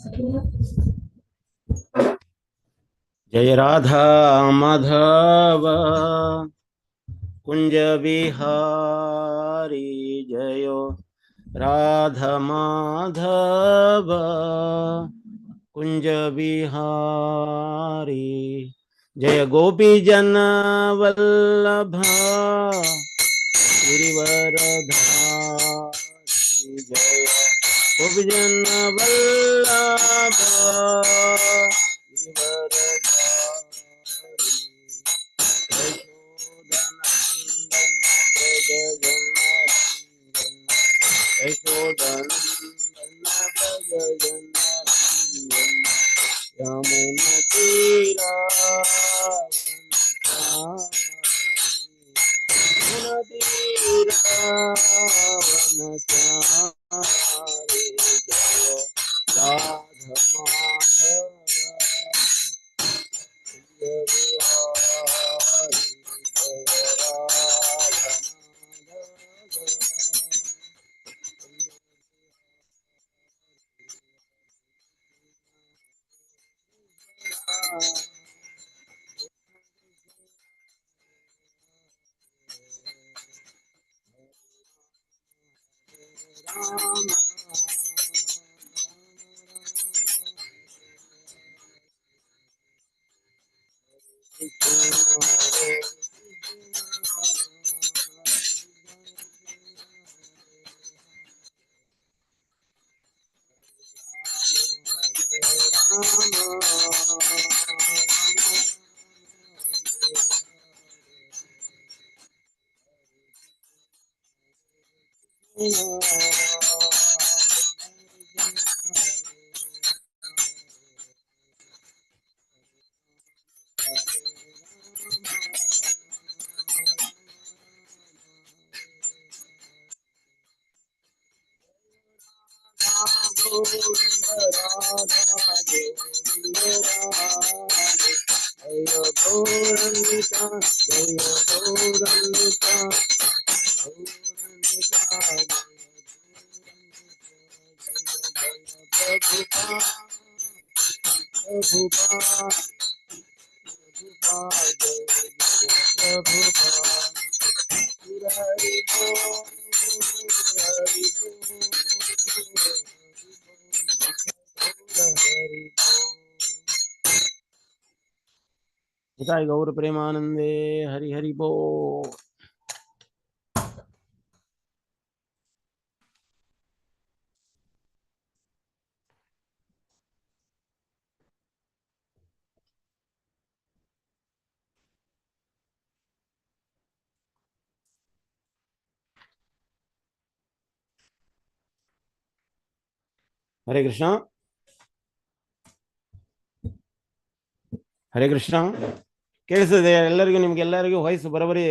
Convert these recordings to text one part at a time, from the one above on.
जय राधा माधव कुंज बिहारी जय राधा माधव कुंज बिहारी जय गोपी जन वल्लभ गिरिवरधारी जय गोपी जन वल्लभ जय गौर प्रेमानंदे हरि हरि बोल। हरे कृष्णा हरे कृष्णा ಕೇಳಿಸದೆ ಎಲ್ಲರಿಗೂ ನಿಮಗೆ ಎಲ್ಲರಿಗೂ ವಾಯ್ಸ್ ಬರಬರಿ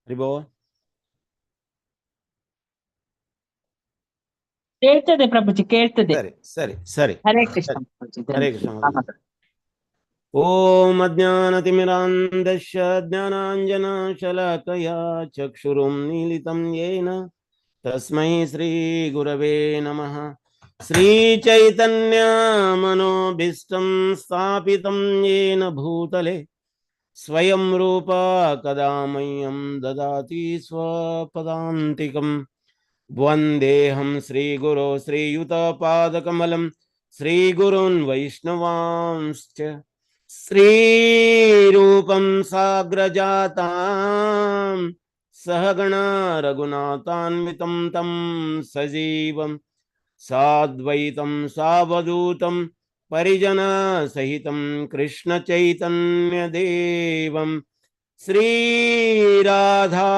ಹರಿಬೋ ಕೇಳ್ತದೆ ಪ್ರಭುಜಿ ಕೇಳ್ತದೆ ಸರಿ ಸರಿ ಸರಿ ಹರೇ ಕೃಷ್ಣ ಪ್ರಭುಜಿ ಹರೇ ಕೃಷ್ಣ ಓಂ ಅಜ್ಞಾನತಿಮಿರಾಂಧಸ್ಯ ಜ್ಞಾನಾಂಜನಶಲಾಕಯಾ ಚಕ್ಷುರುಂ ಮೀಲಿತಂ ಯೇನ ತಸ್ಮೈ ಶ್ರೀ ಗುರವೇ ನಮಃ श्रीचैतन्य मनोभीष्टं स्थापितं येन भूतले स्वयं रूपा कदा मह्यं ददाति स्वपदान्तिकं वन्देऽहं श्रीगुरो श्रीयुतपादकमलं श्रीगुरून् वैष्णवांश्च श्रीरूपं साग्रजातां सहगणा रघुनाथान्वितं तं सजीवं साद्वैतं सावधूतं परिजना सहितं कृष्ण चैतन्य देवं श्री राधा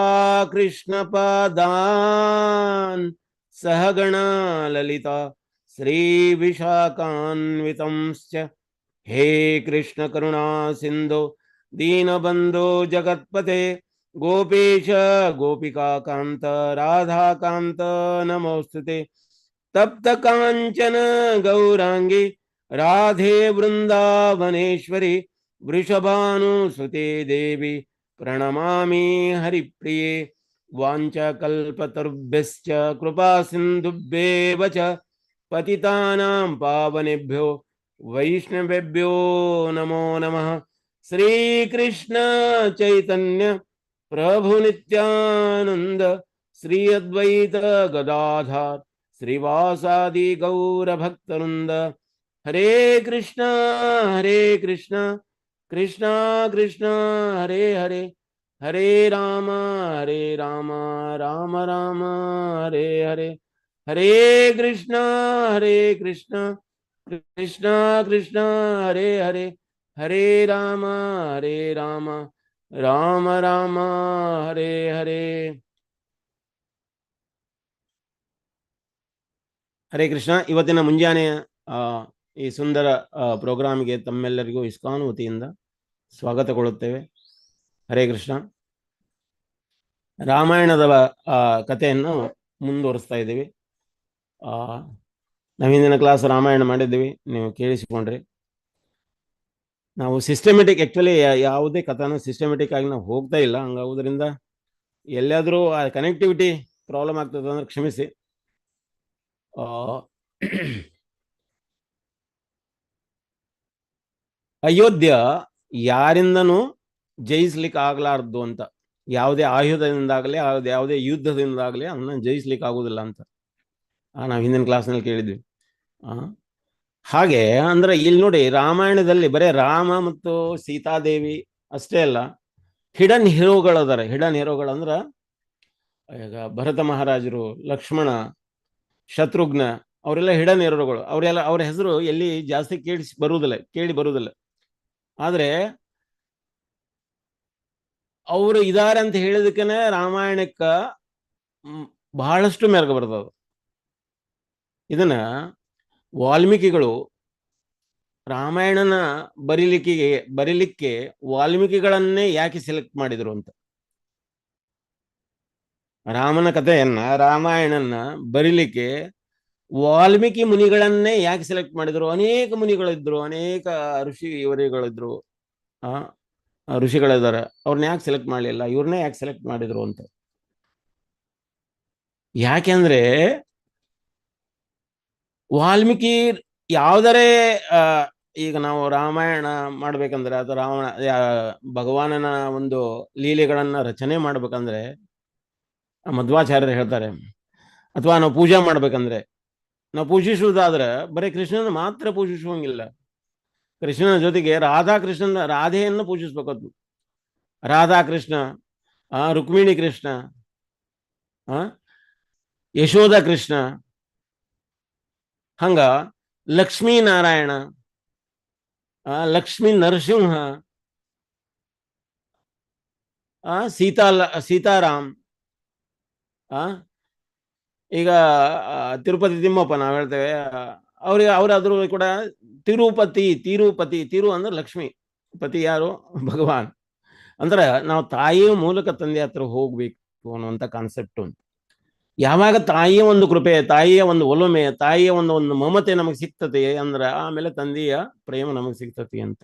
कृष्ण पादान् सहगणा ललिता श्री विशाखान्वितंश्च हे कृष्ण करुणा सिंधु दीनबंधो जगत्पते गोपेश गोपिका कांत राधा कांत नमोस्तुते तप्त कांचन गौरांगी राधे वृंदावनेश्वरी वृषभानुसुते देवी प्रणमामि हरिप्रिये ವಾಂಛಾಕಲ್ಪತರುಭ್ಯಶ್ಚ ಕೃಪಾ ಸಿಂಧುಭ್ಯೇವ ಚ ಪತಿತಾನಾಂ ಪಾವನೇಭ್ಯೋ ವೈಷ್ಣವೇಭ್ಯೋ ನಮೋ ನಮಃ. ಶ್ರೀಕೃಷ್ಣ ಚೈತನ್ಯ ಪ್ರಭು ನಿತ್ಯಾನಂದ ಶ್ರೀ ಅದ್ವೈತ ಗದಾಧರ ಶ್ರೀವಾಸಾದಿ ಗೌರ ಭಕ್ತವೃಂದ. ಹರೇ ಕೃಷ್ಣ ಕೃಷ್ಣ ಕೃಷ್ಣ ಹರೇ ಹರೇ, ಹರೇ ರಾಮ ರಾಮ ರಾಮ ಹರೇ ಹರೇ. ಹರೇ ಕೃಷ್ಣ ಕೃಷ್ಣ ಕೃಷ್ಣ ಹರೇ ಹರೇ, ಹರೇ ರಾಮ ರಾಮ ರಾಮ ಹರೇ ಹರೇ. ಹರೇ ಕೃಷ್ಣ. ಇವತ್ತಿನ ಮುಂಜಾನೆಯ ಈ ಸುಂದರ ಪ್ರೋಗ್ರಾಮಿಗೆ ತಮ್ಮೆಲ್ಲರಿಗೂ ಇಸ್ಕಾನ್ ವತಿಯಿಂದ ಸ್ವಾಗತ ಕೊಡುತ್ತೇವೆ. ಹರೇ ಕೃಷ್ಣ. ರಾಮಾಯಣದ ಕಥೆಯನ್ನು ಮುಂದುವರಿಸ್ತಾ ಇದ್ದೀವಿ. ನಾವು ಹಿಂದಿನ ಕ್ಲಾಸ್ ರಾಮಾಯಣ ಮಾಡಿದ್ದೀವಿ, ನೀವು ಕೇಳಿಸಿಕೊಂಡ್ರಿ. ನಾವು ಸಿಸ್ಟಮೆಟಿಕ್ ಆ್ಯಕ್ಚುಲಿ ಯಾವುದೇ ಕಥಾನು ಸಿಸ್ಟಮೆಟಿಕ್ ಆಗಿ ನಾವು ಹೋಗ್ತಾ ಇಲ್ಲ. ಹಂಗಾಗೋದ್ರಿಂದ ಎಲ್ಲಾದರೂ ಆ ಕನೆಕ್ಟಿವಿಟಿ ಪ್ರಾಬ್ಲಮ್ ಆಗ್ತದೆ ಅಂದ್ರೆ ಕ್ಷಮಿಸಿ. ಅಯೋಧ್ಯ ಯಾರಿಂದನೂ ಜಯಿಸ್ಲಿಕ್ಕೆ ಆಗ್ಲಾರ್ದು ಅಂತ, ಯಾವುದೇ ಆಯುಧದಿಂದಾಗಲಿ ಯಾವುದೇ ಯುದ್ಧದಿಂದಾಗಲಿ ಅವನ್ನ ಜಯಿಸ್ಲಿಕ್ಕೆ ಆಗುದಿಲ್ಲ ಅಂತ ನಾವು ಹಿಂದಿನ ಕ್ಲಾಸ್ನಲ್ಲಿ ಕೇಳಿದ್ವಿ. ಹಾಗೆ ಅಂದ್ರೆ ಇಲ್ಲಿ ನೋಡಿ, ರಾಮಾಯಣದಲ್ಲಿ ಬರೇ ರಾಮ ಮತ್ತು ಸೀತಾದೇವಿ ಅಷ್ಟೇ ಅಲ್ಲ, ಹಿಡನ್ ಹೀರೋಗಳದಾರೆ. ಹಿಡನ್ ಹೀರೋಗಳಂದ್ರ ಈಗ ಭರತ ಮಹಾರಾಜರು, ಲಕ್ಷ್ಮಣ, ಶತ್ರುಘ್ನ, ಅವರೆಲ್ಲ ಹಿಡನ್ ಹೀರೋಗಳು. ಅವ್ರ ಹೆಸರು ಎಲ್ಲಿ ಜಾಸ್ತಿ ಕೇಳಿ ಬರುವುದಿಲ್ಲ. ಆದ್ರೆ ಅವರು ಇದಾರೆ ಅಂತ ಹೇಳಿದಕ್ಕೇನೆ ರಾಮಾಯಣಕ್ಕ ಬಹಳಷ್ಟು ಮೆರುಗು ಬರ್ತದ. ಇದನ್ನ ವಾಲ್ಮೀಕಿಗಳು ರಾಮಾಯಣನ ಬರೀಲಿಕ್ಕೆ ವಾಲ್ಮೀಕಿಗಳನ್ನೇ ಯಾಕೆ ಸೆಲೆಕ್ಟ್ ಮಾಡಿದ್ರು ಅಂತ, ರಾಮನ ಕಥೆಯನ್ನ ರಾಮಾಯಣನ ಬರೀಲಿಕ್ಕೆ ವಾಲ್ಮೀಕಿ ಮುನಿಗಳನ್ನೇ ಯಾಕೆ ಸೆಲೆಕ್ಟ್ ಮಾಡಿದ್ರು? ಅನೇಕ ಮುನಿಗಳಿದ್ರು, ಅನೇಕ ಋಷಿಗಳಿದ್ರು, ಋಷಿಗಳಿದ್ದಾರೆ. ಅವ್ರನ್ನ ಯಾಕೆ ಸೆಲೆಕ್ಟ್ ಮಾಡಲಿಲ್ಲ, ಇವ್ರನ್ನೇ ಯಾಕೆ ಸೆಲೆಕ್ಟ್ ಮಾಡಿದ್ರು ಅಂತ. ಯಾಕೆಂದ್ರೆ ವಾಲ್ಮೀಕಿ ಯಾವುದರೇ ಈಗ ನಾವು ರಾಮಾಯಣ ಮಾಡ್ಬೇಕಂದ್ರೆ ಅಥವಾ ಭಗವಾನನ ಒಂದು ಲೀಲೆಗಳನ್ನ ರಚನೆ ಮಾಡ್ಬೇಕಂದ್ರೆ ಮಧ್ವಾಚಾರ್ಯರು ಹೇಳ್ತಾರೆ, ಅಥವಾ ನಾವು ಪೂಜೆ ಮಾಡ್ಬೇಕಂದ್ರೆ, ನಾವು ಪೂಜಿಸುವುದಾದ್ರೆ ಬರೀ ಕೃಷ್ಣನ ಮಾತ್ರ ಪೂಜಿಸುವಂಗಿಲ್ಲ. ಕೃಷ್ಣನ ಜೊತೆಗೆ ರಾಧೆಯನ್ನು ಪೂಜಿಸ್ಬೇಕು. ರಾಧಾಕೃಷ್ಣ, ರುಕ್ಮಿಣಿ ಕೃಷ್ಣ, ಯಶೋಧ ಕೃಷ್ಣ, ಹಂಗ ಲಕ್ಷ್ಮೀ ನಾರಾಯಣ, ಲಕ್ಷ್ಮೀ ನರಸಿಂಹ, ಸೀತಾರಾಮ್, ಈಗ ತಿರುಪತಿ ತಿಮ್ಮಪ್ಪ ನಾವು ಹೇಳ್ತೇವೆ, ಅವರಾದ್ರೂ ಕೂಡ ತಿರು ಅಂದ್ರೆ ಲಕ್ಷ್ಮಿ, ಪತಿ ಯಾರು? ಭಗವಾನ್. ಅಂದ್ರೆ ನಾವು ತಾಯಿಯ ಮೂಲಕ ತಂದೆ ಹತ್ರ ಹೋಗ್ಬೇಕು ಅನ್ನುವಂಥ ಕಾನ್ಸೆಪ್ಟ್ ಉಂಟು. ಯಾವಾಗ ತಾಯಿಯ ಒಂದು ಕೃಪೆ, ತಾಯಿಯ ಒಂದು ಒಲುಮೆ, ತಾಯಿಯ ಒಂದು ಮಮತೆ ನಮಗೆ ಸಿಗ್ತತೆ ಅಂದ್ರೆ ಆಮೇಲೆ ತಂದೆಯ ಪ್ರೇಮ ನಮಗೆ ಸಿಗ್ತತಿ ಅಂತ.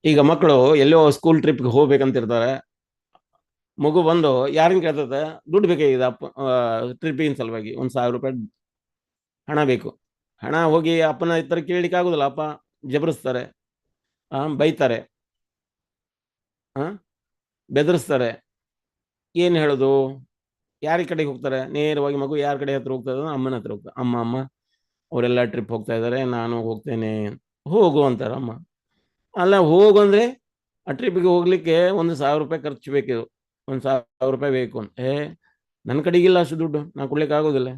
ಈಗ ಮಕ್ಕಳು ಎಲ್ಲೋ ಸ್ಕೂಲ್ ಟ್ರಿಪ್ಗೆ ಹೋಗ್ಬೇಕಂತಿರ್ತಾರೆ. ಮಗು ಬಂದು ಯಾರನ್ನ ಕೇಳ್ತದೆ? ದುಡ್ಡು ಬೇಕಾಗಿದೆ ಅಪ್ಪ, ಟ್ರಿಪ್ಪಿನ ಸಲುವಾಗಿ 1,000 ರೂಪಾಯಿ ಹಣ ಬೇಕು. ಹಣ ಹೋಗಿ ಅಪ್ಪನ ಹತ್ರ ಕೇಳಲಿಕ್ಕೆ ಆಗುದಿಲ್ಲ. ಅಪ್ಪ ಜಬರಿಸ್ತಾರೆ, ಬೈತಾರೆ, ಬೆದರಿಸ್ತಾರೆ. ಏನು ಹೇಳೋದು? ಯಾರ ಕಡೆಗೆ ಹೋಗ್ತಾರೆ? ನೇರವಾಗಿ ಮಗು ಯಾರ ಕಡೆ ಹತ್ರ ಹೋಗ್ತದೆ? ಅಮ್ಮನ ಹತ್ರ ಹೋಗ್ತಾರೆ. ಅಮ್ಮ ಅವರೆಲ್ಲ ಟ್ರಿಪ್ ಹೋಗ್ತಾ ಇದ್ದಾರೆ, ನಾನು ಹೋಗ್ತೇನೆ. ಹೋಗು ಅಂತಾರೆ ಅಮ್ಮ. ಅಲ್ಲ, ಹೋಗು ಅಂದ್ರೆ ಆ ಟ್ರಿಪ್ಪಿಗೆ ಹೋಗ್ಲಿಕ್ಕೆ 1,000 ರೂಪಾಯಿ ಖರ್ಚು ಬೇಕಿದು, 1,000 ರೂಪಾಯಿ ಬೇಕು ಅಂತ. ನನ್ನ ಕಡೆಗಿಲ್ಲ ಅಷ್ಟು ದುಡ್ಡು, ನಾನು ಕೊಡ್ಲಿಕ್ಕೆ ಆಗೋದಿಲ್ಲ,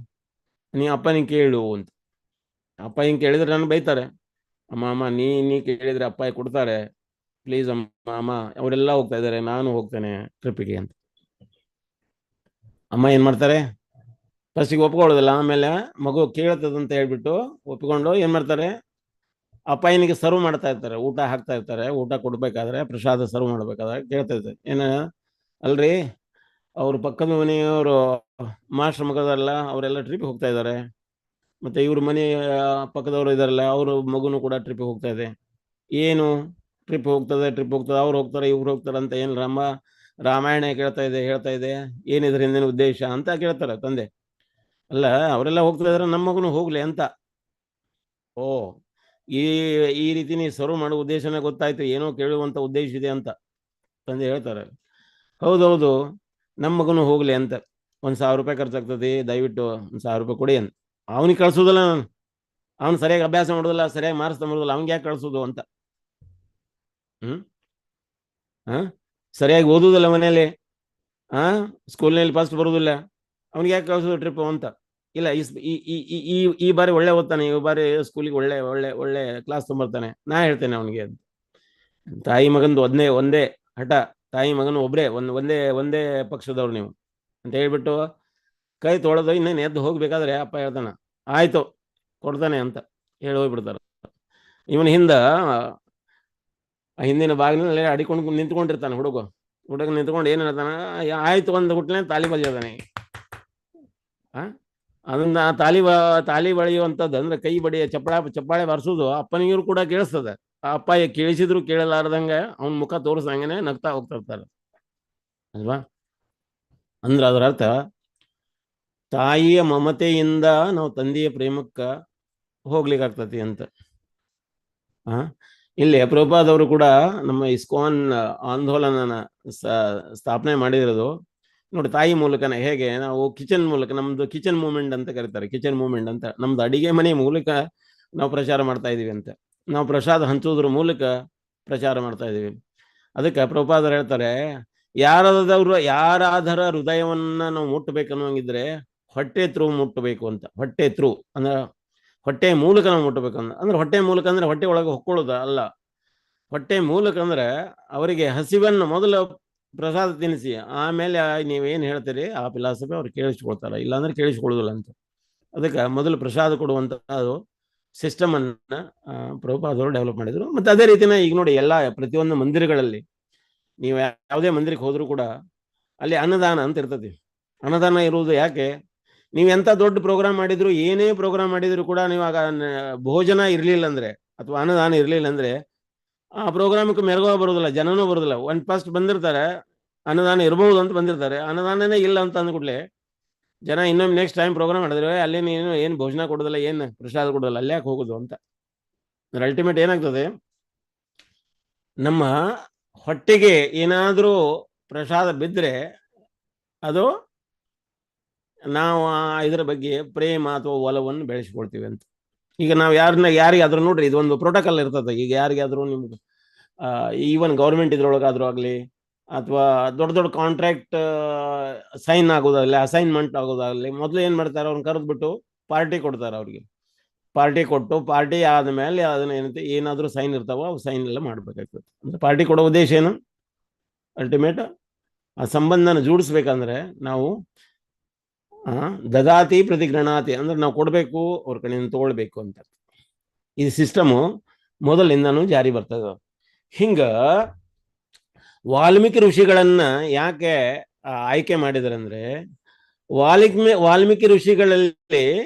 ನೀ ಅಪ್ಪನಿಗೆ ಕೇಳು ಅಂತ. ಅಪ್ಪ ಹಿಂಗೆ ಕೇಳಿದ್ರೆ ನಾನು ಬೈತಾರೆ. ಅಮ್ಮ ನೀ ಕೇಳಿದ್ರೆ ಅಪ್ಪ ಕೊಡ್ತಾರೆ, ಪ್ಲೀಸ್ ಅಮ್ಮ ಅವರೆಲ್ಲ ಹೋಗ್ತಾ ಇದ್ದಾರೆ, ನಾನು ಹೋಗ್ತೇನೆ ಟ್ರಿಪ್ಪಿಗೆ ಅಂತ. ಅಮ್ಮ ಏನ್ ಮಾಡ್ತಾರೆ? ಫಸ್ಟಿಗೆ ಒಪ್ಕೊಳ್ಳೋದಿಲ್ಲ, ಆಮೇಲೆ ಮಗು ಕೇಳ್ತದಂತ ಹೇಳ್ಬಿಟ್ಟು ಒಪ್ಪಿಕೊಂಡು ಏನ್ ಮಾಡ್ತಾರೆ? ಅಪ್ಪ ಏನಿಗೆ ಸರ್ವ್ ಮಾಡ್ತಾ ಇರ್ತಾರೆ, ಊಟ ಹಾಕ್ತಾ ಇರ್ತಾರೆ. ಊಟ ಕೊಡ್ಬೇಕಾದ್ರೆ, ಪ್ರಸಾದ ಸರ್ವ್ ಮಾಡ್ಬೇಕಾದ್ರೆ ಕೇಳ್ತಾ ಇರ್ತಾರೆ, ಏನ ಅಲ್ರಿ ಅವ್ರ ಪಕ್ಕದ ಮನೆಯವರು ಮಾಸ್ಟರ್ ಮಗದಲ್ಲ, ಅವರೆಲ್ಲ ಟ್ರಿಪ್ ಹೋಗ್ತಾ ಇದ್ದಾರೆ, ಮತ್ತೆ ಇವ್ರ ಮನೆ ಪಕ್ಕದವರು ಇದಾರಲ್ಲ, ಅವರು ಮಗುನು ಕೂಡ ಟ್ರಿಪ್ ಹೋಗ್ತಾ ಇದೆ. ಏನು ಟ್ರಿಪ್ ಹೋಗ್ತದೆ ಅವ್ರು ಹೋಗ್ತಾರೆ ಇವ್ರು ಹೋಗ್ತಾರೆ ಅಂತ ಏನು ರಾಮಾಯಣ ಹೇಳ್ತಾ ಇದೆ ಏನಿದ್ರ ಹಿಂದಿನ ಉದ್ದೇಶ ಅಂತ ಕೇಳ್ತಾರೆ ತಂದೆ. ಅಲ್ಲ, ಅವರೆಲ್ಲ ಹೋಗ್ತಾ ಇದ್ರೆ ನಮ್ಮ ಮಗನು ಹೋಗ್ಲಿ ಅಂತ. ಓ, ಈ ಈ ರೀತಿ ನೀ ಸರ್ವ್ ಮಾಡೋ ಉದ್ದೇಶನೇ ಗೊತ್ತಾಯ್ತು, ಏನೋ ಕೇಳುವಂತ ಉದ್ದೇಶ ಇದೆ ಅಂತ ತಂದೆ ಹೇಳ್ತಾರೆ. ಹೌದೌದು, ನಮ್ಮ ಮಗನು ಹೋಗ್ಲಿ ಅಂತ. 1,000 ರೂಪಾಯಿ ಖರ್ಚಾಗ್ತದೆ, ದಯವಿಟ್ಟು 1,000 ರೂಪಾಯಿ ಕೊಡಿ ಅಂತ. ಅವನಿಗೆ ಕಳ್ಸೋದಿಲ್ಲ ನಾನು, ಅವ್ನು ಸರಿಯಾಗಿ ಅಭ್ಯಾಸ ಮಾಡೋದಿಲ್ಲ, ಸರಿಯಾಗಿ ಮಾರ್ಕ್ಸ್ ತಗೊಳ್ಳೋದಿಲ್ಲ, ಅವ್ನಿಗೆ ಯಾಕೆ ಕಳ್ಸೋದು ಅಂತ. ಸರಿಯಾಗಿ ಓದುವುದಿಲ್ಲ ಮನೆಯಲ್ಲಿ, ಸ್ಕೂಲ್ನಲ್ಲಿ ಫಸ್ಟ್ ಬರುವುದಿಲ್ಲ, ಅವ್ನಿಗೆ ಯಾಕೆ ಕಳ್ಸೋದು ಟ್ರಿಪ್ ಅಂತ. ಇಲ್ಲ, ಈ ಬಾರಿ ಒಳ್ಳೆ ಓದ್ತಾನೆ, ಈ ಬಾರಿ ಸ್ಕೂಲಿಗೆ ಒಳ್ಳೆ ಒಳ್ಳೆ ಒಳ್ಳೆ ಕ್ಲಾಸ್ ತೊಂಬರ್ತಾನೆ, ನಾ ಹೇಳ್ತೇನೆ ಅವನಿಗೆ. ತಾಯಿ ಮಗಂದು ಒಂದೇ ಹಠ, ತಾಯಿ ಮಗನು ಒಬ್ರೇ, ಒಂದೇ ಪಕ್ಷದವ್ರು ನೀವು ಅಂತ ಹೇಳ್ಬಿಟ್ಟು ಕೈ ತೊಳೆದು ಇನ್ನೇನು ಎದ್ದು ಹೋಗ್ಬೇಕಾದ್ರೆ ಅಪ್ಪ ಹೇಳ್ತಾನ, ಆಯ್ತು ಕೊಡ್ತಾನೆ ಅಂತ ಹೇಳಿ ಹೋಗ್ಬಿಡ್ತಾರ. ಇವನ ಹಿಂದಿನ ಬಾಗಿಲಿನಲ್ಲಿ ಅಡಿಕೊಂಡು ನಿಂತ್ಕೊಂಡಿರ್ತಾನೆ ಹುಡುಗ ನಿಂತ್ಕೊಂಡು ಏನ್ ಹೇಳ್ತಾನ, ಆಯ್ತು ಒಂದು ಹುಟ್ಟಲೆ ತಾಲಿ ಬಲಿಯೋದಾನೆ. ಅದನ್ನ ತಾಲಿ ಬಳಿಯುವಂಥದ್ದು ಅಂದ್ರೆ ಕೈ ಬಡಿಯ ಚಪ್ಪಾಳೆ ಬರ್ಸೋದು ಅಪ್ಪನಿಗೂ ಕೂಡ ಕೇಳಿಸ್ತದೆ. ಆ ಅಪ್ಪ ಕೇಳಿಸಿದ್ರು ಕೇಳಲಾರ್ದಂಗೆ ಅವನ ಮುಖ ತೋರಿಸಂಗನೆ ನಗ್ತಾ ಹೋಗ್ತಿರ್ತಾರೆ ಅಲ್ವಾ. ಅಂದ್ರೆ ಅದರ ಅರ್ಥ ತಾಯಿಯ ಮಮತೆಯಿಂದ ನಾವು ತಂದೆಯ ಪ್ರೇಮಕ್ಕ ಹೋಗ್ಲಿಕ್ಕಾಗ್ತತಿ ಅಂತ. ಇಲ್ಲಿ ಪ್ರಭುಪಾದವರು ಕೂಡ ನಮ್ಮ ಇಸ್ಕಾನ್ ಆಂದೋಲನನ ಸ್ಥಾಪನೆ ಮಾಡಿರೋದು ನೋಡಿ ತಾಯಿ ಮೂಲಕನೇ. ಹೇಗೆ ನಾವು ಕಿಚನ್ ಮೂಲಕ, ನಮ್ದು ಕಿಚನ್ ಮೂವ್ಮೆಂಟ್ ಅಂತ ಕರೀತಾರೆ, ಕಿಚನ್ ಮೂವ್ಮೆಂಟ್ ಅಂತ, ನಮ್ದು ಅಡಿಗೆ ಮನೆ ಮೂಲಕ ನಾವು ಪ್ರಚಾರ ಮಾಡ್ತಾ ಇದೀವಿ ಅಂತ. ನಾವು ಪ್ರಸಾದ ಹಂಚೋದ್ರ ಮೂಲಕ ಪ್ರಚಾರ ಮಾಡ್ತಾ ಇದೀವಿ. ಅದಕ್ಕೆ ಪ್ರಭುಪಾದರು ಹೇಳ್ತಾರೆ, ಯಾರಾದರ ಹೃದಯವನ್ನ ನಾವು ಮುಟ್ಟಬೇಕನ್ನುವಂಗಿದ್ರೆ ಹೊಟ್ಟೆ ಥ್ರೂ ಮುಟ್ಟಬೇಕು ಅಂತ. ಹೊಟ್ಟೆ ಥ್ರೂ ಅಂದ್ರೆ ಹೊಟ್ಟೆ ಮೂಲಕ ನಾವು ಮುಟ್ಟಬೇಕಂದ್ರೆ, ಅಂದ್ರೆ ಹೊಟ್ಟೆ ಮೂಲಕ ಅಂದ್ರೆ ಹೊಟ್ಟೆ ಒಳಗೆ ಹೊಕ್ಕೊಳ್ಳೋದು ಅಲ್ಲ. ಹೊಟ್ಟೆ ಮೂಲಕ ಅಂದ್ರೆ ಅವರಿಗೆ ಹಸಿವನ್ನು ಮೊದಲು ಪ್ರಸಾದ ತಿನ್ನಿಸಿ, ಆಮೇಲೆ ನೀವೇನು ಹೇಳ್ತೀರಿ ಆ ಫಿಲಾಸಫಿ ಅವ್ರು ಕೇಳಿಸ್ಕೊಳ್ತಾರ, ಇಲ್ಲಾಂದ್ರೆ ಕೇಳಿಸ್ಕೊಳ್ಳೋದಿಲ್ಲ ಅಂತ. ಅದಕ್ಕೆ ಮೊದಲು ಪ್ರಸಾದ ಕೊಡುವಂತ ಸಿಸ್ಟಮ್ ಅನ್ನ ಪ್ರಭುಪಾದವರು ಡೆವಲಪ್ ಮಾಡಿದ್ರು. ಮತ್ತೆ ಅದೇ ರೀತಿನ ಈಗ ನೋಡಿ ಪ್ರತಿಯೊಂದು ಮಂದಿರಗಳಲ್ಲಿ ನೀವು ಯಾವುದೇ ಮಂದಿರಕ್ಕೆ ಹೋದ್ರು ಕೂಡ ಅಲ್ಲಿ ಅನ್ನದಾನ ಅಂತ ಇರ್ತದೆ. ಅನ್ನದಾನ ಇರುವುದು ಯಾಕೆ, ನೀವು ಎಂತ ದೊಡ್ಡ ಪ್ರೋಗ್ರಾಮ್ ಮಾಡಿದ್ರು, ಏನೇ ಪ್ರೋಗ್ರಾಮ್ ಮಾಡಿದ್ರು ಕೂಡ ನೀವು ಆಗ ಭೋಜನ ಇರ್ಲಿಲ್ಲ ಅಂದ್ರೆ ಅಥವಾ ಅನ್ನದಾನ ಇರ್ಲಿಲ್ಲ ಅಂದ್ರೆ ಆ ಪ್ರೋಗ್ರಾಮಕ್ಕೆ ಮೆರಗುವ ಬರೋದಿಲ್ಲ, ಜನನೂ ಬರೋದಿಲ್ಲ. ಫಸ್ಟ್ ಬಂದಿರ್ತಾರೆ, ಅನ್ನದಾನ ಇರಬಹುದು ಅಂತ ಬಂದಿರ್ತಾರೆ, ಅನ್ನದಾನನೇ ಇಲ್ಲ ಅಂತ ಅಂದ್ಕೂಡ್ಲೆ ಜನ ಇನ್ನೊಮ್ಮೆ ನೆಕ್ಸ್ಟ್ ಟೈಮ್ ಪ್ರೋಗ್ರಾಮ್ ಮಾಡಿದ್ರೆ ಅಲ್ಲಿ ಏನು ಭೋಜನ ಕೊಡೋದಿಲ್ಲ, ಏನು ಪ್ರಸಾದ ಕೊಡೋದಿಲ್ಲ, ಅಲ್ಲಿ ಯಾಕೆ ಹೋಗೋದು ಅಂತ. ಅಲ್ಟಿಮೇಟ್ ಏನಾಗ್ತದೆ, ನಮ್ಮ ಹೊಟ್ಟೆಗೆ ಏನಾದರೂ ಪ್ರಸಾದ ಬಿದ್ದರೆ ಅದು ನಾವು ಇದರ ಬಗ್ಗೆ ಪ್ರೇಮ ಅಥವಾ ಒಲವನ್ನು ಬೆಳೆಸ್ಕೊಳ್ತೀವಿ ಅಂತ. ಈಗ ನಾವು ಯಾರಿಗಾದ್ರೂ ನೋಡ್ರಿ, ಇದೊಂದು ಪ್ರೋಟೋಕಾಲ್ ಇರ್ತದೆ. ಈಗ ಯಾರಿಗಾದ್ರೂ ನಿಮ್ಗೆ ಈವನ್ ಗೌರ್ಮೆಂಟ್ ಇದ್ರೊಳಗಾದ್ರೂ ಆಗಲಿ ಅಥವಾ ದೊಡ್ಡ ದೊಡ್ಡ ಕಾಂಟ್ರಾಕ್ಟ್ ಸೈನ್ ಆಗೋದಾಗಲಿ, ಅಸೈನ್ಮೆಂಟ್ ಆಗೋದಾಗಲಿ, ಮೊದಲು ಏನು ಮಾಡ್ತಾರೆ, ಅವ್ರನ್ನ ಕರೆದ್ಬಿಟ್ಟು ಪಾರ್ಟಿ ಕೊಡ್ತಾರೆ. ಅವ್ರಿಗೆ ಪಾರ್ಟಿ ಕೊಟ್ಟು, ಪಾರ್ಟಿ ಆದಮೇಲೆ ಅದನ್ನ ಏನಾದರೂ ಸೈನ್ ಇರ್ತಾವೋ ಅವು ಸೈನ್ ಎಲ್ಲ ಮಾಡ್ಬೇಕಾಗ್ತದೆ. ಅಂದ್ರೆ ಪಾರ್ಟಿ ಕೊಡೋ ಉದ್ದೇಶ ಏನು, ಅಲ್ಟಿಮೇಟ್ ಆ ಸಂಬಂಧನ ಜೋಡಿಸ್ಬೇಕಂದ್ರೆ ನಾವು ದದಾತಿ ಪ್ರತಿಗೃಣಾತಿ ಅಂದ್ರೆ ನಾವು ಕೊಡಬೇಕು, ಅವ್ರ ಕಡೆಯಿಂದ ತಗೊಳ್ಬೇಕು ಅಂತ. ಈ ಸಿಸ್ಟಮು ಮೊದಲಿಂದನೂ ಜಾರಿ ಬರ್ತದೆ. ಹಿಂಗ ವಾಲ್ಮೀಕಿ ಋಷಿಗಳನ್ನ ಯಾಕೆ ಆಯ್ಕೆ ಮಾಡಿದ್ರಂದ್ರೆ, ವಾಲ್ಮೀಕಿ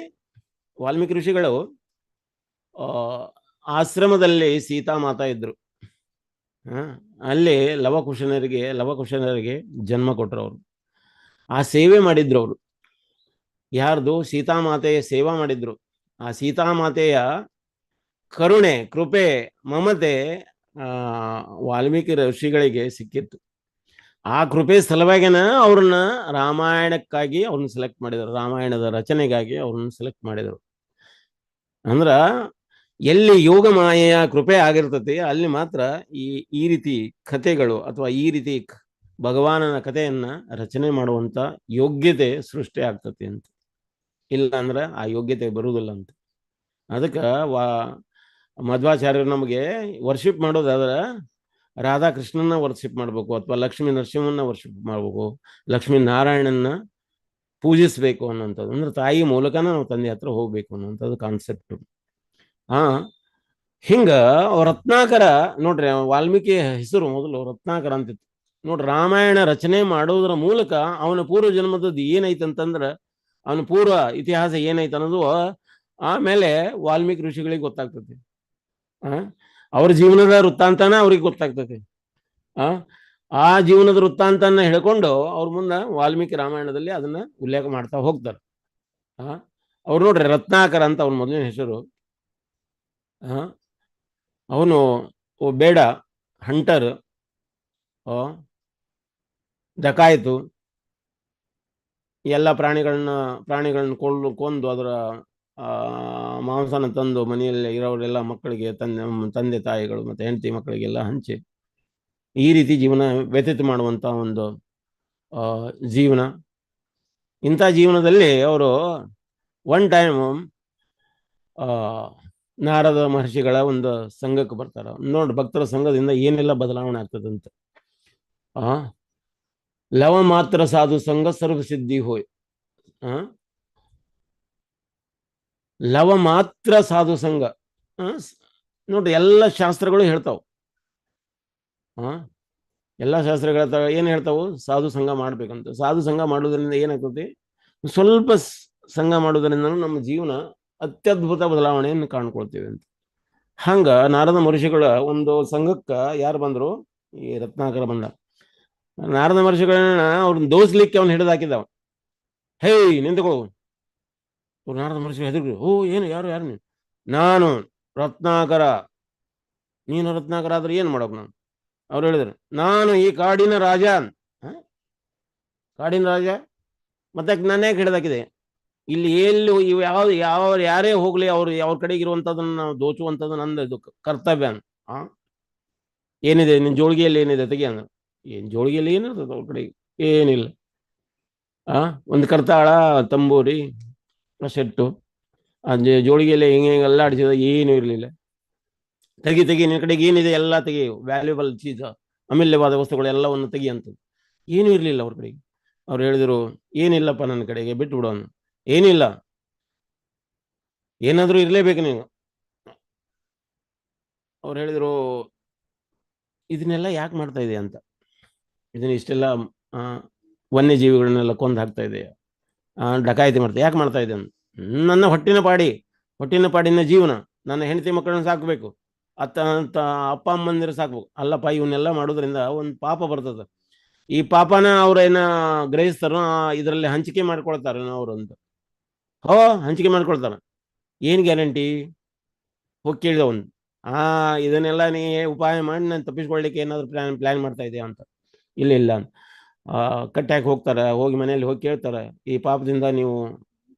ಋಷಿಗಳು ಆಶ್ರಮದಲ್ಲಿ ಸೀತಾಮಾತಾ ಇದ್ರು. ಅಲ್ಲಿ ಲವಕುಶನರಿಗೆ ಜನ್ಮ ಕೊಟ್ಟರು. ಅವರು ಆ ಸೇವೆ ಮಾಡಿದ್ರು. ಅವರು ಯಾರ್ದು, ಸೀತಾಮಾತೆಯ ಸೇವಾ ಮಾಡಿದ್ರು. ಆ ಸೀತಾಮಾತೆಯ ಕರುಣೆ, ಕೃಪೆ, ಮಮತೆ ವಾಲ್ಮೀಕಿ ಋಷಿಗಳಿಗೆ ಸಿಕ್ಕಿತ್ತು. ಆ ಕೃಪೆ ಸಲುವಾಗಿನ ಅವ್ರನ್ನ ರಾಮಾಯಣಕ್ಕಾಗಿ ಅವ್ರನ್ನ ಸೆಲೆಕ್ಟ್ ಮಾಡಿದರು, ರಾಮಾಯಣದ ರಚನೆಗಾಗಿ ಅವ್ರನ್ನ ಸೆಲೆಕ್ಟ್ ಮಾಡಿದರು. ಅಂದ್ರ ಎಲ್ಲಿ ಯೋಗ ಮಾಯೆಯ ಕೃಪೆ ಆಗಿರ್ತತಿ ಅಲ್ಲಿ ಮಾತ್ರ ಈ ರೀತಿ ಕಥೆಗಳು ಅಥವಾ ಈ ರೀತಿ ಭಗವಾನನ ಕಥೆಯನ್ನ ರಚನೆ ಮಾಡುವಂತ ಯೋಗ್ಯತೆ ಸೃಷ್ಟಿ ಆಗ್ತತಿ ಅಂತ. ಇಲ್ಲ ಅಂದ್ರೆ ಆ ಯೋಗ್ಯತೆ ಬರುವುದಿಲ್ಲ ಅಂತ. ಅದಕ್ಕೆ ಮಧ್ವಾಚಾರ್ಯರು ನಮಗೆ ವರ್ಷಿಪ್ ಮಾಡೋದಾದ್ರೆ ರಾಧಾಕೃಷ್ಣನ ವರ್ಷಿಪ್ ಮಾಡ್ಬೇಕು, ಅಥವಾ ಲಕ್ಷ್ಮೀ ನರಸಿಂಹನ ವರ್ಷಿಪ್ ಮಾಡ್ಬೇಕು, ಲಕ್ಷ್ಮೀ ನಾರಾಯಣನ ಪೂಜಿಸ್ಬೇಕು ಅನ್ನೋಂಥದ್ದು. ಅಂದ್ರೆ ತಾಯಿ ಮೂಲಕನ ನಾವು ತಂದೆ ಹತ್ರ ಹೋಗ್ಬೇಕು ಅನ್ನೋಂಥದ್ದು ಕಾನ್ಸೆಪ್ಟ್. ಹಿಂಗ ರತ್ನಾಕರ ನೋಡ್ರಿ, ವಾಲ್ಮೀಕಿ ಹೆಸರು ಮೊದಲು ರತ್ನಾಕರ ಅಂತಿತ್ತು ನೋಡ್ರಿ. ರಾಮಾಯಣ ರಚನೆ ಮಾಡೋದ್ರ ಮೂಲಕ ಅವನ ಪೂರ್ವ ಜನ್ಮದದ್ದು ಏನೈತಂತಂದ್ರ, ಅವನ ಪೂರ್ವ ಇತಿಹಾಸ ಏನೈತೆ ಅನ್ನೋದು ಆಮೇಲೆ ವಾಲ್ಮೀಕಿ ಋಷಿಗಳಿಗೆ ಗೊತ್ತಾಗ್ತದೆ. ಅವ್ರ ಜೀವನದ ವೃತ್ತಾಂತನ ಅವ್ರಿಗೆ ಗೊತ್ತಾಗ್ತದೆ. ಆ ಆ ಜೀವನದ ವೃತ್ತಾಂತನ ಹೇಳ್ಕೊಂಡು ಅವ್ರ ಮುಂದೆ ವಾಲ್ಮೀಕಿ ರಾಮಾಯಣದಲ್ಲಿ ಅದನ್ನ ಉಲ್ಲೇಖ ಮಾಡ್ತಾ ಹೋಗ್ತಾರೆ. ಅವ್ರು ನೋಡ್ರಿ ರತ್ನಾಕರ ಅಂತ ಅವನ ಮೊದಲಿನ ಹೆಸರು. ಅವನು ಬೇಡ, ಹಂಟರ್, ಡಕಾಯಿತು, ಎಲ್ಲ ಪ್ರಾಣಿಗಳನ್ನ ಕೊಂದು ಅದರ ಮಾಂಸನ ತಂದು ಮನೆಯಲ್ಲಿ ಇರೋರೆಲ್ಲ ಮಕ್ಕಳಿಗೆ ತಂದೆ ತಾಯಿಗಳು ಮತ್ತೆ ಹೆಂಡತಿ ಮಕ್ಕಳಿಗೆಲ್ಲ ಹಂಚಿ ಈ ರೀತಿ ಜೀವನ ವ್ಯತೀತ ಮಾಡುವಂತ ಒಂದು ಜೀವನ. ಇಂಥ ಜೀವನದಲ್ಲಿ ಅವರು ಒನ್ ಟೈಮ್ ನಾರದ ಮಹರ್ಷಿಗಳ ಒಂದು ಸಂಘಕ್ಕೆ ಬರ್ತಾರ. ನೋಡಿ ಭಕ್ತರ ಸಂಘದಿಂದ ಏನೆಲ್ಲ ಬದಲಾವಣೆ ಆಗ್ತದಂತೆ. ಲವ ಮಾತ್ರ ಸಾಧು ಸಂಘ ಸರ್ವ ಸಿದ್ಧಿ ಹೋಯ್. ಲವ ಮಾತ್ರ ಸಾಧು ಸಂಘ. ನೋಡ್ರಿ ಎಲ್ಲ ಶಾಸ್ತ್ರಗಳು ಹೇಳ್ತಾವ. ಎಲ್ಲ ಶಾಸ್ತ್ರಗಳು ಹೇಳ್ತಾವ. ಏನ್ ಹೇಳ್ತಾವು? ಸಾಧು ಸಂಘ ಮಾಡ್ಬೇಕಂತ. ಸಾಧು ಸಂಘ ಮಾಡೋದ್ರಿಂದ ಏನಾಗ್ತದೆ? ಸ್ವಲ್ಪ ಸಂಘ ಮಾಡೋದ್ರಿಂದ ನಮ್ಮ ಜೀವನ ಅತ್ಯದ್ಭುತ ಬದಲಾವಣೆಯನ್ನು ಕಾಣ್ಕೊಳ್ತೀವಿ ಅಂತ. ಹಂಗ ನಾರದ ಮಹರ್ಷಿಗಳ ಒಂದು ಸಂಘಕ್ಕ ಯಾರು ಬಂದ್ರು? ಈ ರತ್ನಾಕರ ಬಂದ. ನಾರದ ಮಹರ್ಷಿಗಳನ್ನ ಅವ್ರನ್ನ ದೋಸ್ಲಿಕ್ಕೆ ಅವ್ನು ಹಿಡಿದಾಕಿದವ. ಹೇ ನಿಂತ್ಕೊಳ್ಳು. ನಾರದ ಮಹರ್ಷಿ ಹೆದರ್ರು. ಓ ಏನು, ಯಾರು ನೀನು? ನಾನು ರತ್ನಾಕರ. ನೀನು ರತ್ನಾಕರ ಆದ್ರೆ ಏನ್ ಮಾಡೋಕ್ ನಾನು? ಅವ್ರು ಹೇಳಿದ್ರು, ನಾನು ಈ ಕಾಡಿನ ರಾಜ. ಕಾಡಿನ ರಾಜ ಮತ್ತೆ ನಾನೇ ಹಿಡಿದಾಕಿದೆ. ಇಲ್ಲಿ ಎಲ್ಲಿ ಇವು ಯಾರೇ ಹೋಗ್ಲಿ ಅವ್ರ ಕಡೆಗೆ ಇರುವಂತದನ್ನ ನಾವು ದೋಚುವಂಥದ್ದು ನಂದು ಇದು ಕರ್ತವ್ಯ. ಏನಿದೆ ನಿನ್ ಜೋಳಿಗೆಯಲ್ಲಿ? ಏನಿದೆ ತೆಗಿ ಅಂದ. ಏನ್ ಜೋಳಿಗೆಯಲ್ಲಿ ಏನಿರ್ತದೆ ಅವ್ರ ಕಡೆಗೆ? ಏನಿಲ್ಲ. ಒಂದು ಕರ್ತಾಳ, ತಂಬೂರಿ, ಸೆಟ್ಟು, ಜೋಳಿಗೆಯಲ್ಲಿ ಹಿಂಗೆಲ್ಲ ಅಡಿಸಿದ, ಏನು ಇರಲಿಲ್ಲ. ತೆಗಿ ನಿನ್ನ ಕಡೆಗೆ ಏನಿದೆ ಎಲ್ಲ ತೆಗಿ, ವ್ಯಾಲ್ಯೂಬಲ್ ಚೀಸ್, ಅಮೂಲ್ಯವಾದ ವಸ್ತುಗಳೆಲ್ಲವನ್ನು ತೆಗಿ ಅಂತ. ಏನೂ ಇರಲಿಲ್ಲ ಅವ್ರ ಕಡೆಗೆ. ಅವ್ರು ಹೇಳಿದ್ರು, ಏನಿಲ್ಲಪ್ಪ ನನ್ನ ಕಡೆಗೆ, ಬಿಟ್ಟು ಬಿಡೋನು. ಏನಿಲ್ಲ, ಏನಾದ್ರೂ ಇರ್ಲೇಬೇಕು ನೀವು. ಅವ್ರು ಹೇಳಿದ್ರು, ಇದನ್ನೆಲ್ಲ ಯಾಕೆ ಮಾಡ್ತಾ ಇದೆ ಅಂತ. ಇದನ್ನ ಇಷ್ಟೆಲ್ಲ ವನ್ಯಜೀವಿಗಳನ್ನೆಲ್ಲ ಕೊಂದು ಹಾಕ್ತಾ ಇದೆ, ಡಕಾಯಿತಿ ಮಾಡ್ತಾ, ಯಾಕೆ ಮಾಡ್ತಾ ಇದೆ ಅಂತ. ನನ್ನ ಹೊಟ್ಟಿನ ಪಾಡಿನ ಜೀವನ, ನನ್ನ ಹೆಂಡತಿ ಮಕ್ಕಳನ್ನ ಸಾಕಬೇಕು, ಅಪ್ಪ ಅಮ್ಮಂದಿರ ಸಾಕ್ಬೇಕು. ಅಲ್ಲಪ್ಪ, ಇವನ್ನೆಲ್ಲ ಮಾಡೋದ್ರಿಂದ ಒಂದು ಪಾಪ ಬರ್ತದ. ಈ ಪಾಪನ ಅವ್ರೇನ ಗ್ರಹಿಸ್ತಾರೋ ಇದರಲ್ಲಿ ಹಂಚಿಕೆ ಮಾಡ್ಕೊಳ್ತಾರ ಅವ್ರು ಅಂತ. ಹಂಚಿಕೆ ಮಾಡ್ಕೊಳ್ತಾರ. ಏನ್ ಗ್ಯಾರಂಟಿ? ಹೋಗಿ ಕೇಳಿದ ಒಂದು, ಇದನ್ನೆಲ್ಲ ನೀ ಉಪಾಯ ಮಾಡಿ ನಾನು ತಪ್ಪಿಸ್ಕೊಳ್ಳಿಕ್ಕೆ ಏನಾದ್ರು ಪ್ಲಾನ್ ಮಾಡ್ತಾ ಇದೆಯಾ ಅಂತ. ಇಲ್ಲ ಕಟ್ಟಾಕಿ ಹೋಗ್ತಾರೆ. ಹೋಗಿ ಮನೆಯಲ್ಲಿ ಹೋಗಿ ಕೇಳ್ತಾರೆ, ಈ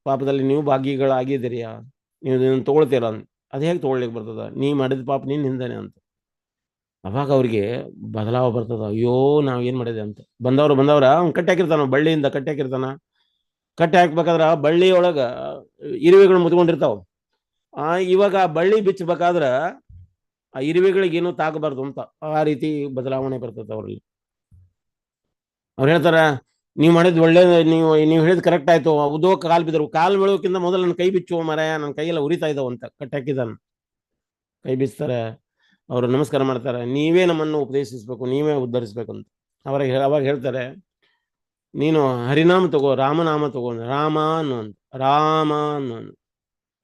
ಪಾಪದಲ್ಲಿ ನೀವು ಭಾಗಿಗಳಾಗಿದ್ದೀರಿಯಾ? ನೀವು ಇದನ್ನು ತಗೊಳ್ತೀರ? ಅದು ಹೇಗೆ ತಗೊಳ್ಲಿಕ್ಕೆ ಬರ್ತದ? ನೀ ಮಾಡಿದ ಪಾಪ ನೀನ್ ಹಿಂದಾನೆ ಅಂತ. ಅವಾಗ ಅವ್ರಿಗೆ ಬದಲಾವ ಬರ್ತದ. ಅಯ್ಯೋ ನಾವ್ ಏನ್ ಮಾಡಿದೆ ಅಂತ. ಬಂದವ್ರ ಅವ್ನು ಕಟ್ಟಿ ಹಾಕಿರ್ತಾನ, ಬಳ್ಳಿಯಿಂದ ಕಟ್ಟಿ ಹಾಕಿರ್ತಾನ. ಕಟ್ಟಿ ಹಾಕ್ಬೇಕಾದ್ರ ಬಳ್ಳಿ ಒಳಗ ಇರುವೆಗಳು ಮುತ್ಕೊಂಡಿರ್ತಾವ. ಇವಾಗ ಆ ಬಳ್ಳಿ ಬಿಚ್ಚಬೇಕಾದ್ರ ಆ ಇರುವೆಗಳಿಗೇನು ತಾಕಬಾರ್ದು ಅಂತ. ಆ ರೀತಿ ಬದಲಾವಣೆ ಬರ್ತದೆ ಅವ್ರಲ್ಲಿ. ಅವ್ರು ಹೇಳ್ತಾರ, ನೀವು ಮಾಡಿದ್ ಒಳ್ಳೆ, ನೀವು ಹೇಳಿದ್ ಕರೆಕ್ಟ್ ಆಯ್ತು. ಉದೋ ಕಾಲ್ ಬಿದ್ರು, ಕಾಲ್ ಬೀಳೋಕ್ಕಿಂತ ಮೊದಲು ನನ್ನ ಕೈ ಬಿಚ್ಚುವ ಮರ, ನನ್ನ ಕೈಯೆಲ್ಲ ಉರಿತಾ ಇದ್ದಾವ ಅಂತ ಕಟ್ಟಿ ಹಾಕಿದಾನ. ಕೈ ಬಿಚ್ತಾರೆ. ಅವರು ನಮಸ್ಕಾರ ಮಾಡ್ತಾರೆ. ನೀವೇ ನಮ್ಮನ್ನು ಉಪದೇಶಿಸ್ಬೇಕು, ನೀವೇ ಉದ್ಧರಿಸ್ಬೇಕು ಅಂತ. ಅವಾಗ ಹೇಳ್ತಾರೆ, ನೀನು ಹರಿನಾಮ ತಗೋ, ರಾಮನಾಮ ತಗೋ, ರಾಮ ಅನ್ನೋ.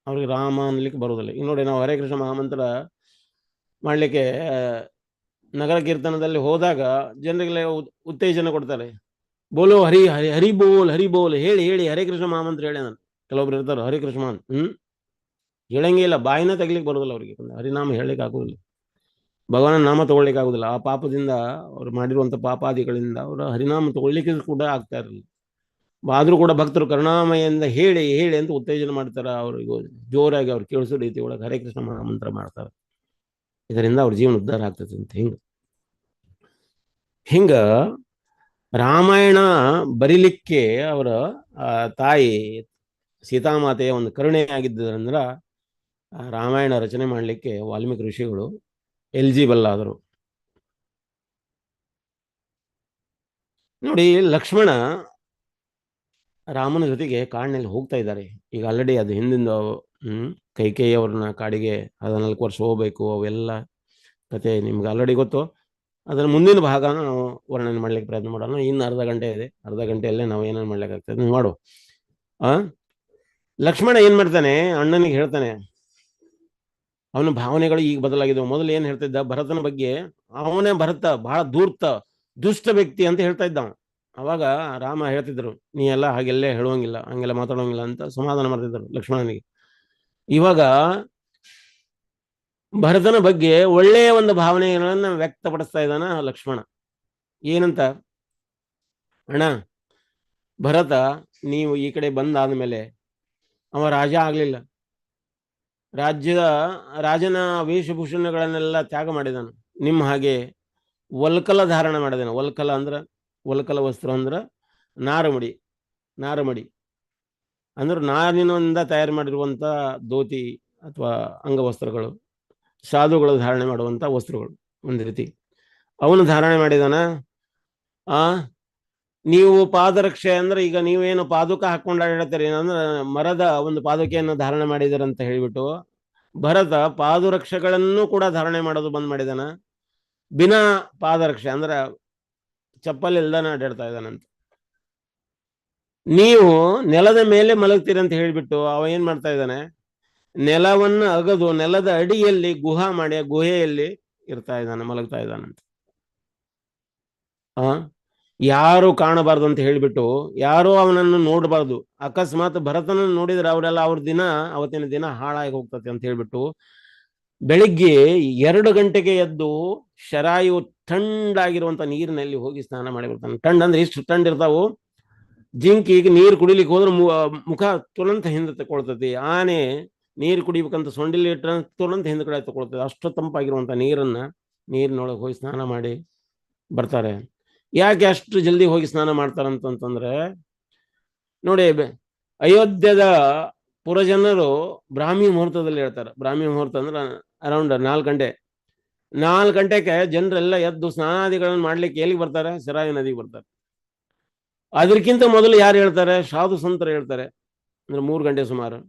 ಅವ್ರಿಗೆ ರಾಮ ಅನ್ಲಿಕ್ಕೆ ಬರೋದಿಲ್ಲ. ಈಗ ನೋಡಿ, ನಾವು ಹರೇ ಕೃಷ್ಣ ಮಹಾಮಂತ್ರ ಮಾಡ್ಲಿಕ್ಕೆ ನಗರ ಕೀರ್ತನದಲ್ಲಿ ಹೋದಾಗ ಜನರಿಗೆಲ್ಲ ಉತ್ತೇಜನ ಕೊಡ್ತಾರೆ. ಬೋಲೋ ಹರಿ ಬೋಲ್ ಹೇಳಿ ಹರೇ ಕೃಷ್ಣ ಮಹಾಮಂತ್ರ ಹೇಳಿ. ನಾನು ಕೆಲವೊಬ್ರು ಇರ್ತಾರೆ ಹರೇ ಕೃಷ್ಣ ಹೇಳಂಗೇ ಇಲ್ಲ, ಬಾಯಿನ ತೆಗಿಲಿಕ್ಕೆ ಬರೋದಿಲ್ಲ ಅವ್ರಿಗೆ. ಹರಿನಾಮ ಹೇಳಲಿಕ್ಕೆ ಆಗೋದಿಲ್ಲ, ಭಗವಾನ ನಾಮ ತಗೊಳ್ಳಿಕ್ಕೆ ಆಗುದಿಲ್ಲ. ಆ ಪಾಪದಿಂದ ಅವ್ರು ಮಾಡಿರುವಂತ ಪಾಪಾದಿಗಳಿಂದ ಅವರು ಹರಿನಾಮ ತಗೊಳ್ಲಿಕ್ಕೆ ಕೂಡ ಆಗ್ತಾ ಇರಲಿಲ್ಲ. ಆದ್ರೂ ಕೂಡ ಭಕ್ತರು ಕರುಣಾಮಯಿಂದ ಹೇಳಿ ಅಂತ ಉತ್ತೇಜನ ಮಾಡ್ತಾರ. ಅವ್ರಿಗೆ ಜೋರಾಗಿ ಅವ್ರು ಕೇಳಿಸೋ ರೀತಿ ಒಳಗೆ ಹರೇ ಕೃಷ್ಣ ಮಹಾಮಂತ್ರ ಮಾಡ್ತಾರೆ. ಇದರಿಂದ ಅವ್ರ ಜೀವನ ಉದ್ಧಾರ ಆಗ್ತದೆ ಅಂತ. ಹಿಂಗ ರಾಮಾಯಣ ಬರೀಲಿಕ್ಕೆ ಅವರ ತಾಯಿ ಸೀತಾಮಾತೆಯ ಒಂದು ಕರುಣೆ ಆಗಿದ್ದರಿಂದ ರಾಮಾಯಣ ರಚನೆ ಮಾಡಲಿಕ್ಕೆ ವಾಲ್ಮೀಕಿ ಋಷಿಗಳು ಎಲಿಜಿಬಲ್ ಆದರು. ನೋಡಿ, ಲಕ್ಷ್ಮಣ ರಾಮನ ಜೊತೆಗೆ ಕಾಡಿನಲ್ಲಿ ಹೋಗ್ತಾ ಇದ್ದಾರೆ. ಈಗ ಆಲ್ರೆಡಿ ಅದು ಹಿಂದಿಂದ ಕೈಕೇಯಿ ಅವ್ರನ್ನ ಕಾಡಿಗೆ 14 ವರ್ಷ ಹೋಗ್ಬೇಕು, ಅವೆಲ್ಲ ಕತೆ ನಿಮ್ಗೆ ಆಲ್ರೆಡಿ ಗೊತ್ತು. ಅದರ ಮುಂದಿನ ಭಾಗನ ನಾವು ವರ್ಣನೆ ಮಾಡ್ಲಿಕ್ಕೆ ಪ್ರಯತ್ನ ಮಾಡೋಣ. ಇನ್ನು ಅರ್ಧ ಗಂಟೆ ಇದೆ, ಅರ್ಧ ಗಂಟೆಯಲ್ಲೇ ನಾವು ಏನೇನು ಮಾಡ್ಲಿಕ್ಕೆ ಆಗ್ತದೆ ಮಾಡು. ಲಕ್ಷ್ಮಣ ಏನ್ ಮಾಡ್ತಾನೆ, ಅಣ್ಣನಿಗೆ ಹೇಳ್ತಾನೆ, ಅವನ ಭಾವನೆಗಳು ಈಗ ಬದಲಾಗಿದ್ದವು. ಮೊದಲು ಏನ್ ಹೇಳ್ತಿದ್ದ ಭರತನ ಬಗ್ಗೆ, ಅವನೇ ಭರತ ಬಹಳ ಧೂರ್ತ ದುಷ್ಟ ವ್ಯಕ್ತಿ ಅಂತ ಹೇಳ್ತಾ ಇದ್ದ. ಅವಾಗ ರಾಮ ಹೇಳ್ತಿದ್ರು, ನೀ ಎಲ್ಲ ಹಾಗೆಲ್ಲೇ ಹೇಳುವಂಗಿಲ್ಲ, ಹಂಗೆಲ್ಲ ಮಾತಾಡೋಂಗಿಲ್ಲ ಅಂತ ಸಮಾಧಾನ ಮಾಡ್ತಿದ್ರು ಲಕ್ಷ್ಮಣನಿಗೆ. ಇವಾಗ ಭರತನ ಬಗ್ಗೆ ಒಳ್ಳೆಯ ಒಂದು ಭಾವನೆಗಳನ್ನ ವ್ಯಕ್ತಪಡಿಸ್ತಾ ಇದ್ದಾನ ಲಕ್ಷ್ಮಣ. ಏನಂತ, ಅಣ್ಣ ಭರತ ನೀವು ಈ ಕಡೆ ಬಂದಾದ್ಮೇಲೆ ಅವ ರಾಜ ಆಗ್ಲಿಲ್ಲ, ರಾಜನ ವೇಷಭೂಷಣಗಳನ್ನೆಲ್ಲ ತ್ಯಾಗ ಮಾಡಿದನು. ನಿಮ್ಮ ಹಾಗೆ ವಲ್ಕಲ ಧಾರಣ ಮಾಡಿದಾನೆ. ವಲ್ಕಲ ಅಂದ್ರ, ವಲ್ಕಲ ವಸ್ತ್ರ ಅಂದ್ರ ನಾರಮಡಿ. ನಾರಮಡಿ ಅಂದ್ರೆ ನಾರಿನಿಂದ ತಯಾರು ಮಾಡಿರುವಂತ ಧೋತಿ ಅಥವಾ ಅಂಗವಸ್ತ್ರಗಳು, ಸಾಧುಗಳು ಧಾರಣೆ ಮಾಡುವಂತ ವಸ್ತ್ರಗಳು ಒಂದು ರೀತಿ ಅವನು ಧಾರಣೆ ಮಾಡಿದಾನ. ನೀವು ಪಾದರಕ್ಷೆ ಅಂದ್ರೆ ಈಗ ನೀವೇನು ಪಾದುಕ ಹಾಕೊಂಡು ಆಡಾಡ್ತೀರಿ ಅಂದ್ರೆ ಮರದ ಒಂದು ಪಾದುಕೆಯನ್ನು ಧಾರಣೆ ಮಾಡಿದಾರಂತ ಹೇಳಿಬಿಟ್ಟು ಭರತ ಪಾದರಕ್ಷೆಗಳನ್ನು ಕೂಡ ಧಾರಣೆ ಮಾಡೋದು ಬಂದ್ ಮಾಡಿದಾನ. ಬಿನಾ ಪಾದರಕ್ಷೆ ಅಂದ್ರ ಚಪ್ಪಲ್ ಇಲ್ದಾನ ಅಡ್ಡಾಡ್ತಾ ಇದ್ದಾನಂತ. ನೀವು ನೆಲದ ಮೇಲೆ ಮಲಗ್ತೀರಿ ಅಂತ ಹೇಳಿಬಿಟ್ಟು ಅವ ಏನ್ ಮಾಡ್ತಾ ಇದ್ದಾನೆ, ನೆಲವನ್ನು ಅಗದು ನೆಲದ ಅಡಿಯಲ್ಲಿ ಗುಹಾ ಮಾಡಿ ಗುಹೆಯಲ್ಲಿ ಇರ್ತಾ ಇದ್ದಾನೆ, ಮಲಗ್ತಾ ಇದ್ದಾನಂತ. ಯಾರು ಕಾಣಬಾರ್ದು ಅಂತ ಹೇಳಿಬಿಟ್ಟು, ಯಾರು ಅವನನ್ನು ನೋಡಬಾರ್ದು. ಅಕಸ್ಮಾತ್ ಭರತನನ್ನು ನೋಡಿದ್ರೆ ಅವರೆಲ್ಲ ಅವ್ರ ದಿನ, ಅವತ್ತಿನ ದಿನ ಹಾಳಾಗಿ ಹೋಗ್ತದೆ ಅಂತ ಹೇಳ್ಬಿಟ್ಟು ಬೆಳಿಗ್ಗೆ 2 ಗಂಟೆಗೆ ಎದ್ದು ಶರಾಯು ಥಂಡಾಗಿರುವಂತ ನೀರಿನಲ್ಲಿ ಹೋಗಿ ಸ್ನಾನ ಮಾಡಿ ಬರ್ತಾನೆ. ಥಂಡ್ ಅಂದ್ರೆ ಇಷ್ಟು ಥಂಡ್ ಇರ್ತಾವು, ಜಿಂಕಿಗೆ ನೀರು ಕುಡಿಲಿಕ್ಕೆ ಹೋದ್ರೆ ಮುಖ ತುರಂತ ಹಿಂದೆ ತಗೊಳ್ತತಿ. ಆನೆ ನೀರು ಕುಡಿಬೇಕಂತ ಸೊಂಡಿಲಿ ಇಟ್ಟ ತುರಂತ ಹಿಂದೆ ಕಡೆ ತಗೊಳ್ತದೆ. ಅಷ್ಟು ತಂಪಾಗಿರುವಂತ ನೀರಿನೊಳಗೆ ಹೋಗಿ ಸ್ನಾನ ಮಾಡಿ ಬರ್ತಾರೆ. ಯಾಕೆ ಅಷ್ಟು ಜಲ್ದಿ ಹೋಗಿ ಸ್ನಾನ ಮಾಡ್ತಾರಂತಂದ್ರೆ ನೋಡಿ, ಅಯೋಧ್ಯದ ಪುರಜನರು ಬ್ರಾಹ್ಮಿ ಮುಹೂರ್ತದಲ್ಲಿ ಹೇಳ್ತಾರೆ. ಬ್ರಾಹ್ಮಿ ಮುಹೂರ್ತ ಅಂದ್ರೆ ಅರೌಂಡ್ 4 ಗಂಟೆ. 4 ಗಂಟೆಗೆ ಜನರೆಲ್ಲ ಎದ್ದು ಸ್ನಾನಾದಿಗಳನ್ನು ಮಾಡ್ಲಿಕ್ಕೆ ಎಲ್ಲಿಗೆ ಬರ್ತಾರೆ, ಸರಾಯಿ ನದಿಗೆ ಬರ್ತಾರೆ. ಅದಕ್ಕಿಂತ ಮೊದಲು ಯಾರು ಹೇಳ್ತಾರೆ, ಸಾಧು ಸಂತರು ಹೇಳ್ತಾರೆ. ಅಂದ್ರೆ 3 ಗಂಟೆ ಸುಮಾರು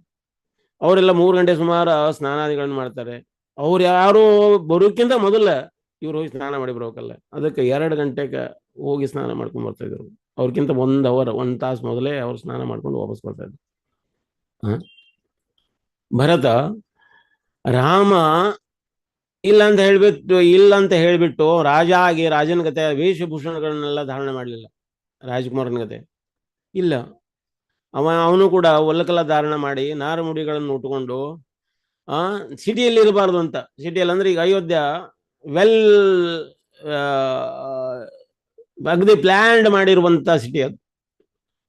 ಅವರೆಲ್ಲ 3 ಗಂಟೆ ಸುಮಾರು ಸ್ನಾನಾದಿಗಳನ್ನು ಮಾಡ್ತಾರೆ. ಅವ್ರು ಯಾರು ಬರೋಕ್ಕಿಂತ ಮೊದಲ ಇವ್ರು ಹೋಗಿ ಸ್ನಾನ ಮಾಡಿ ಬರ್ಬೇಕಲ್ಲ, ಅದಕ್ಕೆ 2 ಗಂಟೆಗೆ ಹೋಗಿ ಸ್ನಾನ ಮಾಡ್ಕೊಂಡು ಬರ್ತಾ ಇದ್ರು. ಅವ್ರಿಗಿಂತ 1 ಅವರ್ 1 ತಾಸು ಮೊದಲೇ ಅವ್ರು ಸ್ನಾನ ಮಾಡ್ಕೊಂಡು ವಾಪಸ್ ಬರ್ತಾ ಇದ್ರು. ಭರತ ರಾಮ ಇಲ್ಲ ಅಂತ ಹೇಳ್ಬಿಟ್ಟು ರಾಜ ಆಗಿ ರಾಜನ ಗತೆ ವೇಷಭೂಷಣಗಳನ್ನೆಲ್ಲ ಧಾರಣೆ ಮಾಡಲಿಲ್ಲ. ರಾಜಕುಮಾರನ ಗತೆ ಇಲ್ಲ, ಅವನು ಕೂಡ ಒಲ್ಲಕಲ ಧಾರಣ ಮಾಡಿ ನಾರಮುಡಿಗಳನ್ನು ಉಟ್ಕೊಂಡು ಸಿಟಿಯಲ್ಲಿ ಇರಬಾರ್ದು ಅಂತ. ಸಿಟಿಯಲ್ಲಿ ಅಂದ್ರೆ ಈಗ ಅಯೋಧ್ಯ ವೆಲ್ ಅಗದಿ ಪ್ಲ್ಯಾಂಡ್ ಮಾಡಿರುವಂತ ಸಿಟಿ. ಅದು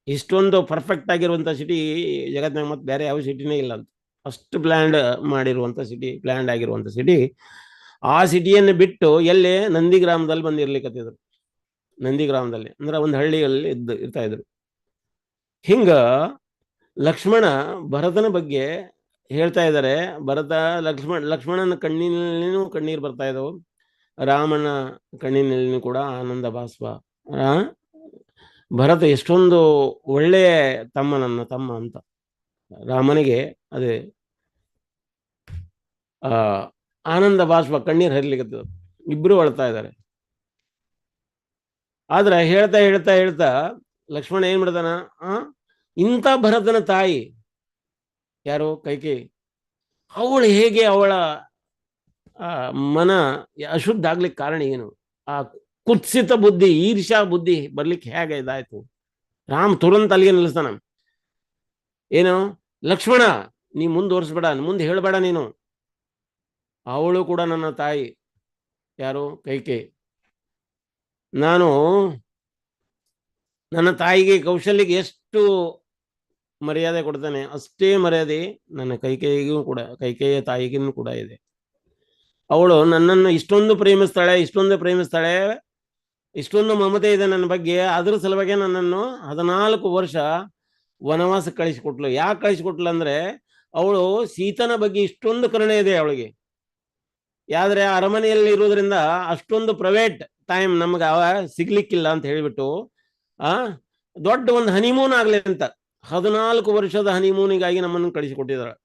ಇಷ್ಟೊಂದು ಪರ್ಫೆಕ್ಟ್ ಆಗಿರುವಂತ ಸಿಟಿ ಜಗತ್ತಿನಾಗ ಮತ್ತೆ ಬೇರೆ ಯಾವ ಸಿಟಿನೇ ಇಲ್ಲ ಅಂತ. ಅಷ್ಟು ಪ್ಲ್ಯಾಂಡ್ ಮಾಡಿರುವಂತ ಸಿಟಿ, ಪ್ಲ್ಯಾಂಡ್ ಆಗಿರುವಂತ ಸಿಟಿ. ಆ ಸಿಟಿಯನ್ನು ಬಿಟ್ಟು ಎಲ್ಲೇ ನಂದಿಗ್ರಾಮದಲ್ಲಿ ಬಂದಿರ್ಲಿಕ್ಕತ್ತಿದ್ರು. ನಂದಿಗ್ರಾಮದಲ್ಲಿ ಅಂದ್ರೆ ಒಂದು ಹಳ್ಳಿಯಲ್ಲಿ ಇರ್ತಾ ಇದ್ರು. ಹಿಂಗ ಲಕ್ಷ್ಮಣ ಭರತನ ಬಗ್ಗೆ ಹೇಳ್ತಾ ಇದ್ದಾರೆ. ಲಕ್ಷ್ಮಣನ ಕಣ್ಣಿನಲ್ಲಿನೂ ಕಣ್ಣೀರು ಬರ್ತಾ ಇದ್ದವು, ರಾಮನ ಕಣ್ಣಿನಲ್ಲಿನೂ ಕೂಡ ಆನಂದ ಬಾಷ್ಪ. ಭರತ ಎಷ್ಟೊಂದು ಒಳ್ಳೆಯ ನನ್ನ ತಮ್ಮ ಅಂತ ರಾಮನಿಗೆ ಅದೇ ಆನಂದ ಬಾಷ್ಪ ಕಣ್ಣೀರು ಹರಿಲಿಕ್ಕೆ ಇಬ್ರು ಅಳ್ತಾ ಇದ್ದಾರೆ. ಆದ್ರೆ ಹೇಳ್ತಾ ಹೇಳ್ತಾ ಹೇಳ್ತಾ ಲಕ್ಷ್ಮಣ ಏನ್ ಮಾಡ್ತಾನ, ಇಂಥ ಭರತನ ತಾಯಿ ಯಾರು, ಕೈಕೇಯಿ, ಅವಳು ಹೇಗೆ ಅವಳ ಮನ ಅಶುದ್ಧ ಆಗ್ಲಿಕ್ಕೆ ಕಾರಣ ಏನು, ಆ ಕುತ್ಸಿತ ಬುದ್ಧಿ ಈರ್ಷಾ ಬುದ್ಧಿ ಬರ್ಲಿಕ್ಕೆ ಹೇಗೆ ಇದಾಯ್ತು. ರಾಮ್ ತುರಂತ ಅಲ್ಲಿಗೆ ನಿಲ್ಲಿಸ್ತಾನ. ಏನು, ಲಕ್ಷ್ಮಣ ನೀ ಮುಂದುವರಿಸ್ಬೇಡ, ಮುಂದೆ ಹೇಳ್ಬೇಡ ನೀನು, ಅವಳು ಕೂಡ ನನ್ನ ತಾಯಿ. ಯಾರು, ಕೈಕೇಯಿ. ನಾನು ನನ್ನ ತಾಯಿಗೆ ಕೌಶಲ್ಯಗೆ ಎಷ್ಟು ಮರ್ಯಾದೆ ಕೊಡ್ತಾನೆ ಅಷ್ಟೇ ಮರ್ಯಾದೆ ನನ್ನ ಕೈಕೇಯಿಗೂ ಕೂಡ, ಕೈಕೇಯಿಯ ತಾಯಿಗೂ ಕೂಡ ಇದೆ. ಅವಳು ನನ್ನನ್ನು ಇಷ್ಟೊಂದು ಪ್ರೇಮಿಸ್ತಾಳೆ, ಇಷ್ಟೊಂದು ಮಮತೆ ಇದೆ ನನ್ನ ಬಗ್ಗೆ. ಅದ್ರ ಸಲುವಾಗಿ ನನ್ನನ್ನು 14 ವರ್ಷ ವನವಾಸ ಕಳಿಸಿಕೊಟ್ಲು. ಯಾಕೆ ಕಳಿಸಿಕೊಟ್ಲು ಅಂದ್ರೆ ಅವಳು ಸೀತನ ಬಗ್ಗೆ ಇಷ್ಟೊಂದು ಕರುಣೆ ಇದೆ ಅವಳಿಗೆ. ಯಾದ್ರೆ ಅರಮನೆಯಲ್ಲಿ ಇರೋದ್ರಿಂದ ಅಷ್ಟೊಂದು ಪ್ರೈವೇಟ್ ಟೈಮ್ ನಮ್ಗೆ ಸಿಗ್ಲಿಕ್ಕಿಲ್ಲ ಅಂತ ಹೇಳಿಬಿಟ್ಟು ದೊಡ್ಡ ಒಂದು ಹನಿಮೂನ್ ಆಗ್ಲಿ ಅಂತ 14 ವರ್ಷದ ಹನಿಮೂನಿಗಾಗಿ ನಮ್ಮನ್ನು ಕಳಿಸಿಕೊಟ್ಟಿದ್ದಾಳೆ.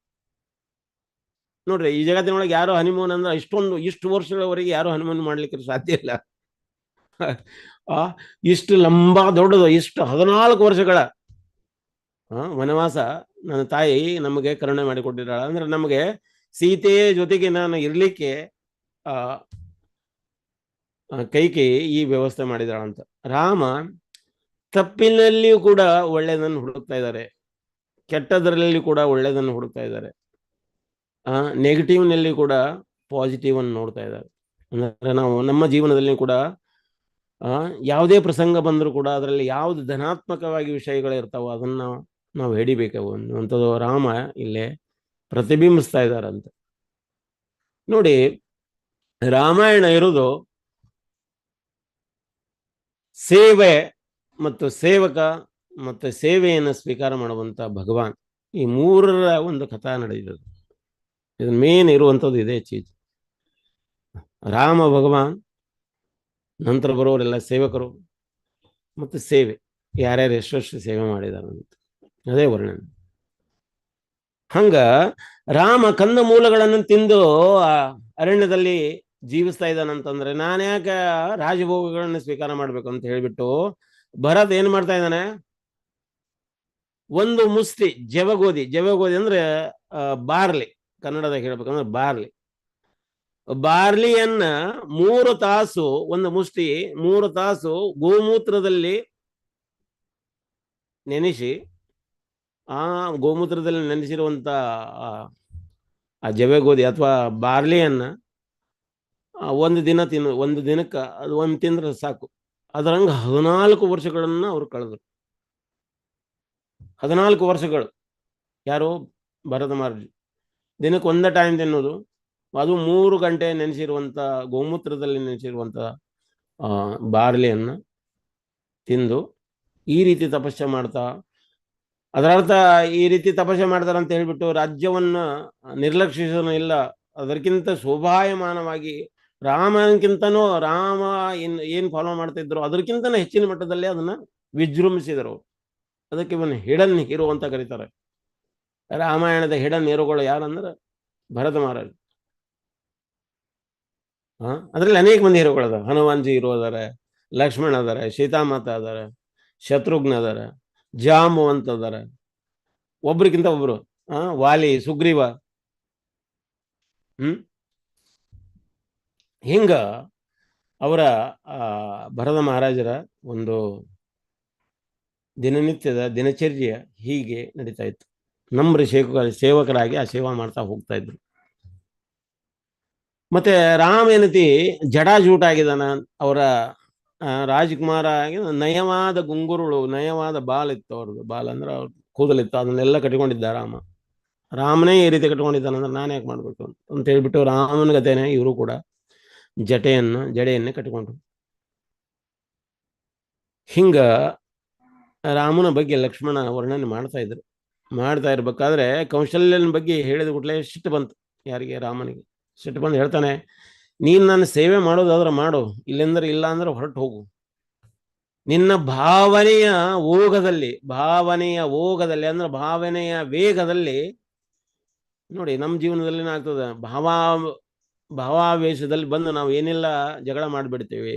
ನೋಡ್ರಿ, ಈ ಜಗತ್ತಿನೊಳಗೆ ಯಾರು ಹನಿಮೂನ್ ಅಂದ್ರೆ ಇಷ್ಟು ವರ್ಷಗಳವರೆಗೆ ಯಾರು ಹನಿಮೂನ್ ಮಾಡ್ಲಿಕ್ಕೆ ಸಾಧ್ಯ ಇಲ್ಲ. ಇಷ್ಟು ಲಂಬಾ ದೊಡ್ಡದು, ಇಷ್ಟು 14 ವರ್ಷಗಳ ವನವಾಸ ನನ್ನ ತಾಯಿ ನಮಗೆ ಕರುಣೆ ಮಾಡಿಕೊಟ್ಟಿದ್ದಾಳೆ. ಅಂದ್ರೆ ನಮಗೆ ಸೀತೆಯ ಜೊತೆಗೆ ನಾನು ಇರ್ಲಿಕ್ಕೆ ಆ ಕೈಕೇಯಿ ಈ ವ್ಯವಸ್ಥೆ ಮಾಡಿದಾಳಂತ. ರಾಮ ತಪ್ಪಿನಲ್ಲಿಯೂ ಕೂಡ ಒಳ್ಳೆಯದನ್ನು ಹುಡುಕ್ತಾ ಇದ್ದಾರೆ, ಕೆಟ್ಟದರಲ್ಲಿ ಕೂಡ ಒಳ್ಳೆಯದನ್ನು ಹುಡುಕ್ತಾ ಇದ್ದಾರೆ, ನೆಗೆಟಿವ್ನಲ್ಲಿ ಕೂಡ ಪಾಸಿಟಿವ್ ಅನ್ನು ನೋಡ್ತಾ ಇದ್ದಾರೆ. ಅಂದರೆ ನಾವು ನಮ್ಮ ಜೀವನದಲ್ಲಿ ಕೂಡ ಯಾವುದೇ ಪ್ರಸಂಗ ಬಂದರೂ ಕೂಡ ಅದರಲ್ಲಿ ಯಾವುದು ಧನಾತ್ಮಕವಾಗಿ ವಿಷಯಗಳಿರ್ತಾವೋ ಅದನ್ನು ನಾವು ಹಿಡಿಬೇಕು ಅನ್ನುವಂಥದ್ದು ರಾಮ ಇಲ್ಲೇ ಪ್ರತಿಬಿಂಬಿಸ್ತಾ ಇದ್ದಾರಂತ. ನೋಡಿ, ರಾಮಾಯಣ ಇರೋದು ಸೇವೆ ಮತ್ತು ಸೇವಕ ಮತ್ತು ಸೇವೆಯನ್ನು ಸ್ವೀಕಾರ ಮಾಡುವಂಥ ಭಗವಾನ್, ಈ ಮೂರರ ಒಂದು ಕಥಾ ನಡೆಯುತ್ತದೆ. ಇದು ಮೇನ್ ಇರುವಂಥದ್ದು ಇದೇ ಚೀಜ್. ರಾಮ ಭಗವಾನ್, ನಂತರ ಬರೋರೆಲ್ಲ ಸೇವಕರು ಮತ್ತು ಸೇವೆ, ಯಾರ್ಯಾರು ಎಷ್ಟೆಷ್ಟು ಸೇವೆ ಮಾಡಿದಾರಂತ ಅದೇ ವರ್ಣನೆ. ಹಂಗ ರಾಮ ಕಂದ ಮೂಲಗಳನ್ನು ತಿಂದು ಆ ಅರಣ್ಯದಲ್ಲಿ ಜೀವಿಸ್ತಾ ಇದ್ದಾನಂತಂದ್ರೆ ನಾನು ಯಾಕೆ ರಾಜಭೋಗಗಳನ್ನು ಸ್ವೀಕಾರ ಮಾಡ್ಬೇಕು ಅಂತ ಹೇಳ್ಬಿಟ್ಟು ಭರತ್ ಏನ್ ಮಾಡ್ತಾ ಇದ್ದಾನೆ, ಒಂದು ಮುಷ್ಟಿ ಜವಗೋಧಿ ಅಂದ್ರೆ ಬಾರ್ಲಿ, ಕನ್ನಡದಾಗ ಹೇಳ್ಬೇಕಂದ್ರೆ ಬಾರ್ಲಿಯನ್ನ 3 ತಾಸು, ಒಂದು ಮುಷ್ಟಿ 3 ತಾಸು ಗೋಮೂತ್ರದಲ್ಲಿ ನೆನೆಸಿ, ಆ ಗೋಮೂತ್ರದಲ್ಲಿ ನೆನೆಸಿರುವಂತ ಆ ಜವೆಗೋಧಿ ಅಥವಾ ಬಾರ್ಲಿಯನ್ನ ಒಂದು ದಿನಕ್ಕೆ ಅದು ಒಂದು ತಿಂದ್ರೆ ಸಾಕು. ಅದರಂಗ 14 ವರ್ಷಗಳನ್ನ ಅವ್ರು ಕಳೆದ್ರು. 14 ವರ್ಷಗಳು. ಯಾರು? ಭರತ ಮಹರ್ಷಿ. ದಿನಕ್ಕೆ ಒಂದೇ ಟೈಮ್ ತಿನ್ನೋದು, ಅದು 3 ಗಂಟೆ ನೆನೆಸಿರುವಂತ ಗೋಮೂತ್ರದಲ್ಲಿ ನೆನೆಸಿರುವಂತ ಬಾರ್ಲಿಯನ್ನ ತಿಂದು ಈ ರೀತಿ ತಪಸ್ಸೆ ಮಾಡ್ತಾ, ಅದರರ್ಥ ಈ ರೀತಿ ತಪಸ್ಸೆ ಮಾಡ್ತಾರೆ ಅಂತ ಹೇಳ್ಬಿಟ್ಟು ರಾಜ್ಯವನ್ನ ನಿರ್ಲಕ್ಷಿಸೋನು ಇಲ್ಲ, ಅದಕ್ಕಿಂತ ಶೋಭಾಯಮಾನವಾಗಿ ರಾಮನಿಗಿಂತನೂ ರಾಮ ಏನ್ ಫಾಲೋ ಮಾಡ್ತಾ ಇದ್ರು ಅದಕ್ಕಿಂತನೂ ಹೆಚ್ಚಿನ ಮಟ್ಟದಲ್ಲಿ ಅದನ್ನ ವಿಜೃಂಭಿಸಿದರು. ಅದಕ್ಕೆ ಇವನು ಹಿಡನ್ ಹೀರೋ ಅಂತ ಕರೀತಾರೆ. ರಾಮಾಯಣದ ಹಿಡನ್ ಹೀರೋಗಳು ಯಾರಂದ್ರೆ ಭರತ ಮಹಾರಾಜ. ಅದ್ರಲ್ಲಿ ಅನೇಕ ಮಂದಿ ಹೀರೋಗಳು ಅದಾರ. ಹನುಮಾನ್ಜಿ ಹೀರೋ ಅದಾರೆ, ಲಕ್ಷ್ಮಣ ಅದಾರೆ, ಸೀತಾಮಾತಾ ಅದಾರೆ, ಶತ್ರುಘ್ನ ಅದಾರೆ, ಜಾಂಬವಂತ ಅದಾರೆ, ಒಬ್ರಿಗಿಂತ ಒಬ್ರು. ವಾಲಿ, ಸುಗ್ರೀವ. ಹಿಂಗ ಅವರ ಭರತ ಮಹಾರಾಜರ ಒಂದು ದಿನನಿತ್ಯದ ದಿನಚರ್ಯ ಹೀಗೆ ನಡೀತಾ ಇತ್ತು. ನಮ್ಮ ಸೇವಕರಾಗಿ ಆ ಸೇವಾ ಮಾಡ್ತಾ ಹೋಗ್ತಾ ಇದ್ರು. ಮತ್ತೆ ರಾಮ ಏನತಿ ಜಡಾಜೂಟ ಆಗಿದ್ದಾನ. ಅವರ ರಾಜಕುಮಾರ ಆಗಿ ನಯವಾದ ಗುಂಗುರುಳು, ನಯವಾದ ಬಾಲ್ ಇತ್ತು ಅವ್ರದ್ದು. ಬಾಲ್ ಅಂದ್ರೆ ಅವ್ರ ಕೂದಲಿತ್ತು, ಅದನ್ನೆಲ್ಲ ಕಟ್ಕೊಂಡಿದ್ದ ರಾಮ. ರಾಮನೇ ಈ ರೀತಿ ಕಟ್ಕೊಂಡಿದ್ದಾನಂದ್ರೆ ನಾನು ಯಾಕೆ ಮಾಡ್ಬೇಕು ಅಂತ ಹೇಳ್ಬಿಟ್ಟು ರಾಮನ ಗತೆನೆ ಇವರು ಕೂಡ ಜಡೆಯನ್ನೇ ಕಟ್ಟಿಕೊಂಡ್ರು. ಹಿಂಗ ರಾಮನ ಬಗ್ಗೆ ಲಕ್ಷ್ಮಣ ವರ್ಣನೆ ಮಾಡ್ತಾ ಇರ್ಬೇಕಾದ್ರೆ ಕೌಶಲ್ಯನ ಬಗ್ಗೆ ಹೇಳಿದ ಕೂಡಲೇ ಸಿಟ್ಟು ಬಂತು. ಯಾರಿಗೆ? ರಾಮನಿಗೆ ಸಿಟ್ಟು ಬಂದು ಹೇಳ್ತಾನೆ, ನೀನ್ ನನ್ನ ಸೇವೆ ಮಾಡೋದಾದ್ರೆ ಮಾಡು, ಇಲ್ಲೆಂದ್ರೆ ಇಲ್ಲ ಅಂದ್ರೆ ಹೊರಟು ಹೋಗು. ನಿನ್ನ ಭಾವನೆಯ ಓಗದಲ್ಲಿ ಅಂದ್ರೆ ಭಾವನೆಯ ವೇಗದಲ್ಲಿ ನೋಡಿ, ನಮ್ಮ ಜೀವನದಲ್ಲಿ ಏನಾಗ್ತದೆ, ಭಾವಾವೇಶದಲ್ಲಿ ಬಂದು ನಾವು ಏನೆಲ್ಲ ಜಗಳ ಮಾಡಿಬಿಡ್ತೇವೆ.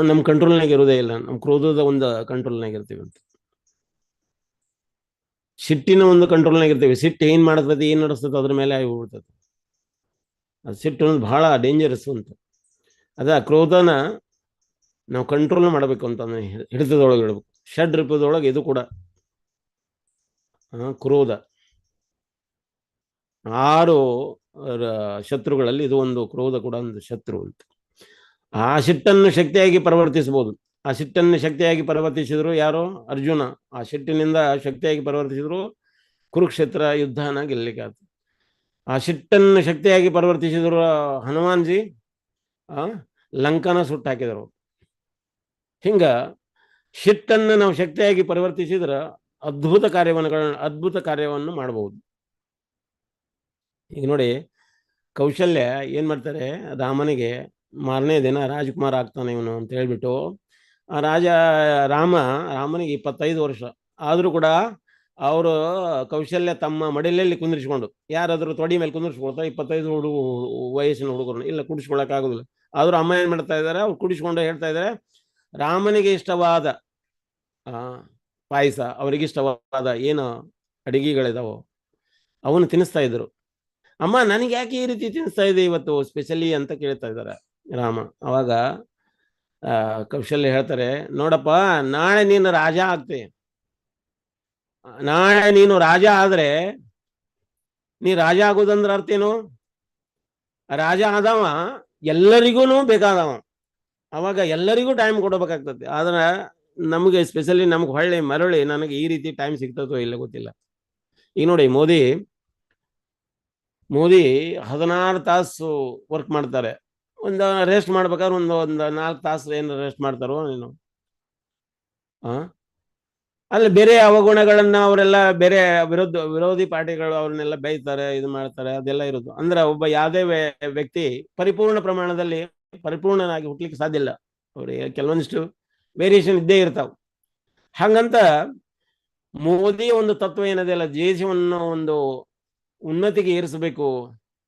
ನಮ್ಮ ಕಂಟ್ರೋಲ್ನಾಗ ಇರೋದೇ ಇಲ್ಲ. ನಮ್ಮ ಕ್ರೋಧದ ಒಂದು ಕಂಟ್ರೋಲ್ನಾಗ ಇರ್ತೀವಿ ಅಂತ, ಸಿಟ್ಟಿನ ಒಂದು ಕಂಟ್ರೋಲ್ನಾಗ ಇರ್ತೀವಿ. ಸಿಟ್ಟು ಏನ್ ಮಾಡ್ತದೆ, ಏನ್ ನಡೆಸ್ತದೆ ಅದ್ರ ಮೇಲೆ ಆಗಿ ಹೋಗ್ಬಿಡ್ತದೆ. ಅದು ಸಿಟ್ಟು ಅನ್ನೋದು ಬಹಳ ಡೇಂಜರಸ್ ಅಂತ. ಕ್ರೋಧನ ನಾವು ಕಂಟ್ರೋಲ್ ಮಾಡಬೇಕು ಅಂತ ಹಿಡಿತದೊಳಗೆ ಇಡಬೇಕು. ಷಡ್ರಿಪದೊಳಗೆ ಇದು ಕೂಡ ಕ್ರೋಧ. 6 ಶತ್ರುಗಳಲ್ಲಿ ಇದು ಒಂದು, ಕ್ರೋಧ ಕೂಡ ಒಂದು ಶತ್ರು ಅಂತ. ಆ ಸಿಟ್ಟನ್ನು ಶಕ್ತಿಯಾಗಿ ಪರಿವರ್ತಿಸಬಹುದು. ಆ ಸಿಟ್ಟನ್ನು ಶಕ್ತಿಯಾಗಿ ಪರಿವರ್ತಿಸಿದ್ರು ಯಾರು? ಅರ್ಜುನ. ಆ ಸಿಟ್ಟಿನಿಂದ ಶಕ್ತಿಯಾಗಿ ಪರಿವರ್ತಿಸಿದ್ರು, ಕುರುಕ್ಷೇತ್ರ ಯುದ್ಧನ ಗೆಲ್ಲಲಿಕ್ಕೆ ಆಯ್ತು. ಆ ಸಿಟ್ಟನ್ನು ಶಕ್ತಿಯಾಗಿ ಪರಿವರ್ತಿಸಿದ್ರು ಹನುಮಾನ್ಜಿ, ಲಂಕನ ಸುಟ್ಟು ಹಾಕಿದರು. ಹಿಂಗ ಸಿಟ್ಟನ್ನು ನಾವು ಶಕ್ತಿಯಾಗಿ ಪರಿವರ್ತಿಸಿದ್ರೆ ಅದ್ಭುತ ಕಾರ್ಯವನ್ನು ಮಾಡಬಹುದು. ಈಗ ನೋಡಿ, ಕೌಶಲ್ಯ ಏನ್ ಮಾಡ್ತಾರೆ, ರಾಮನಿಗೆ ಮಾರನೇ ದಿನ ರಾಜಕುಮಾರ ಆಗ್ತಾನೆ ಇವನು ಅಂತ ಹೇಳ್ಬಿಟ್ಟು ರಾಮನಿಗೆ 25 ವರ್ಷ ಆದ್ರೂ ಕೂಡ ಅವರು ಕೌಶಲ್ಯ ತಮ್ಮ ಮಡಿಲಲ್ಲಿ ಕುಂದಿರಿಸಿಕೊಂಡು, ಯಾರಾದ್ರೂ ತೊಡಿ ಮೇಲೆ ಕುಂದಿರಿಸ್ಕೊಳ್ತಾರೆ 25 ವಯಸ್ಸಿನ ಹುಡುಗರು, ಇಲ್ಲ ಕುಡಿಸ್ಕೊಳಕ್ ಆಗುದಿಲ್ಲ. ಆದ್ರೂ ಅಮ್ಮ ಏನ್ ಮಾಡ್ತಾ ಇದ್ದಾರೆ, ಅವ್ರು ಕುಡಿಸ್ಕೊಂಡು ಹೇಳ್ತಾ ಇದ್ದಾರೆ, ರಾಮನಿಗೆ ಇಷ್ಟವಾದ ಪಾಯಸ, ಅವರಿಗೆ ಇಷ್ಟವಾದ ಏನು ಅಡಿಗೆಗಳಿದಾವೋ ಅವನು ತಿನ್ನಿಸ್ತಾ ಇದ್ರು. ಅಮ್ಮ ನನಗೆ ಯಾಕೆ ಈ ರೀತಿ ತಿನ್ನಿಸ್ತಾ ಇದೆ ಇವತ್ತು ಸ್ಪೆಷಲಿ ಅಂತ ಕೇಳ್ತಾ ಇದ್ದಾರೆ ರಾಮ. ಅವಾಗ ಕೌಶಲ್ಯ ಹೇಳ್ತಾರೆ, ನೋಡಪ್ಪ, ನಾಳೆ ನೀನು ರಾಜ ಆಗ್ತೆ. ನಾಳೆ ನೀನು ರಾಜ ಆದ್ರೆ, ನೀ ರಾಜ ಆಗೋದಂದ್ರ ಅರ್ಥ ಏನು? ರಾಜ ಆದವ ಎಲ್ಲರಿಗೂ ಬೇಕಾದವ. ಅವಾಗ ಎಲ್ಲರಿಗೂ ಟೈಮ್ ಕೊಡಬೇಕಾಗ್ತದೆ. ಆದ್ರೆ ನಮಗೆ ಸ್ಪೆಷಲಿ ನಮ್ಗೆ ಹೊಳ್ಳಿ ಮರಳಿ ನನಗೆ ಈ ರೀತಿ ಟೈಮ್ ಸಿಗ್ತದೋ ಇಲ್ಲ ಗೊತ್ತಿಲ್ಲ. ಈಗ ನೋಡಿ, ಮೋದಿ 16 ತಾಸು ವರ್ಕ್ ಮಾಡ್ತಾರೆ. ಒಂದು ರೆಸ್ಟ್ ಮಾಡ್ಬೇಕಾದ್ರೆ ಒಂದು 4 ತಾಸು ಏನು ರೆಸ್ಟ್ ಮಾಡ್ತಾರೋ ನೀನು. ಅಲ್ಲಿ ಬೇರೆ ಅವಗುಣಗಳನ್ನ ಅವರೆಲ್ಲ ಬೇರೆ ವಿರೋಧಿ ಪಾರ್ಟಿಗಳು ಅವ್ರನ್ನೆಲ್ಲ ಬೈತಾರೆ, ಇದು ಮಾಡ್ತಾರೆ, ಅದೆಲ್ಲ ಇರೋದು. ಅಂದ್ರೆ ಒಬ್ಬ ಯಾವುದೇ ವ್ಯಕ್ತಿ ಪರಿಪೂರ್ಣ ಪ್ರಮಾಣದಲ್ಲಿ ಪರಿಪೂರ್ಣನಾಗಿ ಹುಟ್ಲಿಕ್ಕೆ ಸಾಧ್ಯ ಇಲ್ಲ. ಅವ್ರಿಗೆ ಕೆಲವೊಂದಿಷ್ಟು ವೇರಿಯೇಷನ್ ಇದ್ದೇ ಇರ್ತಾವ. ಹಂಗಂತ ಮೋದಿ ಒಂದು ತತ್ವ ಏನದೆಯಲ್ಲ, ದೇಶವನ್ನು ಒಂದು ಉನ್ನತಿಗೆ ಏರಿಸಬೇಕು,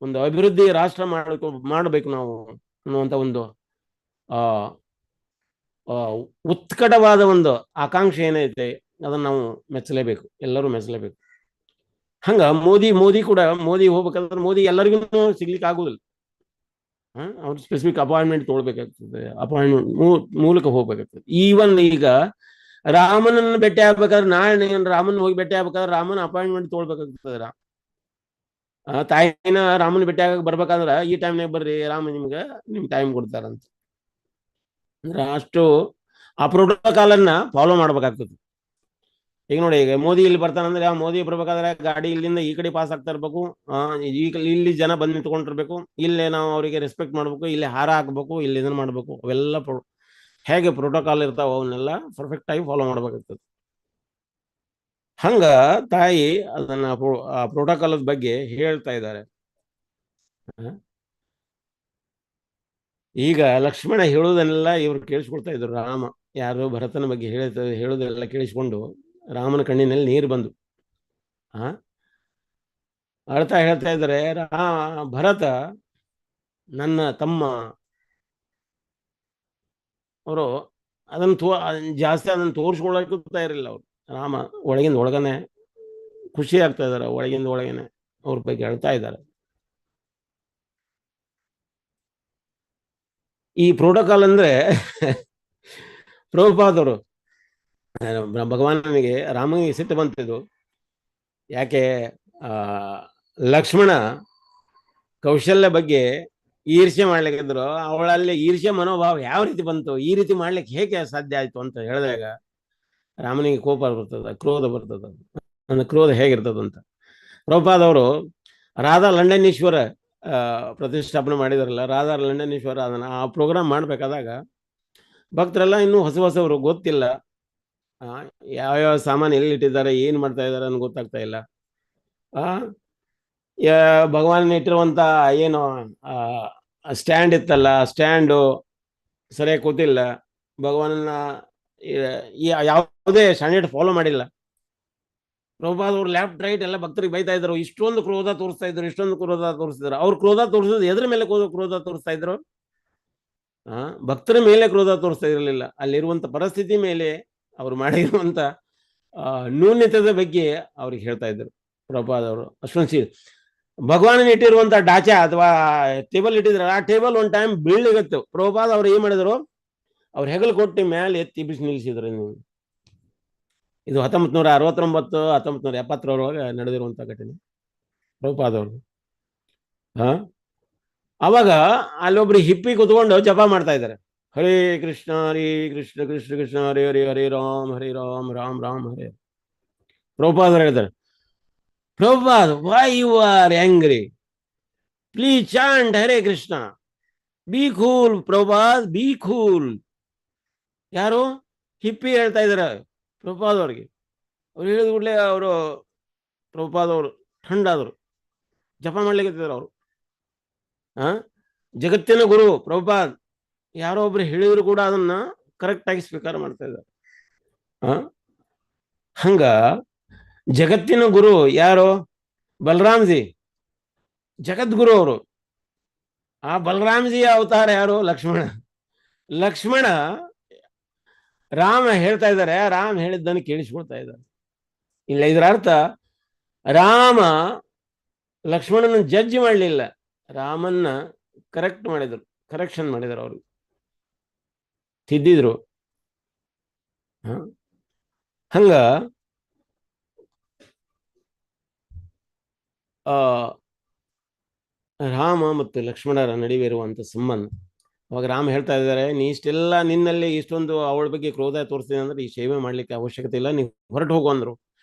ಒಂದು ಅಭಿವೃದ್ಧಿ ರಾಷ್ಟ್ರ ಮಾಡಬೇಕು ನಾವು ಅನ್ನುವಂಥ ಒಂದು ಉತ್ಕಟವಾದ ಒಂದು ಆಕಾಂಕ್ಷೆ ಏನೈತೆ ಅದನ್ನ ನಾವು ಮೆಚ್ಚಲೇಬೇಕು, ಎಲ್ಲರೂ ಮೆಚ್ಚಲೇಬೇಕು. ಹಂಗ ಮೋದಿ ಕೂಡ ಹೋಗ್ಬೇಕಂದ್ರೆ ಮೋದಿ ಎಲ್ಲರಿಗೂ ಸಿಗ್ಲಿಕ್ಕೆ ಆಗುದಿಲ್ಲ. ಅವ್ರು ಸ್ಪೆಸಿಫಿಕ್ ಅಪಾಯಿಂಟ್ಮೆಂಟ್ ತೊಗೊಳ್ಬೇಕಾಗ್ತದೆ, ಅಪಾಯಿಂಟ್ಮೆಂಟ್ ಮೂಲಕ ಹೋಗ್ಬೇಕಾಗ್ತದೆ. ಈವನ್ ಈಗ ರಾಮನನ್ನು ಭೇಟಿ ಆಗ್ಬೇಕಾದ್ರೆ, ನಾಳೆ ರಾಮನ್ ಹೋಗಿ ಭೇಟಿ ಆಗ್ಬೇಕಾದ್ರೆ ರಾಮನ ಅಪಾಯಿಂಟ್ಮೆಂಟ್ ತೊಗೊಳ್ಬೇಕಾಗ್ತದೆ. ತಾಯಿನ ರಾಮನ ಭೇಟಿ ಆಗ ಬರ್ಬೇಕಂದ್ರ ಈ ಟೈಮ್ನಾಗ ಬರ್ರಿ, ರಾಮ ನಿಮ್ಗೆ ಟೈಮ್ ಕೊಡ್ತಾರಂತ. ಅಂದ್ರೆ ಅಷ್ಟು ಆ ಪ್ರೋಟೋಕಾಲ್ ಅನ್ನ ಫಾಲೋ ಮಾಡ್ಬೇಕಾಗ್ತದೆ. ಈಗ ನೋಡಿ, ಈಗ ಮೋದಿ ಇಲ್ಲಿ ಬರ್ತಾನಂದ್ರೆ, ಮೋದಿ ಬರ್ಬೇಕಾದ್ರೆ ಗಾಡಿ ಇಲ್ಲಿಂದ ಈ ಕಡೆ ಪಾಸ್ ಆಗ್ತಾ ಇರ್ಬೇಕು, ಇಲ್ಲಿ ಜನ ಬಂದು ನಿಂತ್ಕೊಂಡಿರ್ಬೇಕು, ಇಲ್ಲೇ ನಾವು ಅವರಿಗೆ ರೆಸ್ಪೆಕ್ಟ್ ಮಾಡ್ಬೇಕು, ಇಲ್ಲಿ ಹಾರ ಹಾಕ್ಬೇಕು, ಇಲ್ಲಿ ಇದನ್ನ ಮಾಡ್ಬೇಕು. ಅವೆಲ್ಲ ಹೇಗೆ ಪ್ರೋಟೋಕಾಲ್ ಇರ್ತಾವ ಅವನ್ನೆಲ್ಲ ಪರ್ಫೆಕ್ಟ್ ಆಗಿ ಫಾಲೋ ಮಾಡ್ಬೇಕಾಗ್ತದೆ. ಹಂಗ ತಾಯಿ ಅದನ್ನ ಆ ಪ್ರೋಟೋಕಾಲ್ ಬಗ್ಗೆ ಹೇಳ್ತಾ ಇದ್ದಾರೆ. ಈಗ ಲಕ್ಷ್ಮಣ ಹೇಳುವುದನ್ನೆಲ್ಲ ಇವರು ಕೇಳಿಸ್ಕೊಳ್ತಾ ಇದ್ರು. ರಾಮ ಯಾರು ಭರತನ ಬಗ್ಗೆ ಹೇಳುವುದೆಲ್ಲ ಕೇಳಿಸ್ಕೊಂಡು ರಾಮನ ಕಣ್ಣಿನಲ್ಲಿ ನೀರು ಬಂದು ಅಳ್ತಾ ಹೇಳ್ತಾ ಇದ್ದಾರೆ, ಭರತ ನನ್ನ ತಮ್ಮ. ಅವರು ಜಾಸ್ತಿ ಅದನ್ನು ತೋರಿಸ್ಕೊಳ್ಳೋಕೆ ಇರಲಿಲ್ಲ. ಅವರು ರಾಮ ಒಳಗಿಂದ ಒಳಗನೆ ಖುಷಿ ಆಗ್ತಾ ಇದ್ದಾರೆ, ಒಳಗಿಂದ ಒಳಗನೆ ಅವ್ರ ಬಗ್ಗೆ ಹೇಳ್ತಾ ಇದ್ದಾರೆ. ಈ ಪ್ರೋಟೋಕಾಲ್ ಅಂದ್ರೆ ಪ್ರಭುಪಾದವರು ಭಗವಾನನಿಗೆ ರಾಮನಿಗೆ ಸಿಟ್ಟು ಬಂತಿದ್ದು ಯಾಕೆ, ಲಕ್ಷ್ಮಣ ಕೌಶಲ್ಯ ಬಗ್ಗೆ ಈರ್ಷ್ಯೆ ಮಾಡ್ಲಿಕ್ಕಿದ್ರು. ಅವಳಲ್ಲಿ ಈರ್ಷ್ಯೆ ಮನೋಭಾವ ಯಾವ ರೀತಿ ಬಂತು, ಈ ರೀತಿ ಮಾಡ್ಲಿಕ್ಕೆ ಹೇಗೆ ಸಾಧ್ಯ ಆಯ್ತು ಅಂತ ಹೇಳಿದಾಗ ರಾಮನಿಗೆ ಕೋಪ ಬರ್ತದ, ಕ್ರೋಧ ಬರ್ತದ. ಅಂದ್ರೆ ಕ್ರೋಧ ಹೇಗಿರ್ತದಂತ ಪ್ರಭುಪಾದವರು ರಾಧಾ ಲಂಡನೇಶ್ವರ ಪ್ರತಿಷ್ಠಾಪನೆ ಮಾಡಿದಾರಲ್ಲ, ರಾಧಾ ಲಂಡನೇಶ್ವರ, ಅದನ್ನ ಆ ಪ್ರೋಗ್ರಾಮ್ ಮಾಡ್ಬೇಕಾದಾಗ ಭಕ್ತರೆಲ್ಲ ಇನ್ನೂ ಹೊಸವರು, ಗೊತ್ತಿಲ್ಲ ಯಾವ್ಯಾವ ಸಾಮಾನು ಎಲ್ಲಿ ಇಟ್ಟಿದ್ದಾರೆ, ಏನ್ ಮಾಡ್ತಾ ಇದ್ದಾರೆ ಅನ್ನೋ ಗೊತ್ತಾಗ್ತಾ ಇಲ್ಲ. ಭಗವಾನ್ ಇಟ್ಟಿರುವಂತ ಏನು ಸ್ಟ್ಯಾಂಡ್ ಇತ್ತಲ್ಲ, ಸ್ಟ್ಯಾಂಡು ಸರಿಯಾಗಿ ಕೂತಿಲ್ಲ. ಭಗವಾನನ ಯಾವುದೇ ಸ್ಟ್ಯಾಂಡರ್ಡ್ ಫಾಲೋ ಮಾಡಿಲ್ಲ. ಪ್ರಭುಪಾದ ಅವ್ರು ಲೆಫ್ಟ್ ರೈಟ್ ಎಲ್ಲ ಭಕ್ತರಿಗೆ ಬೈತಾ ಇದ್ರು, ಇಷ್ಟೊಂದು ಕ್ರೋಧ ತೋರಿಸ್ತಾ ಇದ್ರು. ಅವ್ರು ಕ್ರೋಧ ತೋರಿಸಿದ್ರು ಎದ್ರ ಮೇಲೆ ಕ್ರೋಧ ತೋರಿಸ್ತಾ ಇದ್ರು? ಭಕ್ತರ ಮೇಲೆ ಕ್ರೋಧ ತೋರಿಸ್ತಾ ಇರಲಿಲ್ಲ, ಅಲ್ಲಿರುವಂತ ಪರಿಸ್ಥಿತಿ ಮೇಲೆ ಅವ್ರು ಮಾಡಿರುವಂತ ನ್ಯೂನ್ಯತೆದ ಬಗ್ಗೆ ಅವ್ರಿಗೆ ಹೇಳ್ತಾ ಇದ್ರು ಪ್ರಭುಪಾದ ಅವರು. ಅಷ್ಟೊಂದು ಭಗವಾನ್ ಇಟ್ಟಿರುವಂತ ಡಾಚಾ ಅಥವಾ ಟೇಬಲ್ ಇಟ್ಟಿದ್ರ, ಆ ಟೇಬಲ್ ಒಂದ್ ಟೈಮ್ ಬೀಳ್ಲಿಗತ್ತು. ಪ್ರಭುಪಾದ ಅವ್ರು ಏನ್ ಮಾಡಿದ್ರು, ಅವ್ರು ಹೆಗಲು ಕೊಟ್ಟು ಮೇಲೆ ಎತ್ತಿ ಬಿಸಿ ನಿಲ್ಲಿಸಿದ್ರು. ಇದು 1969 1970 ನಡೆದಿರುವಂತ ಘಟನೆ ಪ್ರಭುಪಾದವ್ರು. ಅವಾಗ ಅಲ್ಲೊಬ್ರು ಹಿಪ್ಪಿ ಕುತ್ಕೊಂಡು ಜಪ ಮಾಡ್ತಾ ಇದ್ದಾರೆ, ಹರೇ ಕೃಷ್ಣ ಕೃಷ್ಣ ಕೃಷ್ಣ ಕೃಷ್ಣ ಹರೇ ಹರೇ ಹರೇ ರಾಮ್ ರಾಮ್ ರಾಮ್ ಹರೇ. ಪ್ರಭುಪಾದರು ಹೇಳ್ತಾರೆ, Prabhupad, why you are angry? Please chant Hare Krishna, be cool Prabhupad, be cool. ಯಾರು? ಹಿಪ್ಪಿ ಹೇಳ್ತಾ ಇದಾರೆ ಪ್ರಭುಪಾದವ್ರಿಗೆ. ಅವ್ರು ಹೇಳಿದ ಕೂಡಲೇ ಅವರು ಪ್ರಭುಪಾದವರು ಥಂಡಾದರು, ಜಪ ಮಾಡ್ಲಿಕ್ಕೆ ಅವರು. ಜಗತ್ತಿನ ಗುರು ಪ್ರಭುಪಾದ್ ಯಾರೋ ಒಬ್ರು ಹೇಳಿದ್ರು ಕೂಡ ಅದನ್ನ ಕರೆಕ್ಟ್ ಆಗಿ ಸ್ವೀಕಾರ ಮಾಡ್ತಾ ಇದ್ದಾರೆ. ಹಂಗ ಜಗತ್ತಿನ ಗುರು ಯಾರು? ಬಲರಾಮ್ಜಿ, ಜಗದ್ಗುರು ಅವರು. ಆ ಬಲರಾಮ್ಜಿಯ ಅವತಾರ ಯಾರು? ಲಕ್ಷ್ಮಣ ರಾಮ ಹೇಳ್ತಾ ಇದ್ದಾರೆ, ರಾಮ್ ಹೇಳಿದ್ದನ್ನು ಕೇಳಿಸ್ಕೊಳ್ತಾ ಇದ್ದಾರೆ. ಇಲ್ಲ, ಇದರ ಅರ್ಥ ರಾಮ ಲಕ್ಷ್ಮಣನ ಜಡ್ಜ್ ಮಾಡಲಿಲ್ಲ, ರಾಮನ್ನ ಕರೆಕ್ಷನ್ ಮಾಡಿದರು, ಅವರು ತಿದ್ದಿದ್ರು. ಹಂಗ ರಾಮ ಮತ್ತು ಲಕ್ಷ್ಮಣರ ನಡುವೆ ಇರುವಂತ ಸಂಬಂಧ. ಅವಾಗ ರಾಮ ಹೇಳ್ತಾ ಇದ್ದಾರೆ, ನೀ ಇಷ್ಟೆಲ್ಲ ನಿನ್ನಲ್ಲಿ ಇಷ್ಟೊಂದು ಅವಳ ಬಗ್ಗೆ ಕ್ರೋಧ ತೋರಿಸ್ತೀನಿ ಅಂದ್ರೆ ಈ ಸೇವೆ ಮಾಡ್ಲಿಕ್ಕೆ ಅವಶ್ಯಕತೆ ಇಲ್ಲ, ನೀವು ಹೊರಟು ಹೋಗು ಅಂದ್ರು.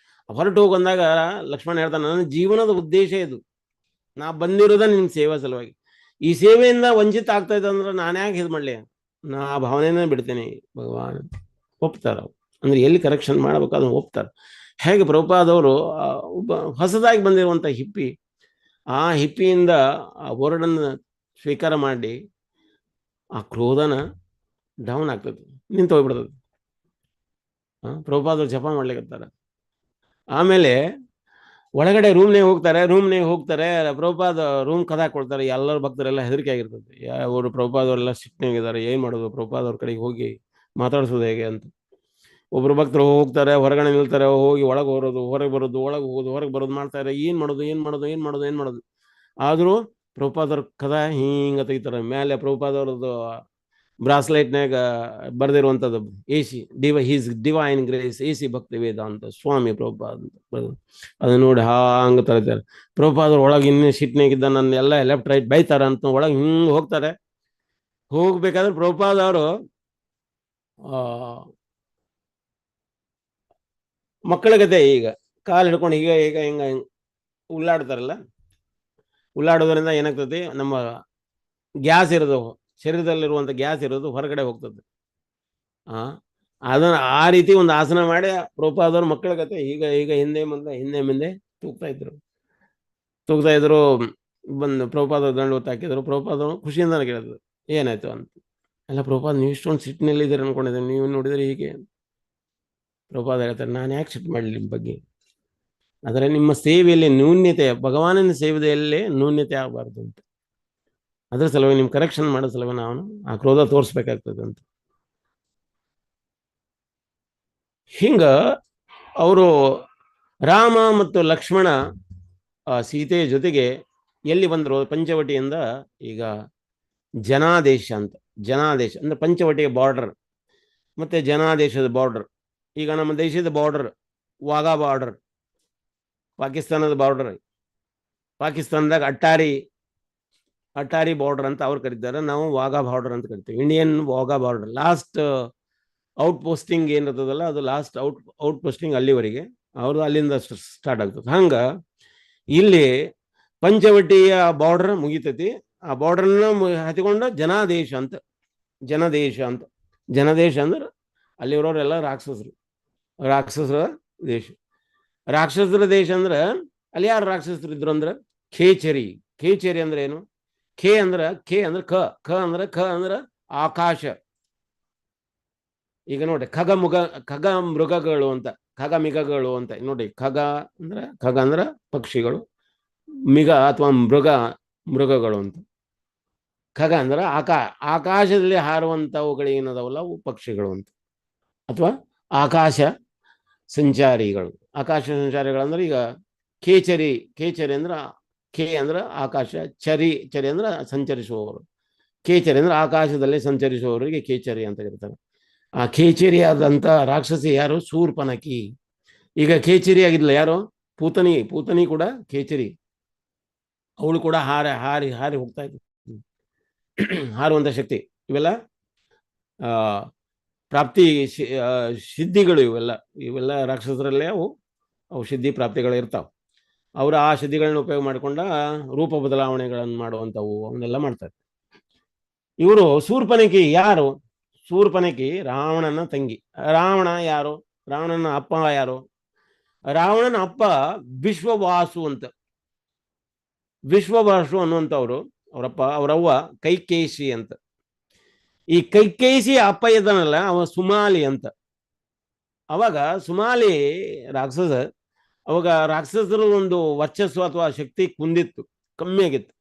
ಹೊರಟು ಹೋಗಂದಾಗ ಲಕ್ಷ್ಮಣ ಹೇಳ್ತಾನೆ, ನನ್ನ ಜೀವನದ ಉದ್ದೇಶ ಇದು, ನಾ ಬಂದಿರೋದ ನಿನ್ ಸೇವಾ ಸಲುವಾಗಿ. ಈ ಸೇವೆಯಿಂದ ವಂಚಿತ ಆಗ್ತಾ ಇದ್ದ ಅಂದ್ರೆ ನಾನು ಯಾಕೆ ಇದು ಮಾಡ್ಲಿ, ನಾ ಆ ಭಾವನೆನೇ ಬಿಡ್ತೇನೆ. ಭಗವಾನ್ ಒಪ್ತಾರ, ಅಂದ್ರೆ ಎಲ್ಲಿ ಕರೆಕ್ಷನ್ ಮಾಡ್ಬೇಕು ಅದನ್ನ ಒಪ್ತಾರೆ. ಹೇಗೆ ಪ್ರಭುಪಾದವರು ಒಬ್ಬ ಹೊಸದಾಗಿ ಬಂದಿರುವಂತ ಹಿಪ್ಪಿ, ಆ ಹಿಪ್ಪಿಯಿಂದ ಆ ವರ್ಡನ್ನು ಸ್ವೀಕಾರ ಮಾಡಿ ಆ ಕ್ರೋಧನ ಡೌನ್ ಆಗ್ತದೆ, ನಿಂತು ಹೋಗ್ಬಿಡ್ತದೆ. ಪ್ರಭುಪಾದರು ಜಪ ಮಾಡ್ಲಿಕ್ಕತ್ತಾರ. ಆಮೇಲೆ ಒಳಗಡೆ ರೂಮ್ನೇ ಹೋಗ್ತಾರೆ. ಪ್ರಭುಪಾದ ರೂಮ್ ಕದ ಕೊಡ್ತಾರೆ. ಎಲ್ಲರ ಭಕ್ತರೆಲ್ಲ ಹೆದರಿಕೆ ಆಗಿರ್ತದೆ. ಅವರು ಪ್ರಭುಪಾದವರೆಲ್ಲ ಸಿಟ್ಟಿನಾಗಿದ್ದಾರೆ, ಏನ್ ಮಾಡೋದು, ಪ್ರಭುಪಾದವ್ರ ಕಡೆಗೆ ಹೋಗಿ ಮಾತಾಡ್ಸೋದು ಹೇಗೆ ಅಂತ. ಒಬ್ರು ಭಕ್ತರು ಹೋಗ್ತಾರೆ, ಹೊರಗಡೆ ನಿಲ್ತಾರೆ, ಹೋಗಿ ಒಳಗೆ ಹೊರೋದು, ಹೊರಗೆ ಬರೋದು, ಒಳಗೆ ಹೋಗೋದು, ಹೊರಗೆ ಬರೋದು ಮಾಡ್ತಾರೆ. ಏನ್ ಮಾಡೋದು. ಆದ್ರೂ ಪ್ರಭುಪಾದವ್ರ ಕದ ಹಿಂಗ ತೆಗಿತಾರೆ. ಮೇಲೆ ಪ್ರಭುಪಾದವ್ರದ್ದು ಬ್ರಾಸ್ಲೈಟ್ನಾಗ ಬರ್ದಿರುವಂಥದ್ದು AC his divine grace AC ಭಕ್ತಿ ವೇದಾಂತ ಸ್ವಾಮಿ ಪ್ರಭುಪಾದ ಅಂತ. ಅದನ್ನ ನೋಡಿ ಹಂಗ ತರ್ತಾರೆ. ಪ್ರಭುಪಾದವ್ರು ಒಳಗೆ ಇನ್ನೂ ಸಿಟ್ನಾಗಿದ್ದ ನನ್ನ ಎಲ್ಲ ಲೆಫ್ಟ್ ರೈಟ್ ಬೈತಾರ ಅಂತ ಒಳಗೆ ಹಿಂಗ್ ಹೋಗ್ತಾರೆ. ಹೋಗ್ಬೇಕಾದ್ರೆ ಪ್ರಭುಪಾದವರು ಮಕ್ಕಳ ಗತೆ ಈಗ ಕಾಲು ಹಿಡ್ಕೊಂಡು ಈಗ ಹಿಂಗ ಉಳ್ಳಾಡ್ತಾರಲ್ಲ, ಉಳ್ಳಾಡೋದ್ರಿಂದ ಏನಾಗ್ತದೆ, ನಮ್ಮ ಗ್ಯಾಸ್ ಇರೋದು, ಶರೀರದಲ್ಲಿರುವಂಥ ಗ್ಯಾಸ್ ಇರೋದು ಹೊರಗಡೆ ಹೋಗ್ತದೆ. ಅದನ್ನ ಆ ರೀತಿ ಒಂದು ಆಸನ ಮಾಡಿ ಪ್ರಭುಪಾದವ್ರ ಮಕ್ಕಳ ಗತೆ ಈಗ ಹಿಂದೆ ಮುಂದೆ ತೂಗ್ತಾ ಇದ್ರು. ಬಂದು ಪ್ರಭುಪಾದವ್ರು ದಂಡ ಹಾಕಿದ್ರು. ಪ್ರಭುಪಾದವ್ರು ಖುಷಿಯಿಂದ ಕೇಳಿದ್ರು, ಏನಾಯ್ತು ಅಂತ. ಅಲ್ಲ ಪ್ರಭುಪಾದ, ನೀವು ಇಷ್ಟೊಂದು ಸಿಟ್ಟಿನಲ್ಲಿ ಇದ್ದೀರ ಅನ್ಕೊಂಡಿದ್ದೀನಿ, ನೀವು ನೋಡಿದ್ರೆ ಹೀಗೆ. ಪ್ರಭುಪಾದ ಹೇಳ್ತಾರೆ, ನಾನು ಯಾಕೆ ಸಿಟ್ಟು ಮಾಡಲಿ ನಿಮ್ಮ ಬಗ್ಗೆ, ಆದರೆ ನಿಮ್ಮ ಸೇವೆಯಲ್ಲಿ ನ್ಯೂನ್ಯತೆ, ಭಗವಾನನ ಸೇವೆಯಲ್ಲಿ ನ್ಯೂನ್ಯತೆ ಆಗಬಾರ್ದು ಅಂತ. ಅದ್ರ ಸಲುವಾಗಿ ನಿಮ್ ಕರೆಕ್ಷನ್ ಮಾಡೋ ಸಲುವಾಗಿ ನಾವು ಆ ಕ್ರೋಧ ತೋರಿಸ್ಬೇಕಾಗ್ತದೆ ಅಂತ. ಹಿಂಗ ಅವರು ರಾಮ ಮತ್ತು ಲಕ್ಷ್ಮಣ ಸೀತೆಯ ಜೊತೆಗೆ ಎಲ್ಲಿ ಬಂದರು, ಪಂಚವಟಿಯಿಂದ ಈಗ ಜನಾದೇಶ ಅಂದ್ರೆ ಪಂಚವಟಿಯ ಬಾರ್ಡರ್ ಮತ್ತೆ ಜನಾದೇಶದ ಬಾರ್ಡರ್. ಈಗ ನಮ್ಮ ದೇಶದ ಬಾರ್ಡರ್ ವಾಘಾ ಬಾರ್ಡರ್, ಪಾಕಿಸ್ತಾನದ ಬಾರ್ಡರ್, ಪಾಕಿಸ್ತಾನದಾಗ ಅಟ್ಟಾರಿ ಬಾರ್ಡರ್ ಅಂತ ಅವ್ರು ಕರೀತಾರೆ, ನಾವು ವಾಘಾ ಬಾರ್ಡರ್ ಅಂತ ಕರಿತೀವಿ. Indian Wagah border last out posting ಏನಿರ್ತದಲ್ಲ, ಅದು ಲಾಸ್ಟ್ ಔಟ್ ಪೋಸ್ಟಿಂಗ್ ಅಲ್ಲಿವರೆಗೆ ಅವ್ರದ್ದು ಅಲ್ಲಿಂದ ಸ್ಟಾರ್ಟ್ ಆಗ್ತದೆ. ಹಂಗ ಇಲ್ಲಿ ಪಂಚವಟಿಯ ಬಾರ್ಡರ್ ಮುಗಿತೈತಿ. ಆ ಬಾರ್ಡರ್ನ ಹತ್ತಿಕೊಂಡು ಜನಾದೇಶ ಅಂತ. ಜನದೇಶ ಅಂದ್ರೆ ಅಲ್ಲಿರೋರೆಲ್ಲ ರಾಕ್ಷಸರ ದೇಶ. ರಾಕ್ಷಸರ ದೇಶ ಅಂದ್ರೆ ಅಲ್ಲಿ ಯಾರು ರಾಕ್ಷಸರು ಇದ್ರು ಅಂದ್ರೆ ಖೇಚರಿ ಅಂದ್ರೆ ಏನು, ಖೇ ಅಂದ್ರೆ ಕ ಅಂದ್ರೆ ಆಕಾಶ. ಈಗ ನೋಡಿ ಖಗ ಮೃಗಗಳು ಅಂತ, ಖಗ ಮಿಗಗಳು ಅಂತ ನೋಡಿ. ಖಗ ಅಂದ್ರೆ ಪಕ್ಷಿಗಳು, ಮಿಗ ಅಥವಾ ಮೃಗಗಳು ಅಂತ. ಖಗ ಅಂದ್ರೆ ಆಕಾಶದಲ್ಲಿ ಹಾರುವಂತವುಗಳೇನದವಲ್ಲ ಅವು ಪಕ್ಷಿಗಳು ಅಂತ, ಅಥವಾ ಆಕಾಶ ಸಂಚಾರಿಗಳು. ಅಂದ್ರೆ ಈಗ ಖೇಚರಿ ಅಂದ್ರೆ ಖೇ ಅಂದ್ರೆ ಆಕಾಶ, ಚರಿ ಅಂದ್ರೆ ಸಂಚರಿಸುವವರು. ಖೇಚರಿ ಅಂದ್ರೆ ಆಕಾಶದಲ್ಲಿ ಸಂಚರಿಸುವವರಿಗೆ ಖೇಚರಿ ಅಂತ ಕರೀತಾರೆ. ಆ ಖೇಚರಿ ಆದಂತ ರಾಕ್ಷಸಿ ಯಾರು, ಶೂರ್ಪನಖಿ. ಈಗ ಖೇಚರಿ ಆಗಿದ್ಲ ಯಾರು, ಪೂತನಿ ಕೂಡ ಖೇಚರಿ. ಅವಳು ಕೂಡ ಹಾರಿ ಹೋಗ್ತಾ ಇದ್ಲು. ಹಾರುವಂತ ಶಕ್ತಿ. ಇವೆಲ್ಲ ಪ್ರಾಪ್ತಿ ಸಿದ್ಧಿಗಳು. ಇವೆಲ್ಲ ರಾಕ್ಷಸರಲ್ಲೇ ಅವು ಸಿದ್ಧಿ ಪ್ರಾಪ್ತಿಗಳು ಇರ್ತಾವ. ಅವರು ಆ ಸಿದ್ಧಿಗಳನ್ನ ಉಪಯೋಗ ಮಾಡಿಕೊಂಡ ರೂಪ ಬದಲಾವಣೆಗಳನ್ನು ಮಾಡುವಂಥವು ಅವನ್ನೆಲ್ಲ ಮಾಡ್ತಾರೆ. ಇವರು ಶೂರ್ಪನಖಿ ಯಾರು, ಶೂರ್ಪನಖಿ ರಾವಣನ ತಂಗಿ. ರಾವಣ ಯಾರು, ರಾವಣನ ಅಪ್ಪ ಯಾರು, ರಾವಣನ ಅಪ್ಪ ವಿಶ್ವವಾಸು ಅಂತ. ವಿಶ್ವವಾಸು ಅನ್ನುವಂಥವ್ರು ಅವರವ್ವ ಕೈಕೇಶಿ ಅಂತ. ಈ ಕೈಕೇಶಿ ಅಪ್ಪ ಇದ್ದಾನಲ್ಲ ಅವ ಸುಮಾಲಿ ಅಂತ. ಅವಾಗ ಸುಮಾಲಿ ರಾಕ್ಷಸ, ಅವಾಗ ರಾಕ್ಷಸರು ಒಂದು ವರ್ಚಸ್ಸು ಅಥವಾ ಶಕ್ತಿ ಕುಂದಿತ್ತು, ಕಮ್ಮಿ ಆಗಿತ್ತು.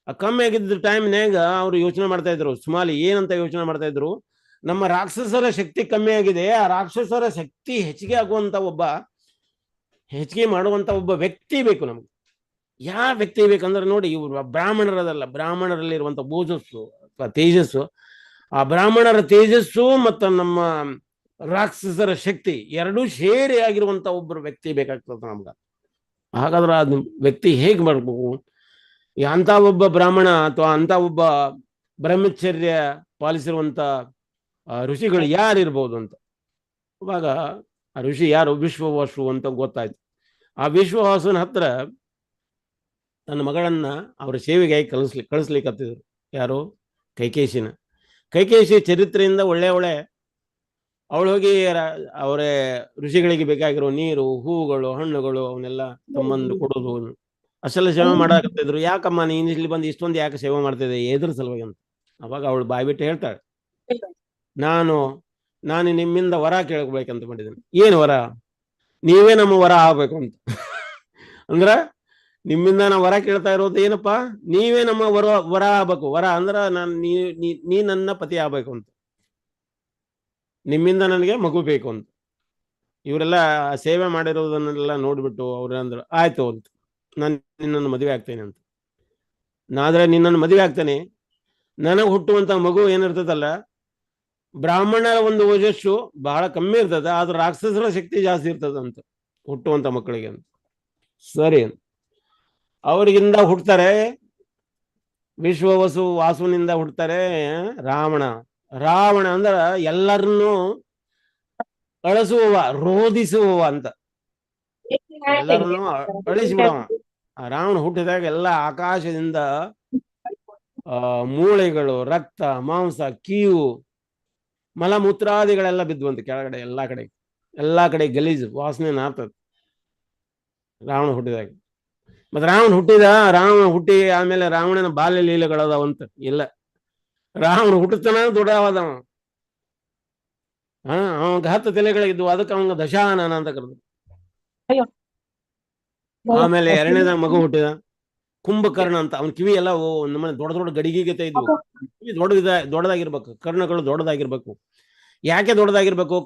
ಆ ಕಮ್ಮಿ ಆಗಿದ್ದ ಟೈಮ್ನಾಗ ಅವ್ರು ಯೋಚನೆ ಮಾಡ್ತಾ ಇದ್ರು. ಸುಮಾಲಿ ಏನಂತ ಯೋಚನೆ ಮಾಡ್ತಾ ಇದ್ರು, ನಮ್ಮ ರಾಕ್ಷಸರ ಶಕ್ತಿ ಕಮ್ಮಿ ಆಗಿದೆ, ಆ ರಾಕ್ಷಸರ ಶಕ್ತಿ ಹೆಚ್ಚಿಗೆ ಮಾಡುವಂತ ಒಬ್ಬ ವ್ಯಕ್ತಿ ಬೇಕು ನಮ್ಗೆ. ಯಾವ ವ್ಯಕ್ತಿ ಬೇಕಂದ್ರೆ ನೋಡಿ, ಇವರು ಬ್ರಾಹ್ಮಣರದಲ್ಲ, ಬ್ರಾಹ್ಮಣರಲ್ಲಿರುವಂಥ ಓಜಸ್ಸು ಅಥವಾ ತೇಜಸ್ಸು, ಆ ಬ್ರಾಹ್ಮಣರ ತೇಜಸ್ಸು ಮತ್ತು ನಮ್ಮ ರಾಕ್ಷಸರ ಶಕ್ತಿ ಎರಡೂ ಸೇರಿ ಆಗಿರುವಂಥ ಒಬ್ಬರು ವ್ಯಕ್ತಿ ಬೇಕಾಗ್ತದೆ ನಮ್ಗೆ. ಹಾಗಾದ್ರೆ ಅದು ವ್ಯಕ್ತಿ ಹೇಗೆ ಬರ್ಬೇಕು? ಅಂಥ ಒಬ್ಬ ಬ್ರಾಹ್ಮಣ ಅಥವಾ ಅಂಥ ಒಬ್ಬ ಬ್ರಹ್ಮಚರ್ಯ ಪಾಲಿಸಿರುವಂಥ ಋಷಿಗಳು ಯಾರಿರ್ಬೋದು ಅಂತ. ಅವಾಗ ಆ ಋಷಿ ಯಾರು? ವಿಶ್ವವಾಸು ಅಂತ ಗೊತ್ತಾಯ್ತು. ಆ ವಿಶ್ವವಾಸುನ ಹತ್ರ ತನ್ನ ಮಗಳನ್ನ ಅವರ ಸೇವೆಗೆ ಕಳಿಸ್ಲಿಕ್ಕತ್ತಿದ್ರು. ಯಾರು? ಕೈಕೇಶಿನ. ಕೈಕೇಶಿ ಚರಿತ್ರೆಯಿಂದ ಒಳ್ಳೆ ಅವಳು ಹೋಗಿ ಅವರೇ ಋಷಿಗಳಿಗೆ ಬೇಕಾಗಿರೋ ನೀರು, ಹೂವುಗಳು, ಹಣ್ಣುಗಳು ಅವನ್ನೆಲ್ಲ ತಮ್ಮಂದು ಕೊಡೋದು, ಅಷ್ಟೆಲ್ಲ ಸೇವೆ ಮಾಡಾಕತ್ತಿದ್ರು. ಯಾಕಮ್ಮ ನೀನು ಇಲ್ಲಿ ಬಂದು ಇಷ್ಟೊಂದು ಯಾಕೆ ಸೇವೆ ಮಾಡ್ತಿದ್ದೆ, ಎದ್ರ ಸಲುವಾಗಿ ಅಂತ. ಅವಾಗ ಅವಳು ಬಾಯ್ಬಿಟ್ಟು ಹೇಳ್ತಾಳೆ, ನಾನು ನಿಮ್ಮಿಂದ ವರ ಕೇಳ್ಬೇಕಂತ ಮಾಡಿದ್ದೇನೆ. ಏನು ವರ? ನೀವೇ ನಮ್ಮ ವರ ಆಗ್ಬೇಕು ಅಂತ. ಅಂದ್ರ ನಿಮ್ಮಿಂದ ನಾವು ವರ ಕೇಳ್ತಾ ಇರೋದು ಏನಪ್ಪಾ? ನೀವೇ ನಮ್ಮ ವರ ಆಗ್ಬೇಕು. ವರ ಅಂದ್ರ ನೀ ನನ್ನ ಪತಿ ಆಗ್ಬೇಕು ಅಂತ, ನಿಮ್ಮಿಂದ ನನಗೆ ಮಗು ಬೇಕು ಅಂತ. ಇವರೆಲ್ಲ ಸೇವೆ ಮಾಡಿರೋದನ್ನೆಲ್ಲ ನೋಡ್ಬಿಟ್ಟು ಅವ್ರು ಅಂದ್ರು, ಆಯ್ತು ಅಂತ, ನಾನು ನಿನ್ನನ್ನು ಮದುವೆ ಆಗ್ತೇನೆ ಅಂತ. ನಾದ್ರೆ ನಿನ್ನನ್ನು ಮದುವೆ ಆಗ್ತೇನೆ, ನನಗೆ ಹುಟ್ಟುವಂತ ಮಗು ಏನಿರ್ತದಲ್ಲ, ಬ್ರಾಹ್ಮಣರ ಒಂದು ಓಜಸ್ಸು ಬಹಳ ಕಮ್ಮಿ ಇರ್ತದೆ, ಆದ್ರೆ ರಾಕ್ಷಸರ ಶಕ್ತಿ ಜಾಸ್ತಿ ಇರ್ತದ ಅಂತ ಹುಟ್ಟುವಂತ ಮಕ್ಕಳಿಗೆ ಅಂತ. ಸರಿ, ಅವರಿಗಿಂದ ಹುಡ್ತಾರೆ ವಾಸುವಿನಿಂದ ಹುಡ್ತಾರೆ ರಾವಣ ಅಂದ್ರ ಎಲ್ಲರನ್ನೂ ಅಳಿಸುವವ, ರೋಧಿಸುವವ ಅಂತ. ಎಲ್ಲರನ್ನೂ ಅಳಿಸಿಬಿಡವ. ಆ ರಾವಣ ಹುಟ್ಟಿದಾಗ ಎಲ್ಲ ಆಕಾಶದಿಂದ ಮೂಳೆಗಳು, ರಕ್ತ, ಮಾಂಸ, ಕೀವು, ಮಲಮೂತ್ರಾದಿಗಳೆಲ್ಲ ಬಿದ್ದುವಂತ ಕೆಳಗಡೆ. ಎಲ್ಲಾ ಕಡೆ ಗಲೀಜು ವಾಸನೆ ನಾರ್ತದ ರಾವಣ ಹುಟ್ಟಿದಾಗ. ಮತ್ತೆ ರಾವಣ ಹುಟ್ಟಿ ಆಮೇಲೆ ರಾವಣನ ಬಾಲ್ಯ ಲೀಲೆಗಳದಾವಂತ ಇಲ್ಲ. ರಾವಣ ಹುಟ್ಟುತ್ತಾನ ದೊಡ್ಡವಾದವ. ಅವಂಗ 10 ತಲೆಗಳಿದ್ವು, ಅದಕ್ಕೆ ಅವಂಗ ದಶಾನನ ಅಂತ ಕರೆದ್ರು. ಆಮೇಲೆ 2ನೇದ ಮಗು ಹುಟ್ಟಿದ ಕುಂಭಕರ್ಣ ಅಂತ. ಅವನ ಕಿವಿ ಎಲ್ಲ ನಮ್ಮನೆ ದೊಡ್ಡ ಗಡಿಗೆಗತೆ ಇದ್ವು. ಕಿವಿ ದೊಡ್ಡದಾಗಿರ್ಬೇಕು, ಕರ್ಣಗಳು ದೊಡ್ಡದಾಗಿರ್ಬೇಕು. ಯಾಕೆ ದೊಡ್ಡದಾಗಿರ್ಬೇಕು?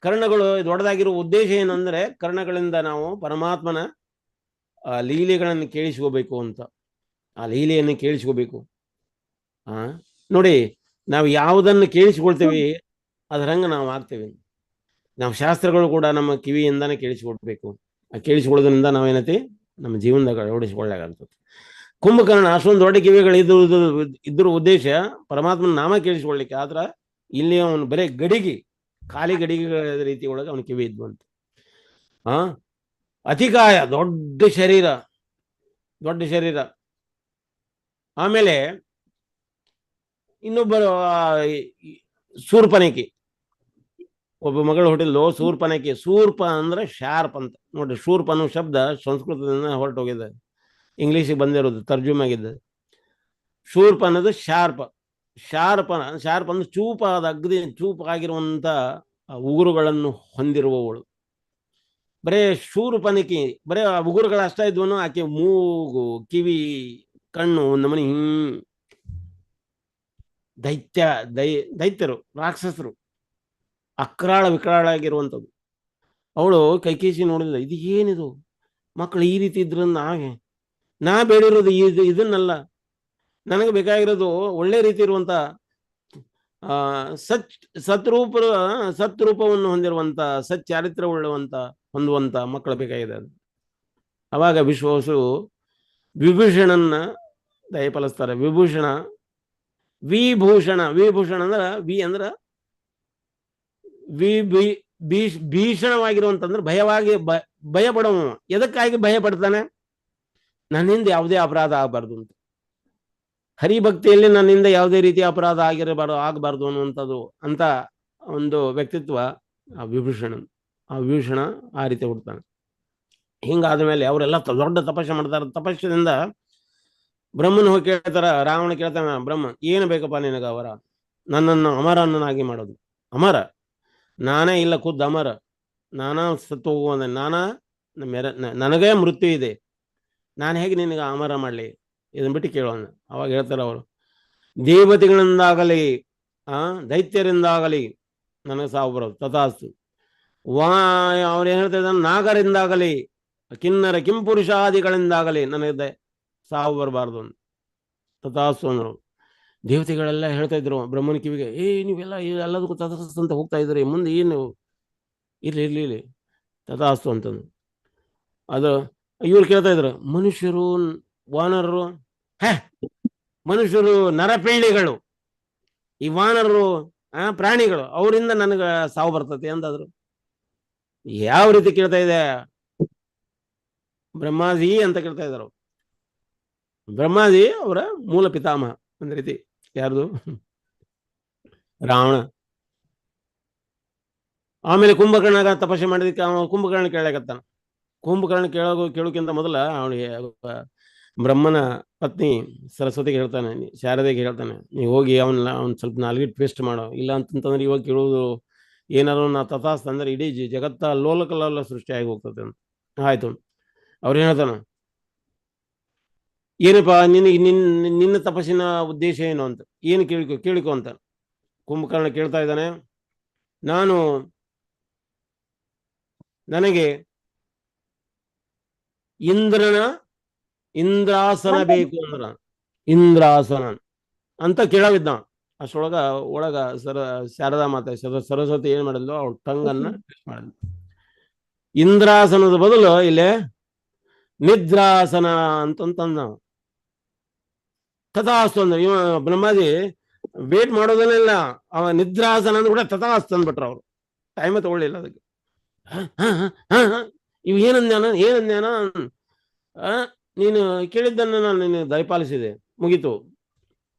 ಕರ್ಣಗಳು ದೊಡ್ಡದಾಗಿರುವ ಉದ್ದೇಶ ಏನಂದ್ರೆ, ಕರ್ಣಗಳಿಂದ ನಾವು ಪರಮಾತ್ಮನ ಲೀಲೆಗಳನ್ನು ಕೇಳಿಸ್ಕೋಬೇಕು ಅಂತ. ಆ ಲೀಲೆಯನ್ನು ಕೇಳಿಸ್ಕೋಬೇಕು. ನೋಡಿ, ನಾವು ಯಾವುದನ್ನು ಕೇಳಿಸ್ಕೊಳ್ತೇವೆ ಅದರಂಗ ನಾವು ಆಗ್ತೇವೆ. ನಾವು ಶಾಸ್ತ್ರಗಳು ಕೂಡ ನಮ್ಮ ಕಿವಿಯಿಂದಾನೇ ಕೇಳಿಸ್ಕೊಳ್ಬೇಕು. ಆ ಕೇಳಿಸ್ಕೊಳ್ಳೋದ್ರಿಂದ ನಾವೇನೈತಿ ನಮ್ಮ ಜೀವನದಾಗ ಅಳವಡಿಸಿಕೊಳ್ಳಾಗಂತ. ಕುಂಭಕರ್ಣ ಅಷ್ಟೊಂದು ದೊಡ್ಡ ಕಿವಿಗಳು ಇದ್ರ ಉದ್ದೇಶ ಪರಮಾತ್ಮನ ನಾಮ ಕೇಳಿಸ್ಕೊಳ್ಲಿಕ್ಕೆ. ಆದ್ರ ಇಲ್ಲಿ ಅವನು ಬರೇ ಖಾಲಿ ಗಡಿಗೆಗಳ ರೀತಿ ಒಳಗೆ ಅವನ ಕಿವಿ ಇದ್ವು ಅಂತ. ಅತಿಕಾಯ, ದೊಡ್ಡ ಶರೀರ. ಆಮೇಲೆ ಇನ್ನೊಬ್ಬರು ಶೂರ್ಪನಖಿ, ಒಬ್ಬ ಮಗಳು ಹುಟ್ಟಿದ್ಲು ಶೂರ್ಪನಖಿ. ಶೂರ್ಪ ಅಂದ್ರೆ ಶಾರ್ಪ್ ಅಂತ. ನೋಡ್ರಿ, ಶೂರ್ಪ ಅನ್ನೋ ಶಬ್ದ ಸಂಸ್ಕೃತದಿಂದ ಹೊರಟೋಗಿದೆ, ಇಂಗ್ಲಿಷಿಗೆ ಬಂದಿರೋದು, ತರ್ಜುಮೆ ಆಗಿದೆ. ಶೂರ್ಪ ಅನ್ನೋದು ಶಾರ್ಪ್ ಅಂದ್ರೆ ಚೂಪಾದ, ಅಗ್ದಿ ಚೂಪಾಗಿರುವಂತ ಉಗುರುಗಳನ್ನು ಹೊಂದಿರುವವಳು. ಬರೇ ಶೂರ್ಪನಖಿ, ಬರೇ ಉಗುರುಗಳ ಅಷ್ಟ ಇದ್ವನು. ಆಕೆ ಮೂಗು, ಕಿವಿ, ಕಣ್ಣು ನಮ್ಮನೆ ದೈತ್ಯರು, ರಾಕ್ಷಸರು, ಅಕ್ರಾಳ ವಿಕ್ರಾಳ ಆಗಿರುವಂಥದ್ದು. ಅವಳು ಕೈಕೇಶಿ ನೋಡಿದ, ಇದು ಏನಿದು ಮಕ್ಕಳು ಈ ರೀತಿ ಇದ್ರ, ನಾ ಬೇಡಿರೋದು ಇದನ್ನಲ್ಲ. ನನಗೆ ಬೇಕಾಗಿರೋದು ಒಳ್ಳೆ ರೀತಿ ಇರುವಂತ ಸತ್ರೂಪವನ್ನು ಹೊಂದಿರುವಂತ, ಚಾರಿತ್ರ ಹೊಂದುವಂತ ಮಕ್ಕಳು ಬೇಕಾಗಿದೆ. ಅವಾಗ ವಿಶ್ವಾಸು ವಿಭೂಷಣನ್ನ ದಯಪಾಲಿಸ್ತಾರೆ. ವಿಭೂಷಣ ಅಂದ್ರ ಭೀಷಣವಾಗಿರುವಂತಂದ್ರೆ ಭಯ ಪಡುವ. ಎದಕ್ಕಾಗಿ ಭಯ ಪಡ್ತಾನೆ? ನನ್ನಿಂದ ಯಾವುದೇ ಅಪರಾಧ ಆಗಬಾರ್ದು ಅಂತ. ಹರಿಭಕ್ತಿಯಲ್ಲಿ ನನ್ನಿಂದ ಯಾವುದೇ ರೀತಿಯ ಅಪರಾಧ ಆಗಬಾರ್ದು ಅನ್ನುವಂಥದ್ದು ಅಂತ ಒಂದು ವ್ಯಕ್ತಿತ್ವ ವಿಭೂಷಣ ಆ ರೀತಿ ಹುಡ್ತಾನೆ. ಹಿಂಗಾದ ಮೇಲೆ ಅವರೆಲ್ಲ ದೊಡ್ಡ ತಪಸ್ಸೆ ಮಾಡ್ತಾರೆ. ತಪಸ್ಸದಿಂದ ಬ್ರಹ್ಮನ್ ಹೋಗಿ ಕೇಳ್ತಾರ. ರಾವಣ ಕೇಳ್ತಾನ, ಬ್ರಹ್ಮ ಏನು ಬೇಕಪ್ಪ ನಿನಗ ಅವರ? ನನ್ನನ್ನು ಅಮರನ್ನಾಗಿ ಮಾಡೋದು. ಅಮರ ನಾನೇ ಇಲ್ಲ, ಖುದ್ದು ಅಮರ. ನಾನಾ ಸತ್ತು ಹೋಗುವಂತ, ನನಗೇ ಮೃತ್ಯು ಇದೆ. ನಾನು ಹೇಗೆ ನಿನಗೆ ಅಮರ ಮಾಡಲಿ? ಇದನ್ನ ಬಿಟ್ಟು ಕೇಳೋಣ. ಅವಾಗ ಹೇಳ್ತಾರ ಅವರು, ದೇವತೆಗಳಿಂದಾಗಲಿ ದೈತ್ಯರಿಂದಾಗಲಿ ನನಗೆ ಸಾವು ಬರೋದು, ತಥಾಸ್ತು. ಅವ್ರು ಏನ್ ಹೇಳ್ತಾ ಇದ್ದಾನೆ, ನಾಗರಿಂದಾಗಲಿ ಕಿನ್ನರ ಕಿಂಪುರುಷಾದಿಗಳಿಂದಾಗಲಿ ನನಗೆ ಸಾವು ಬರಬಾರ್ದು ಅಂತ. ತಥಾಸ್ತು ಅಂದರು. ದೇವತೆಗಳೆಲ್ಲ ಹೇಳ್ತಾ ಇದ್ರು ಬ್ರಹ್ಮನ ಕಿವಿಗೆ, ನೀವೆಲ್ಲ ಎಲ್ಲದಕ್ಕೂ ತಥಾಸ್ತು ಅಂತ ಹೋಗ್ತಾ ಇದ್ರಿ, ಮುಂದೆ ಏನು ಇರ್ಲಿ ತಥಾಸ್ತು ಅಂತಂದು. ಅದು ಇವ್ರು ಕೇಳ್ತಾ ಇದ್ರು, ಮನುಷ್ಯರು ವಾನರರು, ಮನುಷ್ಯರು ನರಪಿಳ್ಳಿಗಳು, ಈ ವಾನರರು ಪ್ರಾಣಿಗಳು, ಅವರಿಂದ ನನಗೆ ಸಾವು ಬರ್ತತೆ ಅಂದಾದ್ರು. ಯಾವ ರೀತಿ ಕೇಳ್ತಾ ಇದೆ? ಬ್ರಹ್ಮಾಜಿ ಅಂತ ಕೇಳ್ತಾ ಇದ್ರು. ಬ್ರಹ್ಮಾಜಿ ಅವರ ಮೂಲ ಪಿತಾಮಹ ಒಂದ್ ರೀತಿ. ಯಾರ್ದು? ರಾವಣ. ಆಮೇಲೆ ಕುಂಭಕರ್ಣಗ ತಪಸ್ಸೆ ಮಾಡಿದಕ್ಕೆ ಕುಂಭಕರ್ಣ ಕೇಳಕತ್ತಾನ. ಕುಂಭಕರ್ಣ ಕೇಳೋಕ್ಕಿಂತ ಮೊದಲ ಅವನಿಗೆ ಬ್ರಹ್ಮನ ಪತ್ನಿ ಸರಸ್ವತಿಗೆ ಹೇಳ್ತಾನೆ, ಶಾರದೆಗೆ ಹೇಳ್ತಾನೆ, ನೀವು ಹೋಗಿ ಅವನ್ನ ಸ್ವಲ್ಪ ನಾಲ್ಗಿಟ್ಟು ಪೇಸ್ಟ್ ಮಾಡೋ, ಇಲ್ಲ ಅಂತಂತಂದ್ರೆ ಇವಾಗ ಕೇಳೋದು ಏನಾದ್ರು ನಾ ತಥಾಸ್ತ ಅಂದ್ರೆ ಇಡೀ ಜಗತ್ತ ಲೋಲ ಸೃಷ್ಟಿಯಾಗಿ ಹೋಗ್ತದೆ ಅಂತ. ಆಯ್ತು. ಅವ್ರು ಹೇಳ್ತಾನ, ಏನಪ್ಪಾ ನಿನಗೆ ನಿನ್ನ ತಪಸ್ಸಿನ ಉದ್ದೇಶ ಏನು ಅಂತ, ಏನು ಕೇಳಿಕೊ ಅಂತ ಕುಂಭಕರ್ಣ ಕೇಳ್ತಾ ಇದ್ದಾನೆ. ನನಗೆ ಇಂದ್ರಾಸನ ಬೇಕು ಅಂದ್ರ, ಇಂದ್ರಾಸನ ಅಂತ ಕೇಳವಿದ್ದ. ಒಳಗ ಶಾರದಾ ಮಾತೆ ಸರಸ್ವತಿ ಏನ್ ಮಾಡಿದ್ಲು, ಅವಳ ಟಂಗನ್ನ ಮಾಡಿದ್ಲು. ಇಂದ್ರಾಸನದ ಬದಲು ಇಲ್ಲೇ ನಿದ್ರಾಸನ ಅಂತಂದ. ತಥಾಸ್ತು ಅಂದ್ರೆ ಇವ ಬ್ರಹ್ಮಾಜಿ ವೇಟ್ ಮಾಡೋದನ್ನೆಲ್ಲ, ಅವ ನಿದ್ರಾಸನ ಅಂದ್ ಕೂಡ ತಥಾಸ್ತು ಅಂದ್ಬಿಟ್ರ ಅವ್ರು. ಟೈಮ್ ತಗೊಳ್ಳಿಲ್ಲ ಅದಕ್ಕೆ. ಇವ್ ಏನಂದ್ಯಾನ ನೀನು ಕೇಳಿದ್ದನ್ನ ನಾನು ನಿನ್ನ ದಯಪಾಲಿಸಿದೆ, ಮುಗೀತು.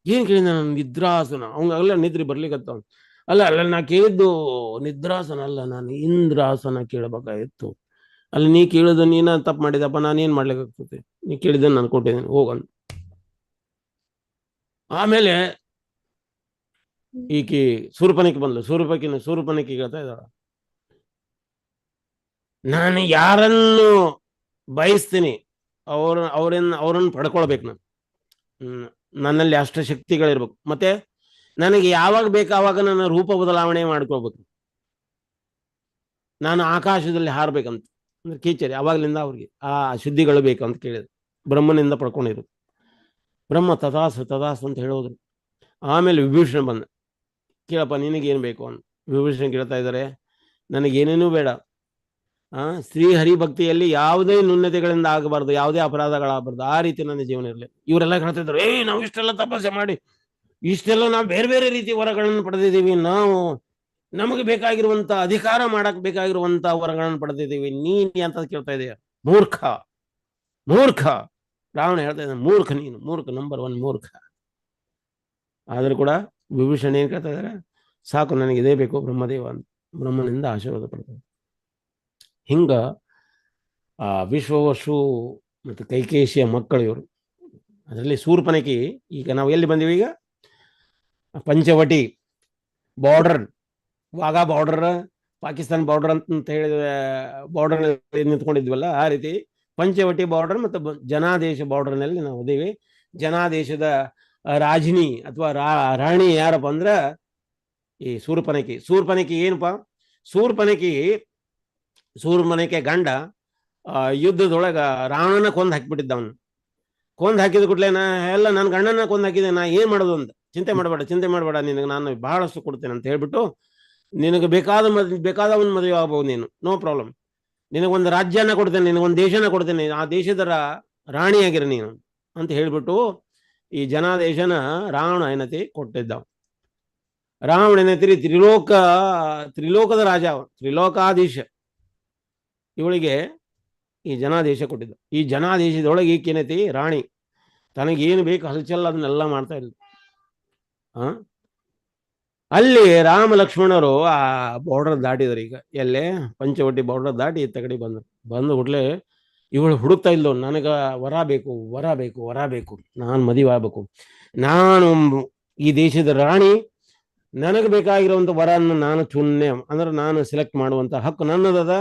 ಏನ್ ಕೇಳಿದ? ನಾನು ನಿದ್ರಾಸನ. ಅವಂಗಲ್ಲ ನಿದ್ರಿ ಬರ್ಲಿಕ್ಕತ್ತ. ಅಲ್ಲ ನಾ ಕೇಳಿದ್ದು ನಿದ್ರಾಸನ ಅಲ್ಲ, ನಾನು ಇಂದ್ರಾಸನ ಕೇಳಬೇಕಾಗಿತ್ತು. ಅಲ್ಲಿ ನೀ ಕೇಳಿದ ನೀನ ತಪ್ಪು ಮಾಡಿದಪ್ಪ, ನಾನೇನ್ ಮಾಡ್ಲಿಕ್ಕಾಗ್ತದೆ, ನೀ ಕೇಳಿದ್ದನ್ನು ನಾನು ಕೊಟ್ಟಿದ್ದೇನೆ, ಹೋಗಂತ. ಆಮೇಲೆ ಈಕಿ ಸೂರ್ಪನಕ್ಕೆ ಬಂದ್ಲು. ಸೂರ್ಪನಕ್ಕೆ ಹೇಳ್ತಾ ಇದ್ದಾಳ, ನಾನು ಯಾರನ್ನು ಬಯಸ್ತೀನಿ ಅವ್ರನ್ನ ಪಡ್ಕೊಳ್ಬೇಕು. ನನ್ನಲ್ಲಿ ಅಷ್ಟ ಶಕ್ತಿಗಳಿರ್ಬೇಕು. ಮತ್ತೆ ನನಗೆ ಯಾವಾಗ ಬೇಕು ಆವಾಗ ನನ್ನ ರೂಪ ಬದಲಾವಣೆ ಮಾಡ್ಕೊಳ್ಬೇಕು. ನಾನು ಆಕಾಶದಲ್ಲಿ ಹಾರ್ಬೇಕಂತ ಅಂದ್ರೆ ಕೀಚರಿ. ಅವಾಗ್ಲಿಂದ ಅವ್ರಿಗೆ ಆ ಶುದ್ಧಿಗಳು ಬೇಕಂತ ಕೇಳಿದ್ರು, ಬ್ರಹ್ಮನಿಂದ ಪಡ್ಕೊಂಡಿದ್ರು. ಬ್ರಹ್ಮ ತಥಾಸ್ತು ಅಂತ ಹೇಳೋದ್ರು. ಆಮೇಲೆ ವಿಭೀಷಣ ಬಂದ. ಕೇಳಪ್ಪ ನಿನಗೇನು ಬೇಕು ಅಂತ ವಿಭೀಷಣ ಕೇಳ್ತಾ ಇದ್ದಾರೆ. ನನಗೇನೇನೂ ಬೇಡ, ಶ್ರೀಹರಿ ಭಕ್ತಿಯಲ್ಲಿ ಯಾವುದೇ ನ್ಯೂನತೆಗಳಿಂದ ಆಗಬಾರ್ದು, ಯಾವುದೇ ಅಪರಾಧಗಳಾಗಬಾರ್ದು, ಆ ರೀತಿ ನನ್ನ ಜೀವನ ಇರಲಿ. ಇವರೆಲ್ಲ ಹೇಳ್ತಿದ್ರು, ನಾವು ಇಷ್ಟೆಲ್ಲ ತಪಸ್ಸೆ ಮಾಡಿ ಇಷ್ಟೆಲ್ಲ ನಾವು ಬೇರೆ ಬೇರೆ ರೀತಿ ವರಗಳನ್ನು ಪಡೆದಿದ್ದೀವಿ, ನಮಗೆ ಬೇಕಾಗಿರುವಂತ ಅಧಿಕಾರ ಮಾಡಕ್ ಬೇಕಾಗಿರುವಂತ ವರಗಳನ್ನು ಪಡೆದಿದ್ದೀವಿ, ನೀನ್ ಅಂತ ಕೇಳ್ತಾ ಇದೆಯ? ಮೂರ್ಖ. ರಾವಣ ಹೇಳ್ತಾ ಇದ್ದಾನೆ, ಮೂರ್ಖ, ನಂಬರ್ 1 ಮೂರ್ಖ. ಆದ್ರೂ ಕೂಡ ವಿಭೀಷಣ ಏನ್ ಕೇಳ್ತಾ ಇದಾರೆ? ಸಾಕು, ನನಗೆ ಇದೇ ಬೇಕು ಬ್ರಹ್ಮದೇವ ಅಂತ ಬ್ರಹ್ಮನಿಂದ ಆಶೀರ್ವಾದ ಪಡ್ತಾರೆ. ಹಿಂಗ ವಿಶ್ವವಸು ಮತ್ತು ಕೈಕೇಶಿಯ ಮಕ್ಕಳು ಇವರು. ಅದರಲ್ಲಿ ಶೂರ್ಪನಖಿ. ಈಗ ನಾವು ಎಲ್ಲಿ ಬಂದೀವಿ? ಈಗ Panchavati border, Wagah border, Pakistan border ಅಂತ ಹೇಳಿದ ಬಾರ್ಡರ್ ನಿಂತ್ಕೊಂಡಿದ್ವಲ್ಲ, ಆ ರೀತಿ ಪಂಚವಟಿ ಬಾರ್ಡರ್ ಮತ್ತು ಜನಾದೇಶ ಬಾರ್ಡರ್ನಲ್ಲಿ ನಾವು ಇದೀವಿ. ಜನಾದೇಶದ ರಾಜಿನಿ ಅಥವಾ ರಾಣಿ ಯಾರಪ್ಪ ಅಂದ್ರ ಈ ಶೂರ್ಪನಖಿ ಏನಪ್ಪಾ? ಶೂರ್ಪನಖಿ ಗಂಡ ಯುದ್ಧದೊಳಗ ರಾವಣನ ಕೊಂದು ಹಾಕಿಬಿಟ್ಟಿದ್ದ. ಅವನು ಕೊಂದು ಹಾಕಿದ ಕೂಡಲೇ ಎಲ್ಲ ನನ್ನ ಗಂಡನ ಕೊಂದು ಹಾಕಿದೆ, ನಾ ಏನ್ ಮಾಡೋದು ಅಂತ. ಚಿಂತೆ ಮಾಡಬೇಡ, ನಿನಗೆ ನಾನು ಬಹಳಷ್ಟು ಕೊಡ್ತೇನೆ ಅಂತ ಹೇಳ್ಬಿಟ್ಟು, ನಿನಗೆ ಬೇಕಾದವನ್ ಮದುವೆ ಆಗ್ಬೋದು ನೀನು, ನೋ ಪ್ರಾಬ್ಲಮ್, ನಿನಗೊಂದು ರಾಜ್ಯನ ಕೊಡ್ತೇನೆ, ನಿನಗೊಂದು ದೇಶನ ಕೊಡ್ತೇನೆ, ಆ ದೇಶದ ರಾಣಿಯಾಗಿರ ನೀನು ಅಂತ ಹೇಳ್ಬಿಟ್ಟು ಈ ಜನಾದೇಶನ ರಾವಣ ಏನತಿ ಕೊಟ್ಟಿದ್ದ. ರಾವಣ ಏನೈತಿ ತ್ರಿಲೋಕದ ರಾಜ, ತ್ರಿಲೋಕಾಧೀಶ. ಇವಳಿಗೆ ಈ ಜನಾದೇಶ ಕೊಟ್ಟಿದ್ದ. ಈ ಜನಾದೇಶದೊಳಗೆ ಈಕೇನೈತಿ ರಾಣಿ. ತನಗೇನು ಬೇಕು ಹಲ್ಚಲ್ ಅದನ್ನೆಲ್ಲ ಮಾಡ್ತಾ ಇದ್ಲು. ಅಲ್ಲಿ ರಾಮ ಲಕ್ಷ್ಮಣರು ಆ ಬಾರ್ಡರ್ ದಾಟಿದ್ರು. ಈಗ ಎಲ್ಲೇ ಪಂಚವಟಿ ಬಾರ್ಡರ್ ದಾಟಿ ಇತ್ತ ಕಡೆ ಬಂದು ಹುಡ್ಲೆ ಇವಳು ಹುಡುಕ್ತಾ ಇದ್ಲು, ನನಗ ವರ ಬೇಕು, ನಾನು ಮದುವೆ ಆಗ್ಬೇಕು, ನಾನು ಈ ದೇಶದ ರಾಣಿ, ನನಗೆ ಬೇಕಾಗಿರುವಂತ ವರನ್ನು ನಾನು ಅಂದ್ರೆ ನಾನು ಸೆಲೆಕ್ಟ್ ಮಾಡುವಂತ ಹಕ್ಕು ನನ್ನದದ,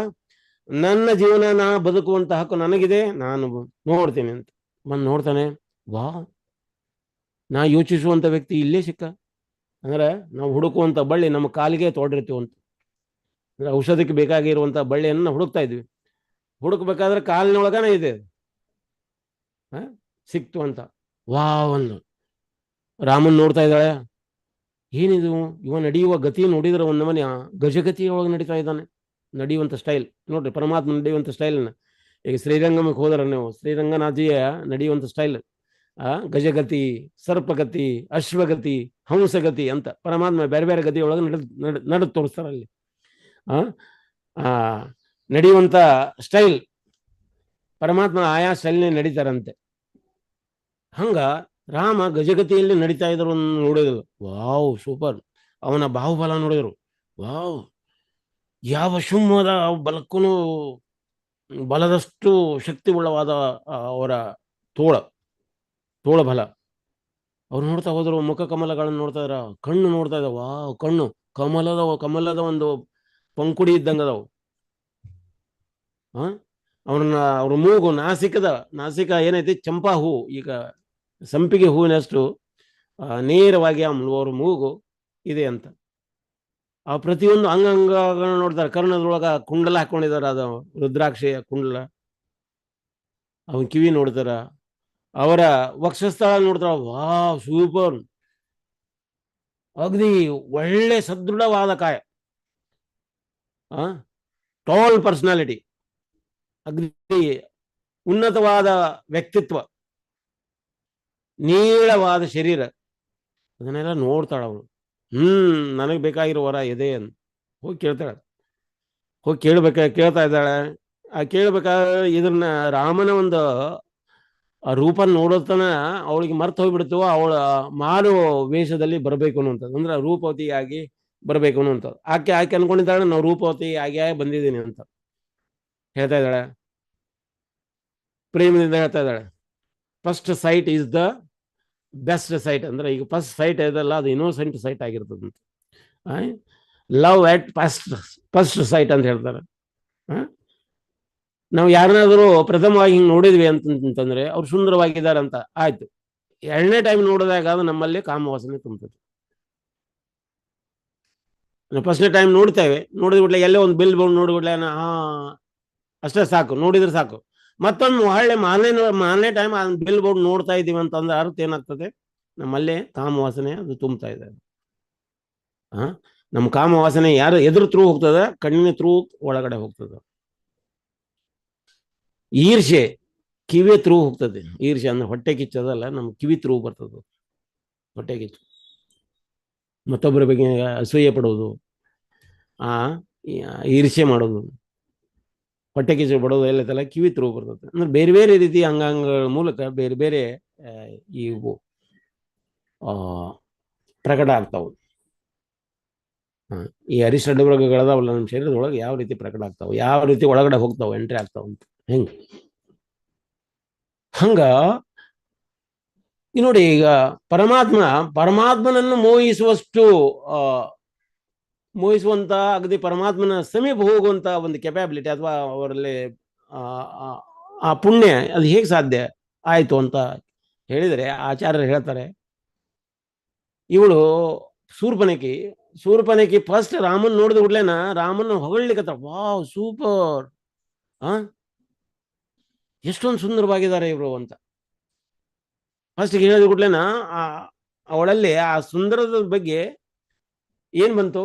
ನನ್ನ ಜೀವನ ನಾ ಬದುಕುವಂತ ಹಕ್ಕು ನನಗಿದೆ, ನಾನು ನೋಡ್ತೇನೆ ಅಂತ ಬಂದು ನೋಡ್ತಾನೆ. ವಾ, ನಾ ಯೋಚಿಸುವಂತ ವ್ಯಕ್ತಿ ಇಲ್ಲೇ ಸಿಕ್ಕ. ಅಂದ್ರೆ ನಾವು ಹುಡುಕುವಂತ ಬಳ್ಳಿ ನಮ್ಮ ಕಾಲಿಗೆ ತೋಡಿರ್ತೀವಂತ. ಅಂದ್ರೆ ಔಷಧಕ್ಕೆ ಬೇಕಾಗಿರುವಂತ ಬಳ್ಳಿಯನ್ನು ನಾವು ಹುಡುಕ್ತಾ ಇದ್ವಿ. ಹುಡುಕ್ಬೇಕಾದ್ರೆ ಕಾಲಿನೊಳಗನೆ ಇದೆ, ಸಿಕ್ತು ಅಂತ. ವಾವ್ ಅಂದು ರಾಮನ್ ನೋಡ್ತಾ ಇದ್ದಾಳೆ, ಏನಿದು ಇವ ನಡೆಯುವ ಗತಿ ನೋಡಿದ್ರೆ ಒಂದು ಮನೆ ಗಜಗತಿ ಒಳಗೆ ನಡೀತಾ ಇದ್ದಾನೆ. ನಡೆಯುವಂಥ ಸ್ಟೈಲ್ ನೋಡ್ರಿ, ಪರಮಾತ್ಮ ನಡೆಯುವಂಥ ಸ್ಟೈಲ್ನ. ಈಗ ಶ್ರೀರಂಗಮಕ್ಕೆ ಹೋದ್ರೆ ನೀವು ಶ್ರೀರಂಗನಾಥಿಯ ನಡೆಯುವಂಥ ಸ್ಟೈಲ್, ಗಜಗತಿ, ಸರ್ಪಗತಿ, ಅಶ್ವಗತಿ, ಹಂಸಗತಿ ಅಂತ ಪರಮಾತ್ಮ ಬೇರೆ ಬೇರೆ ಗತಿ ಒಳಗೆ ನಡೆದು ತೋರಿಸ್ತಾರೆ ಅಲ್ಲಿ. ನಡೆಯುವಂಥ ಸ್ಟೈಲ್ ಪರಮಾತ್ಮ ಆಯಾ ಸ್ಟೈಲ್ನೇ ನಡೀತಾರಂತೆ. ಹಂಗ ರಾಮ ಗಜಗತಿಯಲ್ಲಿ ನಡೀತಾ ಇದ್ರು ನೋಡಿದ್ರು. Wow super. ಅವನ ಬಾಹುಬಲ ನೋಡಿದ್ರು. ವಾವ್, ಯಾವ ಸಿಂಹದ ಬಲಕ್ಕೂ ಬಲದಷ್ಟು ಶಕ್ತಿ ಉಳ್ಳವಾದ ಅವರ ತೋಳ ಬಲ. ಅವ್ರು ನೋಡ್ತಾ ಹೋದ್ರು, ಮುಖ ಕಮಲಗಳನ್ನು ನೋಡ್ತಾ ಇದ್ರ, ಕಣ್ಣು ನೋಡ್ತಾ ಇದ್ದಾವ. ವಾವ್, ಕಣ್ಣು ಕಮಲದ ಒಂದು ಪಂಕುಡಿ ಇದ್ದಂಗದವು. ಅವ್ರ ಮೂಗು, ನಾಸಿಕ ಏನೈತಿ ಚಂಪಾ ಹೂ, ಈಗ ಸಂಪಿಗೆ ಹೂವಿನಷ್ಟು ನೇರವಾಗಿ ಅವ್ರ ಮೂಗು ಇದೆ ಅಂತ. ಆ ಪ್ರತಿಯೊಂದು ಅಂಗಾಂಗಗಳನ್ನ ನೋಡ್ತಾರೆ. ಕರ್ಣದೊಳಗ ಕುಂಡಲ ಹಾಕೊಂಡಿದಾರ, ಅದು ರುದ್ರಾಕ್ಷಿಯ ಕುಂಡಲ. ಅವನ್ ಕಿವಿ ನೋಡ್ತಾರ, ಅವರ ವಕ್ಷಸ್ಥಳ ನೋಡ್ತಾರ. ವಾವ್ ಸೂಪರ್, ಅಗದಿ ಒಳ್ಳೆ ಸದೃಢವಾದ ಕಾಯ, ಟಾಲ್ ಪರ್ಸನಾಲಿಟಿ, ಅಗದಿ ಉನ್ನತವಾದ ವ್ಯಕ್ತಿತ್ವ, ನೀಳವಾದ ಶರೀರ. ಅದನ್ನೆಲ್ಲ ನೋಡ್ತಾಳ ಅವಳು. ನನಗೆ ಬೇಕಾಗಿರೋ ವರ ಇದೆ ಅಂತ ಹೋಗಿ ಕೇಳ್ತಾಳೆ. ಹೋಗಿ ಕೇಳ್ತಾ ಇದ್ದಾಳೆ. ಕೇಳ್ಬೇಕಾದ್ರೆ ಇದನ್ನ ರಾಮನ ಒಂದು ರೂಪ ನೋಡೋತನ ಅವಳಿಗೆ ಮರ್ತು ಹೋಗ್ಬಿಡ್ತು. ಅವಳ ಮಾರು ವೇಷದಲ್ಲಿ ಬರಬೇಕು ಅನ್ನುವಂಥದ್ದು, ಅಂದ್ರೆ ರೂಪವತಿಯಾಗಿ ಬರಬೇಕು ಅನ್ನುವಂಥದ್ದು. ಆಕೆ ಅನ್ಕೊಂಡಿದ್ದಾಳೆ, ನಾವು ರೂಪವತಿ ಆಗಿ ಬಂದಿದ್ದೀನಿ ಅಂತ ಹೇಳ್ತಾ ಇದ್ದಾಳೆ. ಪ್ರೇಮದಿಂದ ಹೇಳ್ತಾ ಇದ್ದಾಳೆ, first sight is the best sight. ಅಂದ್ರೆ ಈಗ ಫಸ್ಟ್ ಸೈಟ್ ಇದಲ್ಲ, ಅದು ಇನ್ನೋಸೆಂಟ್ ಸೈಟ್ ಆಗಿರ್ತದಂತ. ಲವ್ ಎಟ್ ಫಸ್ಟ್ ಸೈಟ್ ಅಂತ ಹೇಳ್ತಾರೆ. ನಾವು ಯಾರನ್ನಾದರೂ ಪ್ರಥಮವಾಗಿ ಹಿಂಗೆ ನೋಡಿದ್ವಿ ಅಂತಂದ್ರೆ ಅವ್ರು ಸುಂದರವಾಗಿದ್ದಾರೆ ಅಂತ ಆಯ್ತು. ಎರಡನೇ ಟೈಮ್ ನೋಡಿದಾಗ ಅದು ನಮ್ಮಲ್ಲಿ ಕಾಮವಾಸನೆ ತುಂಬುತ್ತದೆ. ಫಸ್ಟ್ನೇ ಟೈಮ್ ನೋಡ್ತೇವೆ, ನೋಡಿದ್ಬಿಟ್ಲೆ ಎಲ್ಲೇ ಒಂದು ಬಿಲ್ ಬೋರ್ಡ್ ನೋಡಿಬಿಟ್ಲೆ ಅಷ್ಟೇ ಸಾಕು, ನೋಡಿದ್ರೆ ಸಾಕು. ಮತ್ತೊಂದು ಒಳ್ಳೆ ಮಾರನೇ ಟೈಮ್ ಆ ಬಿಲ್ ಬೋರ್ಡ್ ನೋಡ್ತಾ ಇದ್ದೀವಿ ಅಂತಂದ್ರೆ ಅರ್ಥ ಏನಾಗ್ತದೆ, ನಮ್ಮಲ್ಲೇ ಕಾಮವಾಸನೆ ಅದು ತುಂಬ್ತಾ ಇದೆ. ನಮ್ಮ ಕಾಮವಾಸನೆ ಯಾರು ಎದುರು ಥ್ರೂ ಹೋಗ್ತದೆ, ಕಣ್ಣಿನ ಥ್ರೂ ಒಳಗಡೆ ಹೋಗ್ತದೆ. ಈರ್ಷೆ ಕಿವಿ ಥ್ರೂ ಹೋಗ್ತದೆ. ಈರ್ಷೆ ಅಂದ್ರೆ ಹೊಟ್ಟೆ ಕಿಚ್ಚದಲ್ಲ, ನಮ್ಮ ಕಿವಿ ಥ್ರೂ ಬರ್ತದೆ. ಹೊಟ್ಟೆ ಕಿಚ್ಚು, ಮತ್ತೊಬ್ಬರ ಬಗ್ಗೆ ಅಸೂಯೆ ಪಡೋದು, ಈರ್ಷೆ ಮಾಡೋದು, ಹೊಟ್ಟೆ ಕಿಚ್ಚು ಪಡೋದು ಎಲ್ಲ ಕಿವಿ ಥ್ರೂ ಬರ್ತದೆ. ಅಂದ್ರೆ ಬೇರೆ ಬೇರೆ ರೀತಿಯ ಅಂಗಾಂಗಗಳ ಮೂಲಕ ಬೇರೆ ಬೇರೆ ಇವು ಪ್ರಕಟ ಆಗ್ತಾವು. ಈ ಅರಿಷ್ಟಡ್ ವರ್ಗಗಳದಾವಲ್ಲ ನಮ್ಮ ಶರೀರದೊಳಗೆ, ಯಾವ ರೀತಿ ಪ್ರಕಟ ಆಗ್ತಾವ, ಯಾವ ರೀತಿ ಒಳಗಡೆ ಹೋಗ್ತಾವ, ಎಂಟ್ರಿ ಆಗ್ತಾವ ಅಂತ. ಹಂಗ ನೋಡಿ, ಈಗ ಪರಮಾತ್ಮನನ್ನು ಮೋಹಿಸುವಂತ ಅಗದಿ ಪರಮಾತ್ಮನ ಸಮೀಪ ಹೋಗುವಂತ ಒಂದು ಕೆಪಾಬಿಲಿಟಿ ಅಥವಾ ಅವರಲ್ಲಿ ಆ ಪುಣ್ಯ ಅದು ಹೇಗೆ ಸಾಧ್ಯ ಆಯ್ತು ಅಂತ ಹೇಳಿದರೆ ಆಚಾರ್ಯರು ಹೇಳ್ತಾರೆ. ಇವಳು ಶೂರ್ಪನಖಿ ಫಸ್ಟ್ ರಾಮನ್ ನೋಡಿದ ಕೂಡಲೇನ ರಾಮನ ಹೊಗಳಿಕತ್ತ, ವಾವ್ ಸೂಪರ್, ಎಷ್ಟೊಂದು ಸುಂದರವಾಗಿದ್ದಾರೆ ಇವರು ಅಂತ ಫಸ್ಟ್ ಹೇಳಿದ ಕೂಡಲೇನ ಅವಳಲ್ಲಿ ಆ ಸುಂದರದ ಬಗ್ಗೆ ಏನ್ ಬಂತು,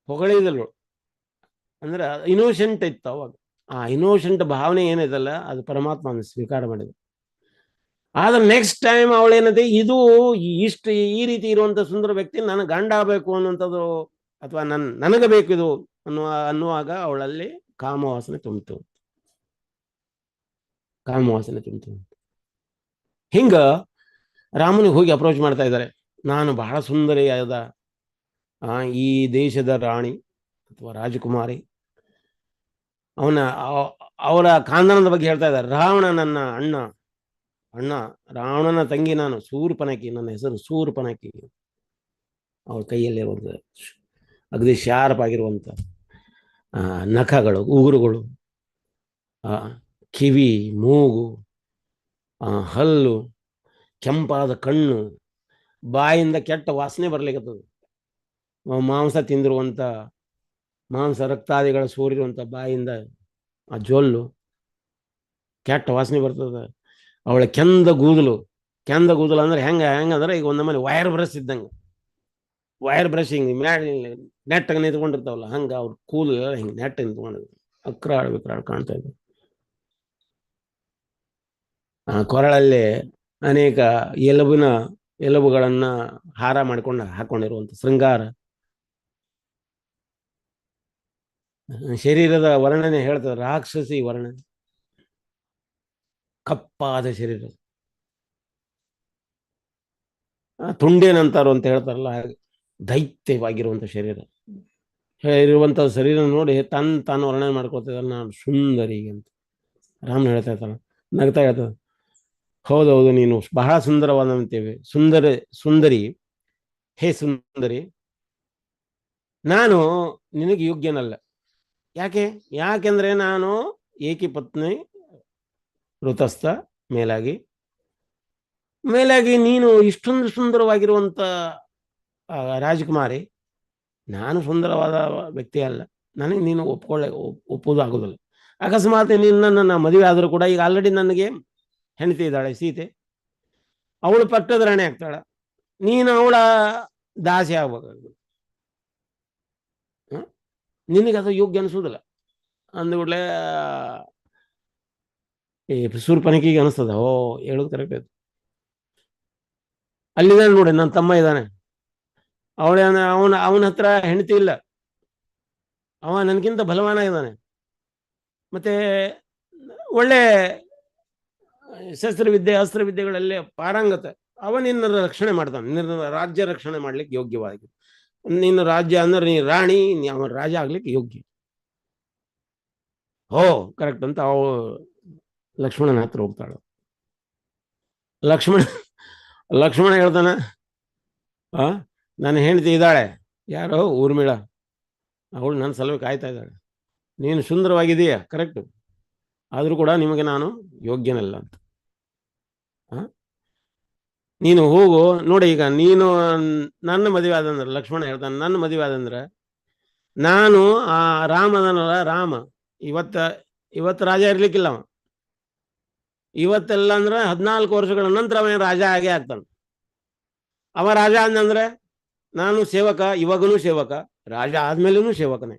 ಹೊಗಳಿದಳು. ಅಂದ್ರೆ ಇನೋಸೆಂಟ್ ಇತ್ತು ಅವಾಗ. ಆ ಇನೋಸೆಂಟ್ ಭಾವನೆ ಏನೈತಲ್ಲ, ಅದು ಪರಮಾತ್ಮ ಸ್ವೀಕಾರ ಮಾಡಿದ. ಆದ್ರೆ ನೆಕ್ಸ್ಟ್ ಟೈಮ್ ಅವಳೇನಂತೆ, ಇದು ಈ ರೀತಿ ಇರುವಂತ ಸುಂದರ ವ್ಯಕ್ತಿ ನನ್ನ ಗಂಡ ಆಗಬೇಕು ಅನ್ನುವಂಥದ್ದು, ಅಥವಾ ನನಗೆ ಬೇಕು ಇದು ಅನ್ನುವಾಗ ಅವಳಲ್ಲಿ ಕಾಮವಾಸನೆ ತುಂಬಿತು. ಹಿಂಗ ರಾಮನಿಗೆ ಹೋಗಿ ಅಪ್ರೋಚ್ ಮಾಡ್ತಾ ಇದ್ದಾರೆ. ನಾನು ಬಹಳ ಸುಂದರಿಯಾದ ಈ ದೇಶದ ರಾಣಿ ಅಥವಾ ರಾಜಕುಮಾರಿ. ಅವರ ಖಾನದಾನದ ಬಗ್ಗೆ ಹೇಳ್ತಾ ಇದ್ದಾರೆ. ರಾವಣ ನನ್ನ ಅಣ್ಣ, ರಾವಣನ ತಂಗಿ ನಾನು, ಶೂರ್ಪನಖಿ, ನನ್ನ ಹೆಸರು ಶೂರ್ಪನಖಿ. ಅವಳ ಕೈಯಲ್ಲಿ ಒಂದು ಅಗದಿ ಶಾರ್ಪ್ ಆಗಿರುವಂತ ನಖಗಳು, ಉಗುರುಗಳು, ಕಿವಿ, ಮೂಗು, ಹಲ್ಲು, ಕೆಂಪಾದ ಕಣ್ಣು, ಬಾಯಿಂದ ಕೆಟ್ಟ ವಾಸನೆ ಬರ್ಲಿಕ್ಕತ್ತದ. ಮಾಂಸ ತಿಂದಿರುವಂತ ಮಾಂಸ ರಕ್ತಾದಿಗಳ ಸೋರಿರುವಂಥ ಬಾಯಿಂದ ಆ ಜೊಲ್ಲು ಕೆಟ್ಟ ವಾಸನೆ ಬರ್ತದೆ. ಅವಳ ಕೆಂದ ಕೂದಲು ಅಂದ್ರೆ ಹೆಂಗಂದ್ರೆ ಈಗ ಒಂದು ನಮ್ಮಲ್ಲಿ ವೈರ್ ಬ್ರಷ್ ಇದ್ದಂಗೆ, ವೈರ್ ಬ್ರಷ್ ಹಿಂಗೆ ನೆಟ್ಟಗೆ ನಿಂತ್ಕೊಂಡಿರ್ತಾವಲ್ಲ, ಹಂಗೆ ಅವ್ರ ಕೂದಲು ಹಿಂಗೆ ನೆಟ್ಟ ನಿಂತ್ಕೊಂಡಿದ್ರು, ವಿಕ್ರಾಳ್ ಕಾಣ್ತಾ ಇದ್ರು. ಆ ಕೊರಳಲ್ಲಿ ಅನೇಕ ಎಲುಬುಗಳನ್ನ ಹಾರ ಮಾಡಿಕೊಂಡು ಹಾಕೊಂಡಿರುವಂತ ಶೃಂಗಾರ. ಶರೀರದ ವರ್ಣನೆ ಹೇಳ್ತದೆ, ರಾಕ್ಷಸಿ ವರ್ಣನೆ, ಕಪ್ಪಾದ ಶರೀರ, ತುಂಡೇನಂತಾರು ಅಂತ ಹೇಳ್ತಾರಲ್ಲ, ದೈತ್ಯವಾಗಿರುವಂತ ಶರೀರ ಇರುವಂತ ಶರೀರ ನೋಡಿ ತಾನು ವರ್ಣನೆ ಮಾಡ್ಕೊಳ್ತಿದ್ದಾರೆ, ನಾನು ಸುಂದರಿ ಅಂತ. ರಾಮನ ಹೇಳ್ತಾ ಇರ್ತಾನೆ, ನಗ್ತಾ ಹೇಳ್ತಾನೆ, ಹೌದೌದು ನೀನು ಬಹಳ ಸುಂದರವಾದಂತೇವೆ, ಸುಂದರಿ, ಹೇ ಸುಂದರಿ, ನಾನು ನಿನಗೆ ಯೋಗ್ಯನಲ್ಲ. ಯಾಕೆಂದ್ರೆ ನಾನು ಏಕಪತ್ನಿ ಋತಸ್ಥ, ಮೇಲಾಗಿ ನೀನು ಇಷ್ಟೊಂದು ಸುಂದರವಾಗಿರುವಂತ ರಾಜಕುಮಾರಿ, ನಾನು ಸುಂದರವಾದ ವ್ಯಕ್ತಿ ಅಲ್ಲ, ನನಗೆ ನೀನು ಒಪ್ಪೋದು ಆಗೋದಿಲ್ಲ. ಅಕಸ್ಮಾತ್ ನಿನ್ನನ್ನು ಮದುವೆ ಆದರೂ ಕೂಡ ಈಗ ಆಲ್ರೆಡಿ ನನಗೆ ಹೆಂಡತಿ ಇದ್ದಾಳೆ ಸೀತೆ, ಅವಳು ಪಟ್ಟದ ರಾಣಿ ಆಗ್ತಾಳ, ನೀನು ಅವಳ ದಾಸಿ ಆಗ್ಬೇಕಾಗ್ತದೆ, ನಿನಗದು ಯೋಗ್ಯ ಅನಿಸೋದಿಲ್ಲ. ಅಂದ್ಕೂಡ್ಲೆ ಈ ಶೂರ್ಪನಖಿಗೆ ಅನಿಸ್ತದ, ಓ ಹೇಳೋದು ಕರೆಕ್ಟ್ ಆಯ್ತು. ಅಲ್ಲಿದ್ದಾನೆ ನೋಡಿ ನನ್ನ ತಮ್ಮ ಇದ್ದಾನೆ, ಅವನ ಹತ್ರ ಹೆಂಡತಿ ಇಲ್ಲ, ಅವ ನನಗಿಂತ ಬಲವಾನ ಇದ್ದಾನೆ, ಮತ್ತೆ ಒಳ್ಳೆ ಶಸ್ತ್ರವಿದ್ಯೆ ಅಸ್ತ್ರವಿದ್ಯೆಗಳಲ್ಲಿ ಪಾರಂಗತೆ, ಅವ ನಿನ್ನ ರಕ್ಷಣೆ ಮಾಡ್ತಾನೆ, ನಿನ್ನ ರಾಜ್ಯ ರಕ್ಷಣೆ ಮಾಡ್ಲಿಕ್ಕೆ ಯೋಗ್ಯವಾಗಿ, ನಿನ್ನ ರಾಜ್ಯ ಅಂದ್ರೆ ನೀ ರಾಣಿ, ಅವನ ರಾಜ ಆಗ್ಲಿಕ್ಕೆ ಯೋಗ್ಯ. ಓ ಕರೆಕ್ಟ್ ಅಂತ ಅವ ಲಕ್ಷ್ಮಣನ ಹತ್ರ ಹೋಗ್ತಾಳ. ಲಕ್ಷ್ಮಣ ಹೇಳ್ತಾನೆ, ನನ್ನ ಹೆಂಡತಿ ಇದ್ದಾಳೆ, ಯಾರೋ ಊರ್ಮಿಳ, ಅವಳು ನನ್ನ ಸಲುವಾಗಿ ಕಾಯ್ತಾ ಇದ್ದಾಳೆ, ನೀನು ಸುಂದರವಾಗಿದೆಯಾ ಕರೆಕ್ಟ್, ಆದರೂ ಕೂಡ ನಿಮಗೆ ನಾನು ಯೋಗ್ಯನಲ್ಲ ಅಂತ. ನೀನು ಹೋಗು ನೋಡಿ, ಈಗ ನೀನು ನನ್ನ ಮದುವೆ ಆದಂದ್ರೆ, ಲಕ್ಷ್ಮಣ ಹೇಳ್ತಾನೆ, ನನ್ನ ಮದುವೆ ಆದಂದ್ರೆ ನಾನು ಆ ರಾಮದನಲ್ಲ, ರಾಮ ಇವತ್ತು ರಾಜ ಇರ್ಲಿಕ್ಕಿಲ್ಲ, ಅವ ಇವತ್ತೆಲ್ಲ ಅಂದ್ರೆ 14 ವರ್ಷಗಳ ನಂತರ ಅವನ ರಾಜ ಆಗೇ ಆಗ್ತಾನೆ. ಅವ ರಾಜ ಅಂದಂದ್ರೆ ನಾನು ಸೇವಕ, ಇವಾಗನೂ ಸೇವಕ, ರಾಜ ಆದ್ಮೇಲೂ ಸೇವಕನೇ.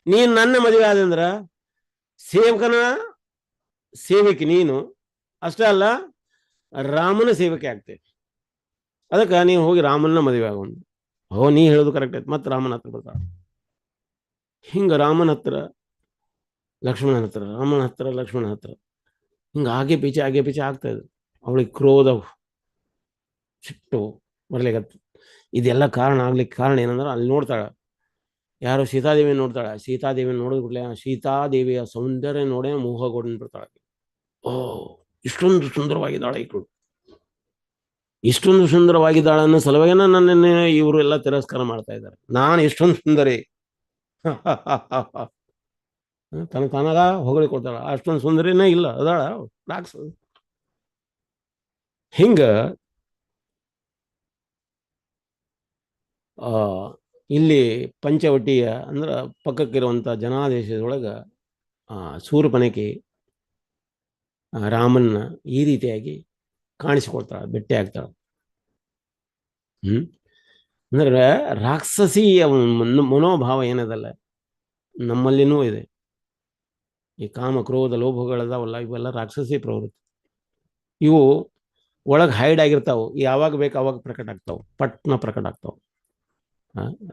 ನೀನು ನನ್ನ ಮದುವೆ ಆದಂದ್ರ ಸೇವಕನ ಸೇವಕಿ ನೀನು, ಅಷ್ಟೇ ಅಲ್ಲ ರಾಮನ ಸೇವಕಿ ಆಗ್ತೇವೆ. ಅದಕ್ಕೆ ನೀವು ಹೋಗಿ ರಾಮನ ಮದುವೆ ಆಗೋಣ. ನೀ ಹೇಳೋದು ಕರೆಕ್ಟ್ ಆಯ್ತು. ಮತ್ತೆ ರಾಮನ ಹತ್ರ ಬರ್ತಾಳ, ಹಿಂಗ ರಾಮನ ಹತ್ರ ಲಕ್ಷ್ಮಣನ ಹತ್ರ, ರಾಮನ ಹತ್ರ ಲಕ್ಷ್ಮಣನ ಹತ್ರ, ಹಿಂಗ ಆಗೆ ಪೀಚೆ ಆಗ್ತಾ ಇದ್ರು. ಅವಳಿಗೆ ಕ್ರೋಧ, ಸಿಟ್ಟು ಬರ್ಲಿಕ್ಕೆ. ಇದೆಲ್ಲ ಆಗ್ಲಿಕ್ಕೆ ಕಾರಣ ಏನಂದ್ರೆ, ಅಲ್ಲಿ ನೋಡ್ತಾಳ ಯಾರೋ ಸೀತಾದೇವಿ ನೋಡ್ತಾಳ. ಸೀತಾದೇವಿ ನೋಡಿದ್ ಕೂಡಲೇ ಸೀತಾದೇವಿಯ ಸೌಂದರ್ಯ ನೋಡೇ ಮೋಹಗೊಂಡು ಬಿಡ್ತಾಳೆ. ಓ ಇಷ್ಟೊಂದು ಸುಂದರವಾಗಿದ್ದಾಳೆ ಈಕಳು, ಇಷ್ಟೊಂದು ಸುಂದರವಾಗಿದ್ದಾಳೆ ಅನ್ನೋ ಸಲುವಾಗಿನ ನನ್ನನ್ನೇ ಇವರು ಎಲ್ಲ ತಿರಸ್ಕಾರ ಮಾಡ್ತಾ ಇದ್ದಾರೆ. ನಾನು ಇಷ್ಟೊಂದು ಸುಂದರಿ ತನಗ ಹೊಗಳಿಕೊಡ್ತಾಳ. ಅಷ್ಟೊಂದು ಸುಂದರಿನೇ ಇಲ್ಲ, ಅದಾಳ ರಾಕ್ಷಸ. ಹಿಂಗ ಇಲ್ಲಿ ಪಂಚವಟಿಯ ಅಂದ್ರೆ ಪಕ್ಕಕ್ಕಿರುವಂಥ ಜನಾದೇಶದೊಳಗ ಶೂರ್ಪನಖಿ ರಾಮನ್ನ ಈ ರೀತಿಯಾಗಿ ಕಾಣಿಸಿಕೊಳ್ತಾಳ, ಭೇಟಿ ಆಗ್ತಾಳ. ಅಂದ್ರೆ ರಾಕ್ಷಸಿಯ ಮನೋಭಾವ ಏನದಲ್ಲ ನಮ್ಮಲ್ಲಿನೂ ಇದೆ. ಈ ಕಾಮ ಕ್ರೋಧ ಲೋಭಗಳದಾವಲ್ಲ, ಇವೆಲ್ಲ ರಾಕ್ಷಸಿ ಪ್ರವೃತ್ತಿ. ಇವು ಒಳಗೆ ಹೈಡ್ ಆಗಿರ್ತಾವು, ಯಾವಾಗ ಬೇಕು ಅವಾಗ ಪ್ರಕಟ ಆಗ್ತಾವ, ಪಟ್ನ ಪ್ರಕಟ ಆಗ್ತಾವ.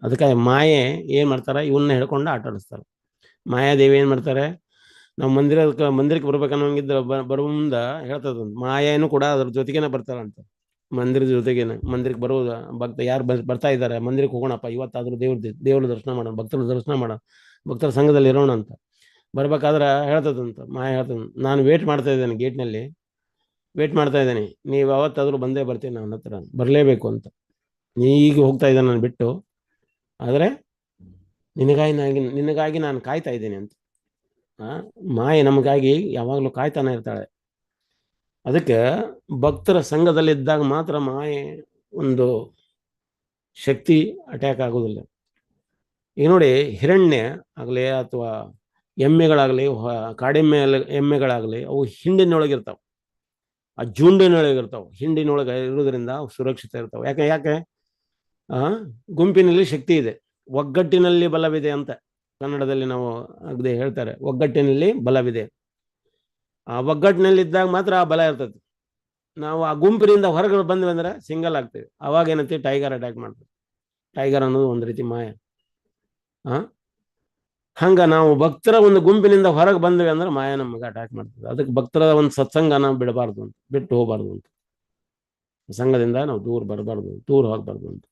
ಅದಕ್ಕೆ ಮಾಯೆ ಏನ್ ಮಾಡ್ತಾರ, ಇವನ್ನ ಹೇಳ್ಕೊಂಡು ಆಟ ಆಡಿಸ್ತಾರ. ಮಾಯಾದೇವಿ ಏನ್ ಮಾಡ್ತಾರೆ, ನಾವು ಮಂದಿರಕ್ಕೆ ಬರ್ಬೇಕನ್ನೋಂಗಿದ್ರೆ ಬರುವ ಮುಂದ ಹೇಳ್ತದ, ಮಾಯೇನು ಕೂಡ ಅದ್ರ ಜೊತೆಗೇನೆ ಬರ್ತಾರಂತ. ಮಂದಿರದ ಜೊತೆಗೇನೆ ಮಂದಿರಕ್ಕೆ ಬರೋದ ಭಕ್ತ ಯಾರು ಬರ್ತಾ ಇದ್ದಾರೆ, ಮಂದಿರಕ್ಕೆ ಹೋಗೋಣಪ್ಪ, ಇವತ್ತಾದ್ರೂ ದೇವ್ರ ದರ್ಶನ ಮಾಡೋಣ, ಭಕ್ತರ ದರ್ಶನ ಮಾಡೋಣ, ಭಕ್ತರ ಸಂಘದಲ್ಲಿ ಇರೋಣ ಅಂತ ಬರ್ಬೇಕಾದ್ರೆ ಹೇಳ್ತದಂತ ಮಾಯ. ಹೇಳ್ತದ, ನಾನು ವೇಟ್ ಮಾಡ್ತಾ ಇದ್ದೇನೆ, ಗೇಟ್ನಲ್ಲಿ ವೇಟ್ ಮಾಡ್ತಾ ಇದ್ದೇನೆ, ನೀವು ಯಾವತ್ತಾದ್ರೂ ಬಂದೇ ಬರ್ತೀನಿ, ನನ್ನ ಹತ್ರ ಬರಲೇಬೇಕು ಅಂತ. ಈಗ ಹೋಗ್ತಾ ಇದ್ದಾನೆ ನಾನು ಬಿಟ್ಟು, ಆದರೆ ನಿನಗಾಗಿ ನಾನು ಕಾಯ್ತಾ ಇದ್ದೇನೆ ಅಂತ. ಮಾಯೆ ನಮಗಾಗಿ ಯಾವಾಗಲೂ ಕಾಯ್ತಾನೆ ಇರ್ತಾಳೆ. ಅದಕ್ಕೆ ಭಕ್ತರ ಸಂಘದಲ್ಲಿದ್ದಾಗ ಮಾತ್ರ ಮಾಯೆ ಒಂದು ಶಕ್ತಿ ಅಟ್ಯಾಕ್ ಆಗೋದಿಲ್ಲ. ಈಗ ನೋಡಿ, ಹಿರಣ್ಯ ಆಗಲಿ ಅಥವಾ ಎಮ್ಮೆಗಳಾಗಲಿ, ಕಾಡೆಮ್ಮೆ ಎಮ್ಮೆಗಳಾಗಲಿ, ಅವು ಹಿಂಡಿನೊಳಗಿರ್ತಾವೆ, ಆ ಜುಂಡಿನೊಳಗಿರ್ತಾವೆ. ಹಿಂಡಿನೊಳಗೆ ಇರೋದ್ರಿಂದ ಅವು ಸುರಕ್ಷಿತ ಇರ್ತಾವೆ. ಯಾಕೆ ಯಾಕೆ ಆ ಗುಂಪಿನಲ್ಲಿ ಶಕ್ತಿ ಇದೆ, ಒಗ್ಗಟ್ಟಿನಲ್ಲಿ ಬಲವಿದೆ ಅಂತ ಕನ್ನಡದಲ್ಲಿ ನಾವು ಅಗದಿ ಹೇಳ್ತಾರೆ, ಒಗ್ಗಟ್ಟಿನಲ್ಲಿ ಬಲವಿದೆ. ಆ ಒಗ್ಗಟ್ಟಿನಲ್ಲಿ ಇದ್ದಾಗ ಮಾತ್ರ ಆ ಬಲ ಇರ್ತದೆ. ನಾವು ಆ ಗುಂಪಿನಿಂದ ಹೊರಗಡೆ ಬಂದ್ವಿ ಅಂದ್ರೆ ಸಿಂಗಲ್ ಆಗ್ತೀವಿ. ಅವಾಗ ಏನಂತೀವಿ, ಟೈಗರ್ ಅಟ್ಯಾಕ್ ಮಾಡ್ತೀವಿ. ಟೈಗರ್ ಅನ್ನೋದು ಒಂದು ರೀತಿ ಮಾಯ. ಹಂಗ ನಾವು ಭಕ್ತರ ಒಂದು ಗುಂಪಿನಿಂದ ಹೊರಗೆ ಬಂದ್ವಿ ಅಂದ್ರೆ ಮಾಯ ನಮಗೆ ಅಟ್ಯಾಕ್ ಮಾಡ್ತದೆ. ಅದಕ್ಕೆ ಭಕ್ತರ ಒಂದು ಸತ್ಸಂಗ ನಾವು ಬಿಡಬಾರ್ದು ಅಂತ, ಬಿಟ್ಟು ಹೋಗಬಾರ್ದು ಅಂತ, ಸಂಘದಿಂದ ನಾವು ದೂರ ಬರಬಾರ್ದು, ದೂರ ಹೋಗ್ಬಾರ್ದು ಅಂತ,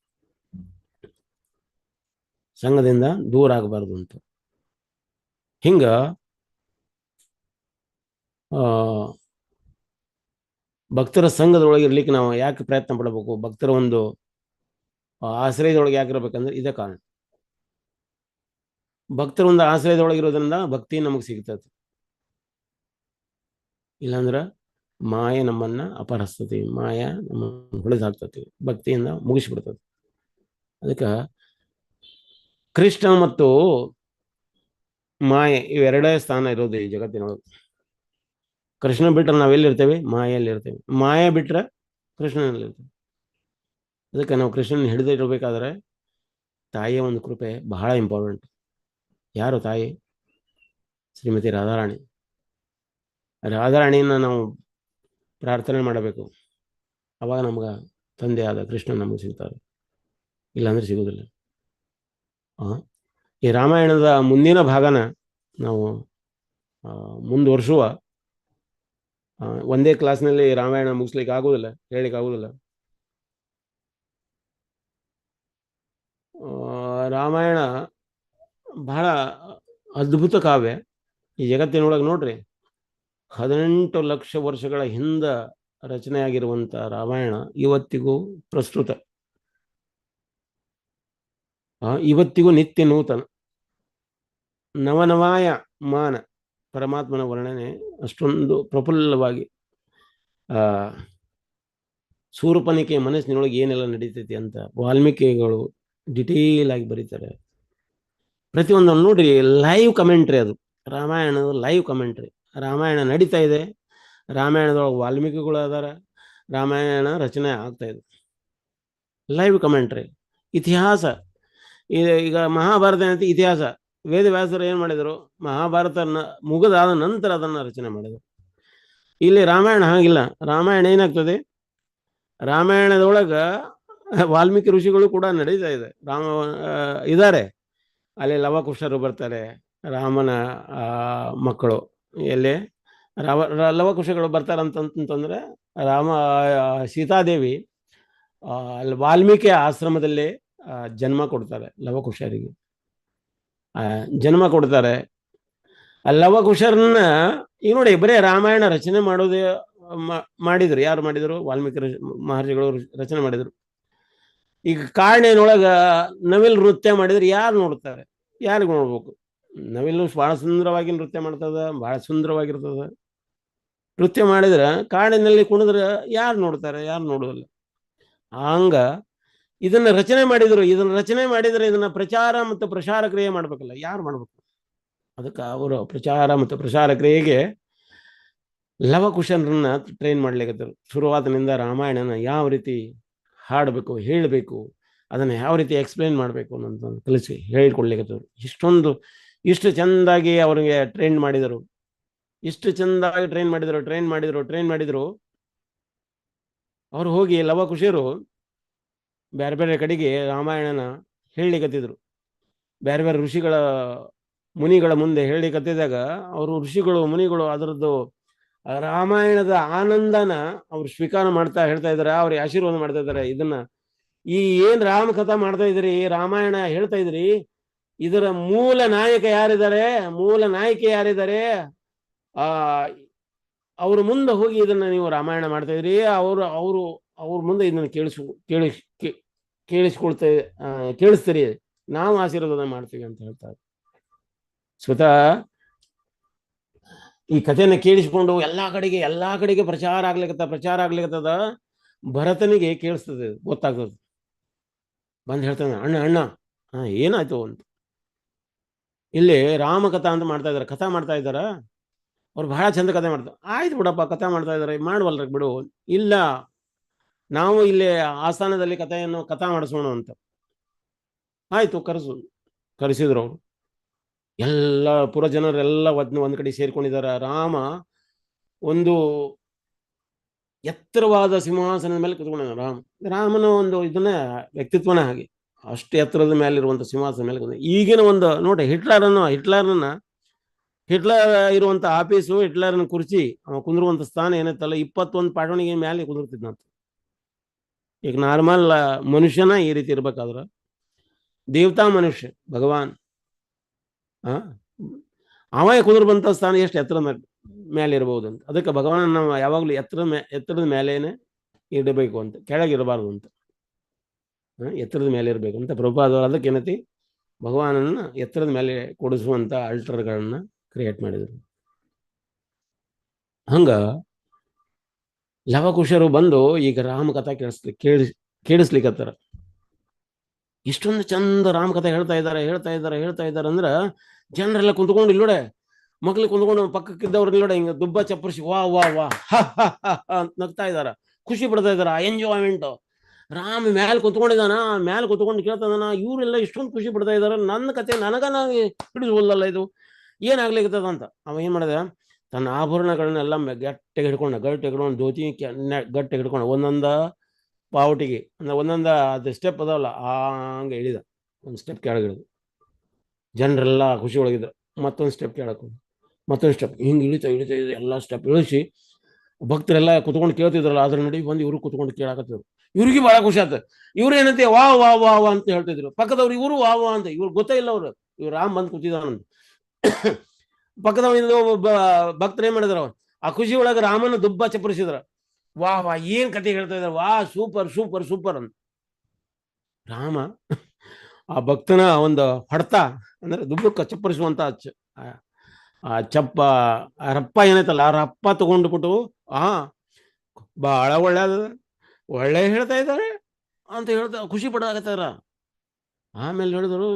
ಸಂಘದಿಂದ ದೂರ ಆಗಬಾರ್ದು ಅಂತ. ಹಿಂಗ ಭಕ್ತರ ಸಂಘದೊಳಗೆ ಇರ್ಲಿಕ್ಕೆ ನಾವು ಯಾಕೆ ಪ್ರಯತ್ನ ಪಡಬೇಕು, ಭಕ್ತರ ಒಂದು ಆಶ್ರಯದೊಳಗೆ ಯಾಕೆ ಇರ್ಬೇಕಂದ್ರೆ ಇದೇ ಕಾರಣ. ಭಕ್ತರ ಒಂದು ಆಶ್ರಯದೊಳಗಿರೋದ್ರಿಂದ ಭಕ್ತಿ ನಮಗೆ ಸಿಗ್ತದೆ. ಇಲ್ಲಾಂದ್ರೆ ಮಾಯ ನಮ್ಮನ್ನ ಅಪಹರಿಸ್ತತಿ, ಮಾಯ ನಮ್ಮನ್ನು ಹೊಡೆದಾಕ್ತತಿ, ಭಕ್ತಿಯಿಂದ ಮುಗಿಸ್ಬಿಡ್ತದೆ. ಅದಕ್ಕೆ ಕೃಷ್ಣ ಮತ್ತು ಮಾಯೆ ಇವೆರಡೇ ಸ್ಥಾನ ಇರೋದು ಈ ಜಗತ್ತಿನೊಳಗೆ. ಕೃಷ್ಣ ಬಿಟ್ರೆ ನಾವೆಲ್ಲಿರ್ತೇವೆ? ಮಾಯಲ್ಲಿ ಇರ್ತೇವೆ. ಮಾಯ ಬಿಟ್ರೆ ಕೃಷ್ಣನಲ್ಲಿ ಇರ್ತೇವೆ. ಅದಕ್ಕೆ ನಾವು ಕೃಷ್ಣನ ಹಿಡಿದಿರಬೇಕಾದ್ರೆ ತಾಯಿಯ ಒಂದು ಕೃಪೆ ಬಹಳ ಇಂಪಾರ್ಟೆಂಟ್. ಯಾರು ತಾಯಿ? ಶ್ರೀಮತಿ ರಾಧಾರಾಣಿ. ರಾಧಾರಾಣಿಯನ್ನ ನಾವು ಪ್ರಾರ್ಥನೆ ಮಾಡಬೇಕು. ಅವಾಗ ನಮ್ಗೆ ತಂದೆಯಾದ ಕೃಷ್ಣ ನಮಗೆ ಸಿಗ್ತಾರೆ, ಇಲ್ಲಾಂದ್ರೆ ಸಿಗೋದಿಲ್ಲ. ಈ ರಾಮಾಯಣದ ಮುಂದಿನ ಭಾಗನ ನಾವು ಮುಂದುವರ್ಸುವ. ಒಂದೇ ಕ್ಲಾಸ್ನಲ್ಲಿ ರಾಮಾಯಣ ಮುಗಿಸ್ಲಿಕ್ಕೆ ಆಗೋದಿಲ್ಲ, ಹೇಳಲಿಕ್ಕೆ ಆಗೋದಿಲ್ಲ. ರಾಮಾಯಣ ಬಹಳ ಅದ್ಭುತ ಕಾವ್ಯ. ಈ ಜಗತ್ತಿನೊಳಗೆ ನೋಡ್ರಿ, 18 ಲಕ್ಷ ವರ್ಷಗಳ ಹಿಂದ ರಚನೆಯಾಗಿರುವಂಥ ರಾಮಾಯಣ ಇವತ್ತಿಗೂ ಪ್ರಸ್ತುತ, ಇವತ್ತಿಗೂ ನಿತ್ಯ ನೂತನ. ನವನವಾಯ ಮಾನ ಪರಮಾತ್ಮನ ವರ್ಣನೆ ಅಷ್ಟೊಂದು ಪ್ರಫುಲ್ಲವಾಗಿ ಶೂರ್ಪನಖಿಯ ಮನಸ್ಸಿನೊಳಗೆ ಏನೆಲ್ಲ ನಡೀತೈತಿ ಅಂತ ವಾಲ್ಮೀಕಿಗಳು ಡಿಟೇಲ್ ಆಗಿ ಬರೀತಾರೆ. ಪ್ರತಿಯೊಂದನ್ನು ನೋಡ್ರಿ, ಲೈವ್ ಕಮೆಂಟ್ರಿ. ಅದು ರಾಮಾಯಣದ ಲೈವ್ ಕಮೆಂಟ್ರಿ. ರಾಮಾಯಣ ನಡೀತಾ ಇದೆ, ರಾಮಾಯಣದೊಳಗೆ ವಾಲ್ಮೀಕಿಗಳು ಅದಾರ, ರಾಮಾಯಣ ರಚನೆ ಆಗ್ತಾ ಇದೆ, ಲೈವ್ ಕಮೆಂಟ್ರಿ. ಇತಿಹಾಸ ಈಗ ಮಹಾಭಾರತ ಏನಂತ ಇತಿಹಾಸ. ವೇದವ್ಯಾಸರು ಏನು ಮಾಡಿದರು? ಮಹಾಭಾರತ ಮುಗಿದಾದ ನಂತರ ಅದನ್ನು ರಚನೆ ಮಾಡಿದರು. ಇಲ್ಲಿ ರಾಮಾಯಣ ಹಾಗಿಲ್ಲ. ರಾಮಾಯಣ ಏನಾಗ್ತದೆ, ರಾಮಾಯಣದೊಳಗೆ ವಾಲ್ಮೀಕಿ ಋಷಿಗಳು ಕೂಡ ನಡೀತಾ ಇದೆ, ಇದ್ದಾರೆ ಅಲ್ಲಿ. ಲವಕುಶರು ಬರ್ತಾರೆ, ರಾಮನ ಮಕ್ಕಳು. ಎಲ್ಲಿ ಲವಕುಶಗಳು ಬರ್ತಾರಂತಂತಂದ್ರೆ ಸೀತಾದೇವಿ ಅಲ್ಲಿ ವಾಲ್ಮೀಕಿ ಆಶ್ರಮದಲ್ಲಿ ಜನ್ಮ ಕೊಡ್ತಾರೆ ಲವಕುಶರಿಗೆ. ಜನ್ಮ ಕೊಡ್ತಾರೆ. ಆ ಲವಕುಶರನ್ನ ಈಗ ನೋಡಿ, ಬರೀ ರಾಮಾಯಣ ರಚನೆ ಮಾಡೋದೇ ಮಾಡಿದ್ರು. ಯಾರು ಮಾಡಿದರು? ವಾಲ್ಮೀಕಿ ಮಹರ್ಷಿಗಳು ರಚನೆ ಮಾಡಿದರು. ಈಗ ಕಾಡಿನೊಳಗ ನವಿಲು ನೃತ್ಯ ಮಾಡಿದ್ರೆ ಯಾರು ನೋಡ್ತಾರೆ? ಯಾರಿಗೆ ನೋಡ್ಬೇಕು? ನವಿಲು ಬಹಳ ಸುಂದರವಾಗಿ ನೃತ್ಯ ಮಾಡ್ತದ, ಬಹಳ ಸುಂದರವಾಗಿರ್ತದ. ನೃತ್ಯ ಮಾಡಿದ್ರೆ ಕಾಡಿನಲ್ಲಿ ಕುಣಿದ್ರೆ ಯಾರು ನೋಡ್ತಾರೆ? ಯಾರು ನೋಡೋದಿಲ್ಲ. ಹಂಗ ಇದನ್ನ ರಚನೆ ಮಾಡಿದ್ರು. ಇದನ್ನ ರಚನೆ ಮಾಡಿದ್ರೆ ಇದನ್ನ ಪ್ರಚಾರ ಮತ್ತು ಪ್ರಸಾರ ಕ್ರಿಯೆ ಮಾಡ್ಬೇಕಲ್ಲ, ಯಾರು ಮಾಡ್ಬೇಕು? ಅದಕ್ಕೆ ಅವರು ಪ್ರಚಾರ ಮತ್ತು ಪ್ರಸಾರ ಕ್ರಿಯೆಗೆ ಲವಕುಶರನ್ನ ಟ್ರೈನ್ ಮಾಡ್ಲಿಕ್ಕೆ ಶುರುವಾತನಿಂದ ರಾಮಾಯಣನ ಯಾವ ರೀತಿ ಹಾಡಬೇಕು, ಹೇಳಬೇಕು, ಅದನ್ನು ಯಾವ ರೀತಿ ಎಕ್ಸ್ಪ್ಲೇನ್ ಮಾಡಬೇಕು ಅನ್ನೋದನ್ನು ಕಲಿಸಿ ಹೇಳ್ಕೊಡ್ಲಿಕ್ಕೆ ಇಷ್ಟು ಚೆಂದಾಗಿ ಅವ್ರಿಗೆ ಟ್ರೈನ್ ಮಾಡಿದರು. ಇಷ್ಟು ಚೆಂದಾಗಿ ಟ್ರೈನ್ ಮಾಡಿದರು. ಅವ್ರು ಹೋಗಿ ಲವಕುಶರು ಬೇರೆ ಬೇರೆ ಕಡೆಗೆ ರಾಮಾಯಣನ ಹೇಳಲಿಕ್ಕತ್ತಿದ್ರು. ಬೇರೆ ಬೇರೆ ಋಷಿಗಳ ಮುನಿಗಳ ಮುಂದೆ ಹೇಳಲಿಕ್ಕತ್ತಿದ್ದಾಗ ಅವರು ಋಷಿಗಳು ಮುನಿಗಳು ಅದರದ್ದು ರಾಮಾಯಣದ ಆನಂದನ ಅವ್ರು ಸ್ವೀಕಾರ ಮಾಡ್ತಾ ಹೇಳ್ತಾ ಇದ್ದಾರೆ, ಅವ್ರಿಗೆ ಆಶೀರ್ವಾದ ಮಾಡ್ತಾ ಇದ್ದಾರೆ. ಇದನ್ನ ಏನ್ ರಾಮಕಥಾ ಮಾಡ್ತಾ ಇದ್ರಿ, ರಾಮಾಯಣ ಹೇಳ್ತಾ ಇದ್ರಿ, ಇದರ ಮೂಲ ನಾಯಕ ಯಾರಿದ್ದಾರೆ, ಮೂಲ ನಾಯಕಿ ಯಾರಿದ್ದಾರೆ, ಅವ್ರ ಮುಂದೆ ಹೋಗಿ ಇದನ್ನ ನೀವು ರಾಮಾಯಣ ಮಾಡ್ತಾ ಇದ್ರಿ, ಅವ್ರ ಮುಂದೆ ಇದನ್ನ ಕೇಳಿಸ್ತೀರಿ, ನಾವು ಆಶೀರ್ವಾದ ಮಾಡ್ತೀವಿ ಅಂತ ಹೇಳ್ತಾರೆ. ಸ್ವತಃ ಈ ಕಥೆನ ಕೇಳಿಸ್ಕೊಂಡು ಎಲ್ಲಾ ಕಡೆಗೆ ಪ್ರಚಾರ ಆಗ್ಲಿಕ್ಕತ್ತದ. ಭರತನಿಗೆ ಕೇಳಿಸ್ತದೆ, ಗೊತ್ತಾಗ್ತದೆ. ಬಂದು ಹೇಳ್ತಾನೆ, ಅಣ್ಣ ಏನಾಯ್ತು ಅಂತ. ಇಲ್ಲಿ ರಾಮಕಥಾ ಅಂತ ಮಾಡ್ತಾ ಇದಾರೆ, ಕಥಾ ಮಾಡ್ತಾ ಇದ್ದಾರ. ಅವ್ರು ಬಹಳ ಚಂದ ಕಥೆ ಮಾಡ್ತಾರೆ. ಆಯ್ತು ಬಿಡಪ್ಪ, ಕಥಾ ಮಾಡ್ತಾ ಇದಾರೆ, ಮಾಡುವಲ್ರಿ ಬಿಡು. ಇಲ್ಲ, ನಾವು ಇಲ್ಲಿ ಆಸ್ಥಾನದಲ್ಲಿ ಕಥಾ ಮಾಡಿಸೋಣ ಅಂತ. ಆಯ್ತು, ಕರೆಸಿದ್ರು ಅವರು. ಎಲ್ಲ ಪುರ ಜನರೆಲ್ಲ ಒಂದ್ ಕಡೆ ಸೇರ್ಕೊಂಡಿದ್ದಾರೆ. ರಾಮ ಒಂದು ಎತ್ತರವಾದ ಸಿಂಹಾಸನದ ಮೇಲೆ ಕುತ್ಕೊಂಡಿದ್ದ. ರಾಮನ ಒಂದು ಇದನ್ನ ವ್ಯಕ್ತಿತ್ವನ ಹಾಗೆ, ಅಷ್ಟು ಎತ್ತರದ ಮೇಲೆ ಇರುವಂತ ಸಿಂಹಾಸನ ಮೇಲೆ ಈಗಿನ ಒಂದು ನೋಡಿ, ಹಿಟ್ಲರ್ ಇರುವಂತ ಆಫೀಸು, ಹಿಟ್ಲರ್ನ ಕುರ್ಚಿ, ಕುಂದಿರುವಂತ ಸ್ಥಾನ ಏನೈತಲ್ಲ, 21 ಪಾಟವಣಿಗೆ ಮೇಲೆ ಕುಂದಿರ್ತಿದ್ನಂತ. ಈಗ ನಾರ್ಮಲ್ ಮನುಷ್ಯನ ಈ ರೀತಿ ಇರ್ಬೇಕಾದ್ರ ದೇವತಾ ಮನುಷ್ಯ ಭಗವಾನ್ ಅವ ಕುದುರ್ಬಂತ ಸ್ಥಾನ ಎಷ್ಟು ಎತ್ತರ ಮೇಲೆ ಇರಬಹುದು ಅಂತ. ಅದಕ್ಕೆ ಭಗವಾನ್ ನಾವು ಯಾವಾಗಲೂ ಎತ್ತರದ ಮೇಲೇನೆ ಇಡಬೇಕು ಅಂತ, ಕೆಳಗಿರಬಾರ್ದು ಅಂತ. ಎತ್ತರದ ಮೇಲೆ ಇರಬೇಕು ಅಂತ ಪ್ರಭುಪಾದವರು ಅದಕ್ಕೆ ಏನತಿ ಭಗವಾನನ್ನ ಎತ್ತರದ ಮೇಲೆ ಕೊಡಿಸುವಂತ ಆಲ್ಟರ್ಗಳನ್ನ ಕ್ರಿಯೇಟ್ ಮಾಡಿದ್ರು. ಹಂಗ ಲವಕುಶರು ಬಂದು ಈಗ ರಾಮಕಥಾ ಕೇಳಿಸ್ಲಿಕ್ಕತ್ತಾರ. ಇಷ್ಟೊಂದು ಚಂದ ರಾಮಕಥೆ ಹೇಳ್ತಾ ಇದ್ದಾರೆ ಅಂದ್ರ ಜನರೆಲ್ಲ ಕುಂತ್ಕೊಂಡು ಇಲ್ಲೋಡೆ, ಮಕ್ಳು ಕುಂತ್ಕೊಂಡು ಪಕ್ಕಕ್ಕಿದ್ದವ್ರು ಇಲ್ಲೋಡೆ ಹಿಂಗ ದುಬ್ಬ ಚಪ್ಪರಿಸಿ ವಾ ವಾ ವಾ ಅಂತ ನಗ್ತಾ ಇದಾರ, ಖುಷಿ ಪಡ್ತಾ ಇದಾರ, ಎಂಜಾಯ್ಮೆಂಟ್. ರಾಮ ಮ್ಯಾಲ ಕುತ್ಕೊಂಡಿದ್ದಾನ, ಮ್ಯಾಲ ಕುತ್ಕೊಂಡು ಕೇಳ್ತಾ ಇದ್ದಾನ. ಇವರೆಲ್ಲ ಇಷ್ಟೊಂದು ಖುಷಿ ಪಡ್ತಾ ಇದಾರ, ನನ್ನ ಕತೆ ನನಗ ಹಿಡಿಸ್ಬೋದಲ್ಲ, ಇದು ಏನಾಗ್ಲಿಕ್ಕದ ಅಂತ. ಅವ ಏನ್ ಮಾಡಿದ, ತನ್ನ ಆಭರಣಗಳನ್ನೆಲ್ಲ ಗಟ್ಟಿಗೆ ಹಿಡ್ಕೊಂಡು ಧೋತಿ ಗಟ್ಟಿಗೆ ಹಿಡ್ಕೊಂಡು ಒಂದೊಂದ ಪಾವಟಿಗೆ ಅಂದ್ರೆ ಒಂದೊಂದ ಅದು ಸ್ಟೆಪ್ ಅದಾವಲ್ಲ ಹಂಗೆ ಇಳಿದ. ಒಂದು ಸ್ಟೆಪ್ ಕೆಳಗಿಳಿದು ಜನರೆಲ್ಲ ಖುಷಿ ಒಳಗಿದ್ರು. ಮತ್ತೊಂದು ಸ್ಟೆಪ್ ಕೆಳಕು, ಮತ್ತೊಂದು ಸ್ಟೆಪ್ ಹಿಂಗೆ ಇಳಿತಾ ಎಲ್ಲ ಸ್ಟೆಪ್ ಇಳಿಸಿ ಭಕ್ತರೆಲ್ಲ ಕುತ್ಕೊಂಡು ಕೇಳ್ತಿದ್ರಲ್ಲ, ಅದ್ರ ನಡಿ ಬಂದು ಇವರು ಕುತ್ಕೊಂಡು ಕೇಳಾಕತ್ತಿದ್ರು. ಇವ್ರಿಗೆ ಬಹಳ ಖುಷಿ ಆಯ್ತು. ಇವ್ರು ಏನಂತೆ ವಾ ವಾ ವಾ ವಾ ಅಂತ ಹೇಳ್ತಿದ್ರು. ಪಕ್ಕದವ್ರು ಇವರು ವಾ ವಾ ಅಂತ, ಇವ್ರು ಗೊತ್ತೇ ಇಲ್ಲ ಅವ್ರು ಇವ್ರು ರಾಮ್ ಬಂದು ಕೂತಿದಾನಂತ. ಪಕ್ಕದವನಿಂದ ಒಬ್ಬ ಭಕ್ತರು ಏನ್ ಮಾಡಿದ್ರ, ಆ ಖುಷಿ ಒಳಗೆ ರಾಮನ ದುಬ್ಬ ಚಪ್ಪರಿಸಿದ್ರ. ವಾ ವಾ ಏನ್ ಕತೆ ಹೇಳ್ತಾ ಇದಾರೆ, ವಾ ಸೂಪರ್ ಸೂಪರ್ ಸೂಪರ್ ಅಂತ. ರಾಮ ಆ ಭಕ್ತನ ಒಂದು ಹೊಡ್ತ ಅಂದ್ರೆ ದುಬ್ಬಕ್ಕ ಚಪ್ಪರಿಸುವಂತ ಆ ಚಪ್ಪ ಆ ರಪ್ಪ ಏನೈತಲ್ಲ, ಆ ರಪ್ಪ ತಗೊಂಡ್ಬಿಟ್ಟು ಬಹಳ ಒಳ್ಳೆ ಹೇಳ್ತಾ ಇದ್ದಾರೆ ಅಂತ ಹೇಳ್ತಾ ಖುಷಿ ಪಡಾಕತ್ತಾರ. ಆಮೇಲೆ ಹೇಳಿದ್ರು,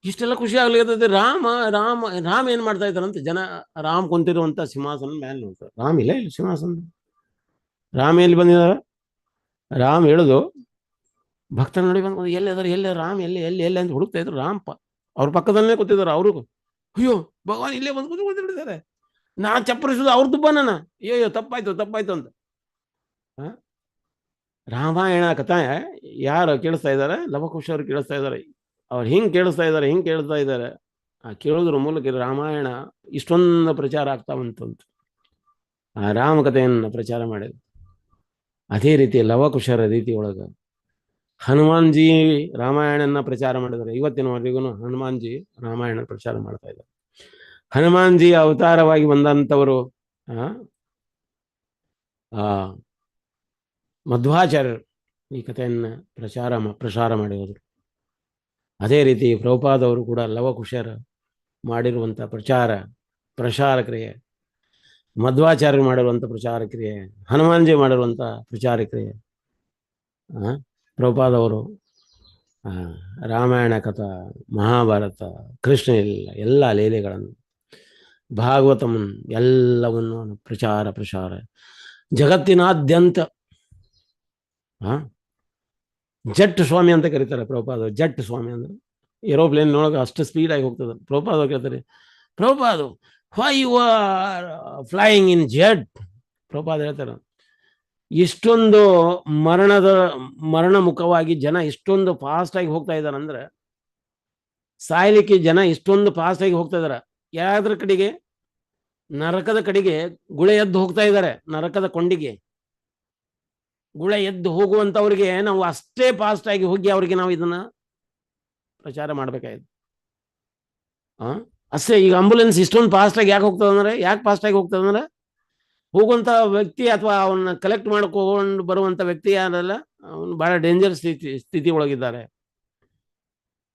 ಇಷ್ಟೆಲ್ಲ ಖುಷಿ ಆಗ್ಲಿಕ್ಕೆ ರಾಮ ರಾಮ ರಾಮ ಏನ್ ಮಾಡ್ತಾ ಇದ್ದಾರಂತೆ ಜನ. ರಾಮ್ ಕುಂತಿರುವಂತ ಸಿಂಹಾಸನ ಮೇಲೆ ನೋಡ್ತಾರೆ. ರಾಮ್ ಇಲ್ಲ ಇಲ್ಲಿ ಸಿಂಹಾಸನ. ರಾಮ ಎಲ್ಲಿ ಬಂದಿದಾರ? ರಾಮ್ ಹೇಳುದು ಭಕ್ತರ ನೋಡಿ ಬಂದು ಎಲ್ಲಿ ರಾಮ್ ಎಲ್ಲಿ ಅಂತ ಹುಡುಕ್ತಾ ಇದ್ರು. ರಾಮ್ ಅವ್ರ ಪಕ್ಕದಲ್ಲೇ ಕೂತಿದಾರೆ. ಅವರು ಅಯ್ಯೋ ಭಗವಾನ್ ಇಲ್ಲೇ ಬಂದು ಕೂತ್ಕೊಂಡಿದ್ದಾರೆ, ನಾ ಚಪ್ಪರಿಸುದು ಅವ್ರ ದುಬ್ಬನ. ಅಯ್ಯೋ ತಪ್ಪಾಯ್ತು ಅಂತ. ರಾಮಾಯಣ ಕಥೆ ಯಾರು ಕೇಳಿಸ್ತಾ ಇದ್ದಾರೆ? ಲವಕುಶರು ಕೇಳಿಸ್ತಾ ಇದ್ದಾರೆ. ಅವ್ರು ಹಿಂಗೆ ಕೇಳಿಸ್ತಾ ಇದ್ದಾರೆ. ಆ ಕೇಳೋದ್ರ ಮೂಲಕ ರಾಮಾಯಣ ಇಷ್ಟೊಂದು ಪ್ರಚಾರ ಆಗ್ತಾವಂತಂತ ಆ ರಾಮಕಥೆಯನ್ನು ಪ್ರಚಾರ ಮಾಡಿದ್ರು. ಅದೇ ರೀತಿ ಲವಕುಶರ ರೀತಿ ಒಳಗ ಹನುಮಾನ್ಜಿ ರಾಮಾಯಣನ ಪ್ರಚಾರ ಮಾಡಿದ್ದಾರೆ. ಇವತ್ತಿನವರೆಗೂ ಹನುಮಾನ್ಜಿ ರಾಮಾಯಣ ಪ್ರಚಾರ ಮಾಡ್ತಾ ಇದ್ದಾರೆ. ಹನುಮಾನ್ಜಿ ಅವತಾರವಾಗಿ ಬಂದಂಥವರು ಮಧ್ವಾಚಾರ್ಯರು ಈ ಕಥೆಯನ್ನ ಪ್ರಸಾರ ಮಾಡಿ ಹೋದರು. ಅದೇ ರೀತಿ ಪ್ರಭುಪಾದವರು ಕೂಡ ಲವಕುಶರ ಮಾಡಿರುವಂಥ ಪ್ರಸಾರ ಕ್ರಿಯೆ, ಮಧ್ವಾಚಾರ್ಯರು ಮಾಡಿರುವಂಥ ಪ್ರಚಾರ ಕ್ರಿಯೆ, ಹನುಮಾನ್ಜಿ ಮಾಡಿರುವಂಥ ಪ್ರಚಾರ ಕ್ರಿಯೆ, ಪ್ರಭುಪಾದವರು ರಾಮಾಯಣ ಕಥಾ, ಮಹಾಭಾರತ, ಕೃಷ್ಣ ಎಲ್ಲ ಲೀಲೆಗಳನ್ನು, ಭಾಗವತಂ ಎಲ್ಲವನ್ನು ಪ್ರಚಾರ ಜಗತ್ತಿನಾದ್ಯಂತ ಜಟ್ ಸ್ವಾಮಿ ಅಂತ ಕರೀತಾರೆ ಪ್ರಭುಪಾದ. ಜಟ್ ಸ್ವಾಮಿ ಅಂದ್ರೆ ಏರೋಪ್ಲೇನ್ ಒಳಗೆ ಅಷ್ಟು ಸ್ಪೀಡಾಗಿ ಹೋಗ್ತದೆ. ಪ್ರಭುಪಾದ ಕೇಳ್ತಾರೆ, Prabhupada why you are flying in jet? Prabhupada ಹೇಳ್ತಾರೆ, ಇಷ್ಟೊಂದು ಮರಣ ಮುಖವಾಗಿ ಜನ ಇಷ್ಟೊಂದು ಫಾಸ್ಟ್ ಆಗಿ ಹೋಗ್ತಾ ಇದ್ದಾರೆ ಅಂದ್ರೆ, ಸಾಯ್ಲಿಕ್ಕೆ ಜನ ಇಷ್ಟೊಂದು ಫಾಸ್ಟ್ ಆಗಿ ಹೋಗ್ತಾ ಇದಾರೆ. ಯಾವ್ದ್ರ ಕಡೆಗೆ? ನರಕದ ಕಡೆಗೆ ಗುಳೆ ಎದ್ದು ಹೋಗ್ತಾ ಇದ್ದಾರೆ. ನರಕದ ಕೊಂಡಿಗೆ ಗುಳೆ ಎದ್ದು ಹೋಗುವಂತವ್ರಿಗೆ ನಾವು ಅಷ್ಟೇ ಫಾಸ್ಟ್ ಆಗಿ ಹೋಗಿ ಅವ್ರಿಗೆ ನಾವು ಇದನ್ನ ಪ್ರಚಾರ ಮಾಡ್ಬೇಕಾಯ್ತು. ಅಷ್ಟೇ. ಈಗ ಆಂಬುಲೆನ್ಸ್ ಇಷ್ಟೊಂದು ಫಾಸ್ಟ್ ಆಗಿ ಯಾಕೆ ಹೋಗ್ತದಂದ್ರೆ ಹೋಗುವಂತ ವ್ಯಕ್ತಿ ಅಥವಾ ಅವನ್ನ ಕಲೆಕ್ಟ್ ಮಾಡ್ಕೊಂಡು ಬರುವಂತ ವ್ಯಕ್ತಿ ಯಾರಲ್ಲ, ಅವನು ಬಹಳ ಡೇಂಜರ್ ಸ್ಥಿತಿ ಒಳಗಿದ್ದಾರೆ.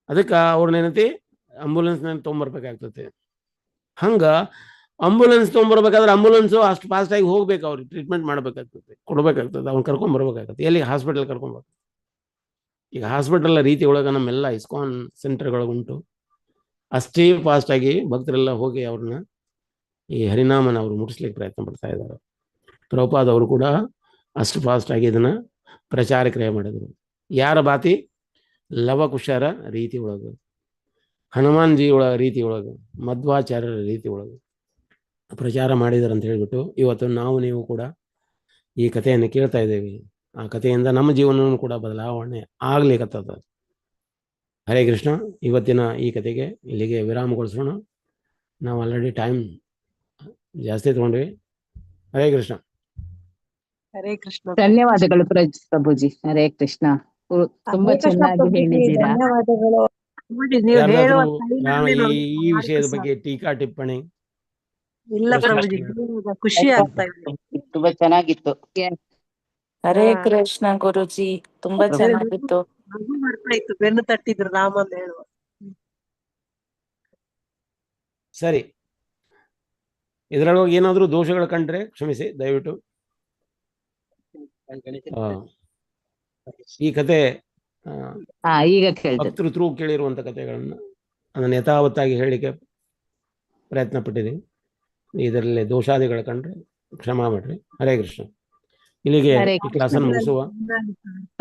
ಅದಕ್ಕೆ ಅವ್ರನ್ನೇನತಿ ಆಂಬುಲೆನ್ಸ್ನ ತೊಗೊಂಬರ್ಬೇಕಾಗ್ತದೆ. ಹಂಗ ಆಂಬುಲೆನ್ಸ್ ತೊಗೊಂಬರ್ಬೇಕಾದ್ರೆ ಆಂಬುಲೆನ್ಸು ಅಷ್ಟು ಫಾಸ್ಟ್ ಆಗಿ ಹೋಗ್ಬೇಕು, ಅವ್ರಿಗೆ ಟ್ರೀಟ್ಮೆಂಟ್ ಮಾಡ್ಬೇಕಾಗ್ತದೆ, ಕೊಡ್ಬೇಕಾಗ್ತದೆ, ಅವ್ನು ಕರ್ಕೊಂಡ್ಬರ್ಬೇಕಾಗ್ತದೆ. ಎಲ್ಲಿ? ಹಾಸ್ಪಿಟಲ್ ಕರ್ಕೊಂಡ್ಬರ್ಬೇಕು. ಈಗ ಹಾಸ್ಪಿಟಲ್ ರೀತಿ ಒಳಗೆ ನಮ್ಮೆಲ್ಲ ಇಸ್ಕಾನ್ ಸೆಂಟರ್ಗಳು ಉಂಟು. ಅಷ್ಟೇ ಫಾಸ್ಟ್ ಆಗಿ ಭಕ್ತರೆಲ್ಲ ಹೋಗಿ ಅವ್ರನ್ನ ಈ ಹರಿನಾಮನ ಅವರು ಮುಟ್ಟಿಸ್ಲಿಕ್ಕೆ ಪ್ರಯತ್ನ ಪಡ್ತಾ ಇದ್ದಾರೆ. ಪ್ರಭುಪಾದ್ ಅವರು ಕೂಡ ಅಷ್ಟು ಫಾಸ್ಟ್ ಆಗಿ ಇದನ್ನ ಪ್ರಚಾರ ಕ್ರಿಯೆ ಮಾಡಿದರು. ಯಾರ ಬಾತಿ ಲವಕುಶರ ರೀತಿ ಒಳಗೆ, ಹನುಮಾನ್ ಜಿ ರೀತಿ ಒಳಗೆ, ಮಧ್ವಾಚಾರ್ಯರ ರೀತಿ ಒಳಗೆ ಪ್ರಚಾರ ಮಾಡಿದಾರೆ ಅಂತ ಹೇಳ್ಬಿಟ್ಟು ಇವತ್ತು ನಾವು ನೀವು ಕೂಡ ಈ ಕಥೆಯನ್ನು ಕೇಳ್ತಾ ಇದ್ದೇವೆ. ಆ ಕಥೆಯಿಂದ ನಮ್ಮ ಜೀವನವೂ ಕೂಡ ಬದಲಾವಣೆ ಆಗ್ಲಿಕ್ಕತ್ತದ. ಹರೇ ಕೃಷ್ಣ. ಇವತ್ತಿನ ಈ ಕಥೆಗೆ ಇಲ್ಲಿಗೆ ವಿರಾಮಗೊಳಿಸೋಣ. ನಾವು ಆಲ್ರೆಡಿ ಟೈಮ್ ಜಾಸ್ತಿ ತಗೊಂಡ್ವಿ. ಹರೇ ಕೃಷ್ಣ. ಹರೇ ಕೃಷ್ಣ. ಧನ್ಯವಾದಗಳು ಪ್ರಭುಜಿ. ಹರೇ ಕೃಷ್ಣ. ತುಂಬಾ ಹರೇ ಕೃಷ್ಣ ಚೆನ್ನಾಗಿ ಪ್ರಭುಜಿ, ಹೇಳಿದ್ದೀರಾ. ಧನ್ಯವಾದಗಳು. ನೋಡಿ, ನೀವು ಹೇಳುವ ಯಾರಾದ್ರೂ ಶೈಲಿಯಲ್ಲಿ ಈ ನೋಡಿ ಈ ಭಾಳ ವಿಷಯದ ಖುಷಿ ಬಗ್ಗೆ ಟೀಕಾ ಟಿಪ್ಪಣಿ? ಇಲ್ಲ ಪ್ರಭುಜಿ, ಖುಷಿ ಆಗ್ತಾ ಇದೆ. ತುಂಬಾ ಚೆನ್ನಾಗಿತ್ತು. ಹರೇ ಕೃಷ್ಣ ಗುರುಜಿ, ತುಂಬಾ ಮತ್ತೆ ಚೆನ್ನಾಗಿತ್ತು. ನಗು ಬರ್ತಾ ಇತ್ತು, ಬೆನ್ನು ತಟ್ಟಿದ್ರು ರಾಮನ್ ಹೇಳುವ. ಸರಿ, ಇದರೊಳಗೆ ಏನಾದರೂ ದೋಷಗಳು ಕಂಡ್ರೆ ಕ್ಷಮಿಸಿ ದಯವಿಟ್ಟು. ಈ ಕತೆ ಈಗ ಕೇಳ್ತೇನೆ. ಭಕ್ತರು ಥ್ರೂ ಕೇಳಿರುವಂಥ ಕಥೆಗಳನ್ನು ಅದನ್ನು ಯಥಾವತ್ತಾಗಿ ಹೇಳಲಿಕ್ಕೆ ಪ್ರಯತ್ನ ಪಟ್ಟಿದ್ದೀವಿ. ಇದರಲ್ಲಿ ದೋಷಾದಿಗಳು ಕಂಡ್ರೆ ಕ್ಷಮಾ ಮಾಡ್ರಿ. ಹರೇ ಕೃಷ್ಣ. ಇಲ್ಲಿಗೆ ಈ ಕ್ಲಾಸನ್ನು ಮುಗಿಸುವ.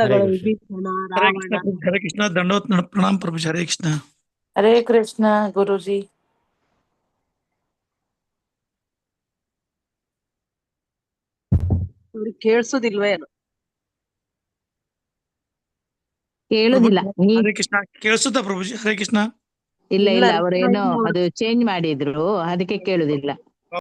ಹರೇ ಕೃಷ್ಣ. ವಿಭೀಷಣ, ರಾವಣ, ಹರೇ ಕೃಷ್ಣ. ದಂಡವತ್ ಪ್ರಣಾಮ್ ಪ್ರಭುಜಿ. ಹರೇ ಕೃಷ್ಣ. ಹರೇ ಕೃಷ್ಣ ಗುರುಜಿ. ಅವ್ರಿಗೆ ಕೇಳಿಸೋದಿಲ್ವ ಏನು? ಕೇಳುದಿಲ್ಲ. ಹರೇ ಕೃಷ್ಣ. ಕೇಳಿಸುತ್ತಾ ಪ್ರಭುಜಿ? ಹರೇ ಕೃಷ್ಣ. ಇಲ್ಲ ಅವರೇನೋ ಅದು ಚೇಂಜ್ ಮಾಡಿದ್ರು, ಅದಕ್ಕೆ ಕೇಳುದಿಲ್ಲ.